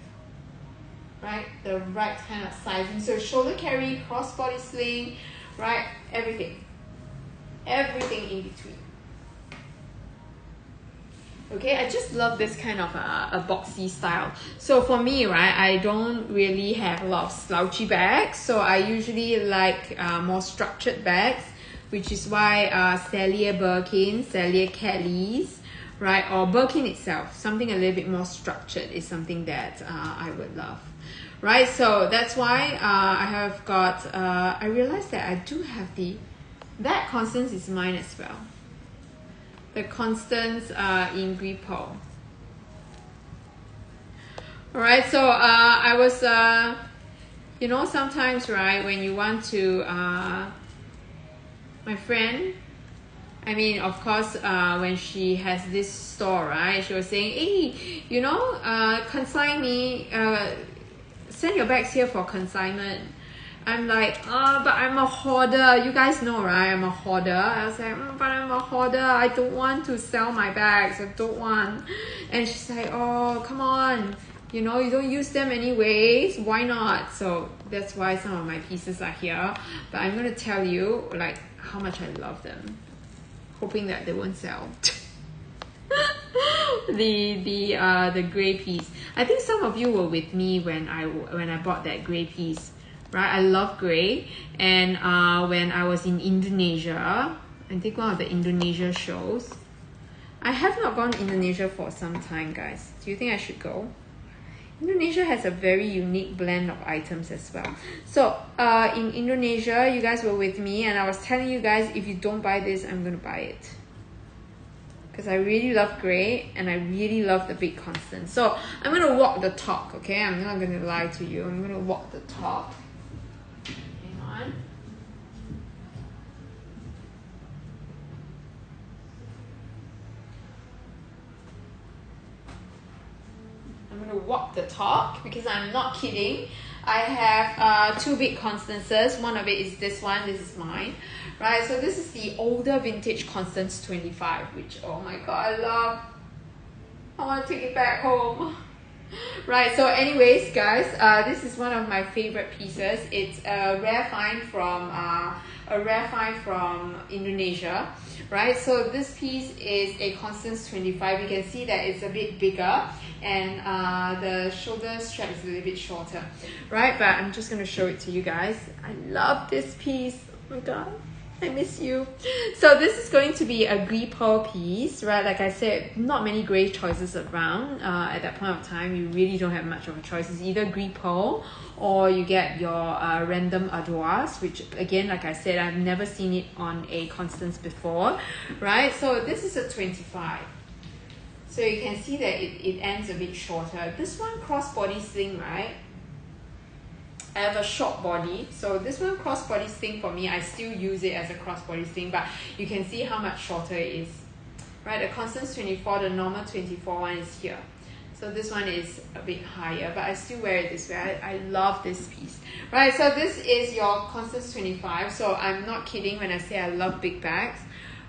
right? The right kind of sizing. So shoulder carry, crossbody sling, right? Everything in between. Okay, I just love this kind of a boxy style. So for me, right, I don't really have a lot of slouchy bags. So I usually like more structured bags, which is why Celia Birkin, Celia Kelly's, right, or Birkin itself, something a little bit more structured is something that I would love, right? So that's why I have got, I realized that I do have that Constance is mine as well. The Constance in Gris Pearl. Alright, so I was, you know, sometimes, right, when you want to, my friend I mean, of course, when she has this store, right, she was saying, hey, you know, consign me, send your bags here for consignment. I'm like, but I'm a hoarder. You guys know, right? I'm a hoarder. I was like, but I'm a hoarder. I don't want to sell my bags. I don't want. And she's like, oh, come on. You know, you don't use them anyways. Why not? So that's why some of my pieces are here. But I'm going to tell you, like, how much I love them. Hoping that they won't sell. The gray piece. I think some of you were with me when I bought that gray piece. Right, I love gray, and when I was in Indonesia, I think one of the Indonesia shows. I have not gone to Indonesia for some time, guys. Do you think I should go? Indonesia has a very unique blend of items as well. So in Indonesia, you guys were with me, and I was telling you guys, if you don't buy this, I'm gonna buy it. Because I really love gray, and I really love the big constant. So I'm gonna walk the talk, okay? I'm not gonna lie to you. I'm gonna walk the talk. I'm going to walk the talk because I'm not kidding. I have two big Constances. One of it is this one. This is mine. Right, so this is the older vintage Constance 25, which, oh my god, I love. I want to take it back home. Right, so anyways, guys, this is one of my favorite pieces. It's a rare find from Indonesia. Right, so this piece is a Constance 25. You can see that it's a bit bigger, and the shoulder strap is a little bit shorter. Right, but I'm just going to show it to you guys. I love this piece. Oh my god, I miss you. So this is going to be a gris pearl piece, right? Like I said, not many gray choices around. At that point of time, you really don't have much of a choice. It's either gris pearl or you get your random ardoise, which again, like I said, I've never seen it on a Constance before, right? So this is a 25. So you can see that it ends a bit shorter. This one crossbody sling, right? I have a short body, so this one crossbody sling for me, I still use it as a crossbody sling, but you can see how much shorter it is. Right, the Constance 24, the normal 24 one is here. So this one is a bit higher, but I still wear it this way. I love this piece. Right, so this is your Constance 25. So I'm not kidding when I say I love big bags.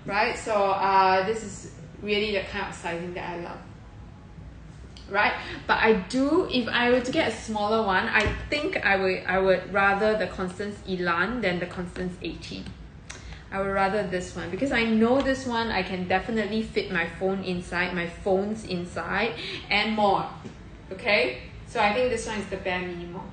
Right, so this is really the kind of sizing that I love. Right, but I do, if I were to get a smaller one, I think I would rather the Constance Elan than the Constance 18. I would rather this one because I know this one I can definitely fit my phone inside, my phones inside, and more. Okay, so I think this one is the bare minimum.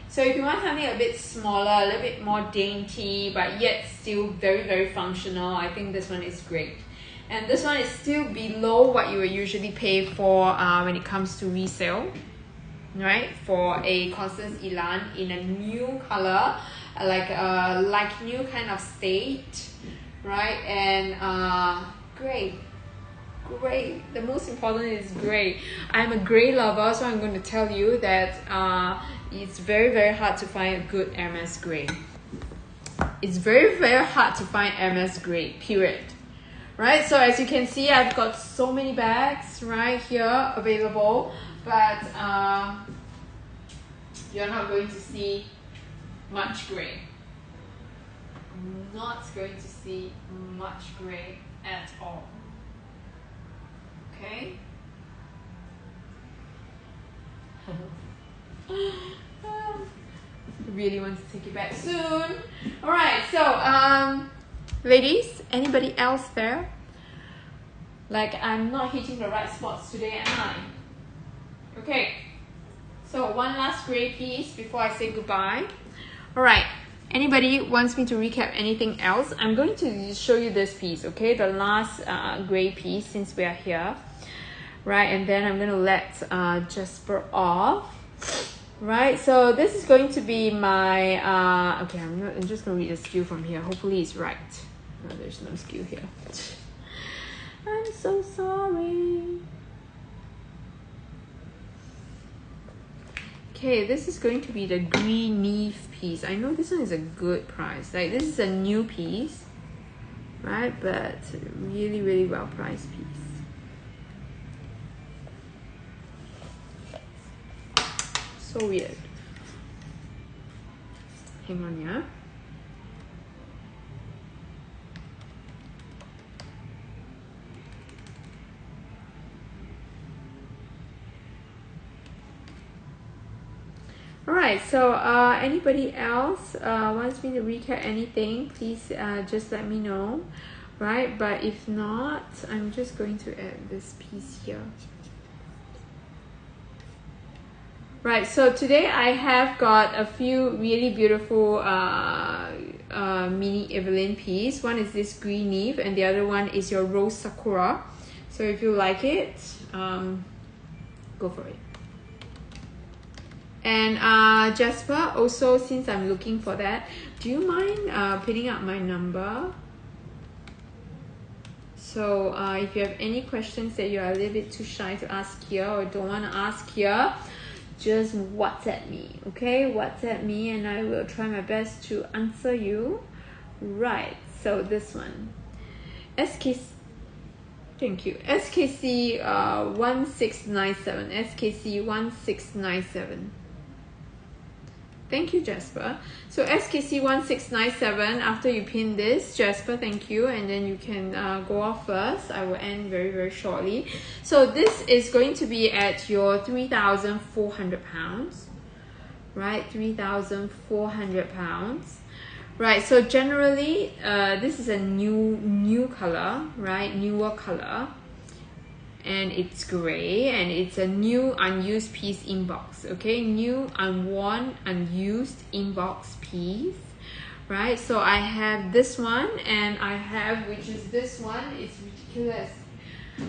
So if you want something a bit smaller, a little bit more dainty, but yet still very, very functional, I think this one is great. And this one is still below what you would usually pay for when it comes to resale, right? For a Constance Elan in a new color, like a light new kind of state, right? And gray. The most important is gray. I'm a gray lover, so I'm going to tell you that it's very, very hard to find a good Hermes gray. It's very, very hard to find Hermes gray, period. Right, so as you can see, I've got so many bags right here available, but you're not going to see much gray. Not going to see much gray at all. Okay. Really want to take it back soon. All right, so ladies, anybody else there? Like, I'm not hitting the right spots today, am I? Okay, so one last gray piece before I say goodbye. All right, anybody wants me to recap anything else? I'm going to show you this piece, okay? The last gray piece since we are here. Right, and then I'm going to let Jasper off. Right, so this is going to be my, okay, I'm just going to read the skew from here. Hopefully it's right. No, there's no skew here. I'm so sorry. Okay, this is going to be the green Neve piece. I know this one is a good price. Like, this is a new piece. right? But really, really well priced piece. So weird. Hang on, yeah. Alright, so anybody else wants me to recap anything, please just let me know, right? But if not, I'm just going to add this piece here. Right, so today I have got a few really beautiful mini Evelyn piece. One is this Green Eve and the other one is your Rose Sakura. So if you like it, go for it. And Jasper, also since I'm looking for that, do you mind pinning up my number? So if you have any questions that you are a little bit too shy to ask here or don't want to ask here, just WhatsApp me, okay? WhatsApp me and I will try my best to answer you. Right, so this one. SKC, thank you. SKC 1697. SKC 1697. Thank you, Jasper. So SKC 1697, after you pin this, Jasper, thank you. And then you can go off first. I will end very, very shortly. So this is going to be at your £3,400, right? £3,400. Right, so generally, this is a new color, right? Newer color. And it's gray and it's a new unused piece inbox, okay? New unworn unused inbox piece, right? So I have this one and I have, which is this one. It's ridiculous.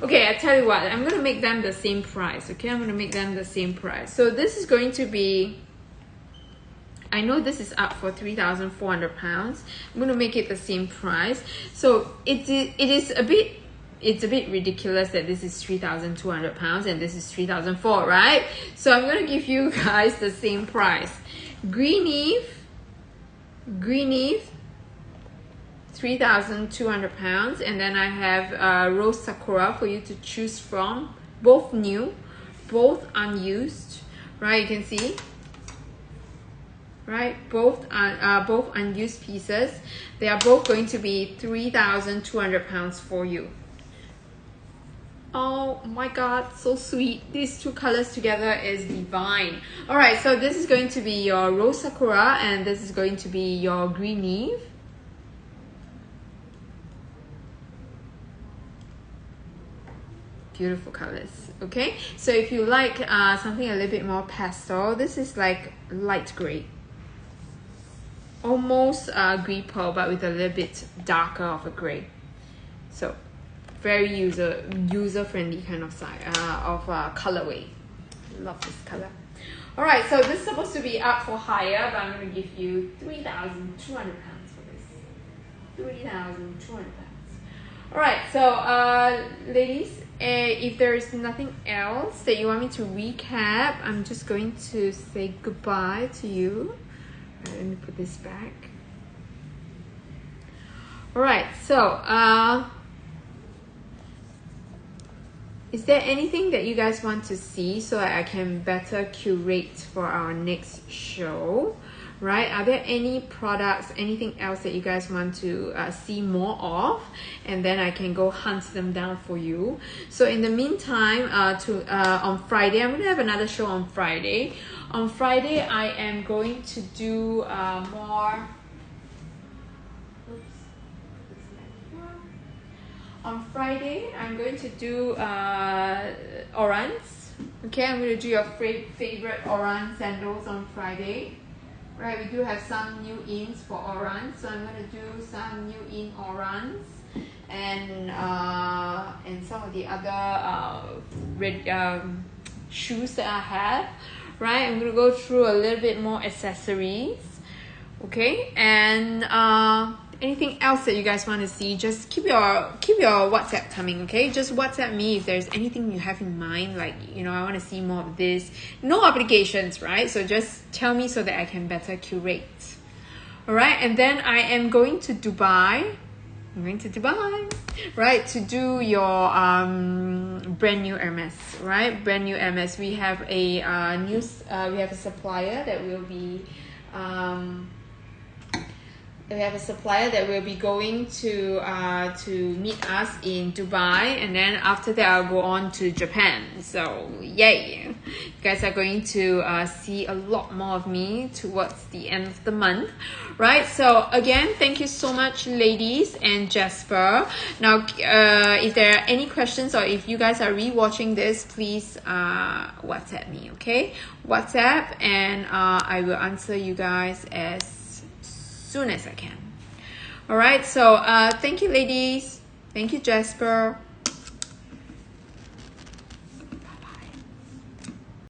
Okay, I tell you what, I'm gonna make them the same price, okay? I'm gonna make them the same price. So this is going to be, I know this is up for £3,400. I'm gonna make it the same price. So it is a bit, it's a bit ridiculous that this is £3,200 and this is $3,400, right? So I'm going to give you guys the same price. Green Eve, £3,200, and then I have Rose Sakura for you to choose from. Both new, both unused, right? You can see, right? Both unused pieces. They are both going to be £3,200 for you. Oh my god, so sweet. These two colors together is divine. Alright, so this is going to be your Rose Sakura and this is going to be your Green Eve. Beautiful colors, okay? So if you like something a little bit more pastel, this is like light gray. Almost green pearl, but with a little bit darker of a gray. So very user friendly kind of colorway. Love this color. All right, so this is supposed to be up for higher, but I'm going to give you £3,200 for this. £3,200. All right, so ladies, if there is nothing else that you want me to recap, I'm just going to say goodbye to you. All right, let me put this back. All right, so is there anything that you guys want to see so that I can better curate for our next show, right? Are there any products, anything else that you guys want to see more of? And then I can go hunt them down for you. So in the meantime, on Friday, I'm going to have another show on Friday. On Friday, I am going to do more... On Friday, I'm going to do Oran's. Okay, I'm going to do your favorite Oran sandals on Friday. Right, we do have some new ins for Oran, so I'm going to do some new in Orans and some of the other shoes that I have. Right, I'm going to go through a little bit more accessories. Okay, and anything else that you guys want to see, just keep your WhatsApp coming, okay? Just WhatsApp me if there's anything you have in mind, like, you know, I want to see more of this. No obligations, right? So just tell me so that I can better curate. All right, and then I am going to Dubai I'm going to Dubai, right, to do your brand new Hermes, right? Brand new Hermes. We have a we have a supplier that will be going to meet us in Dubai, and then after that I'll go on to Japan. So yay, you guys are going to see a lot more of me towards the end of the month, right? So again, thank you so much, ladies and Jasper. Now if there are any questions, or if you guys are rewatching this, please WhatsApp me, okay? WhatsApp, and I will answer you guys as soon as I can. All right, so thank you, ladies. Thank you, Jasper.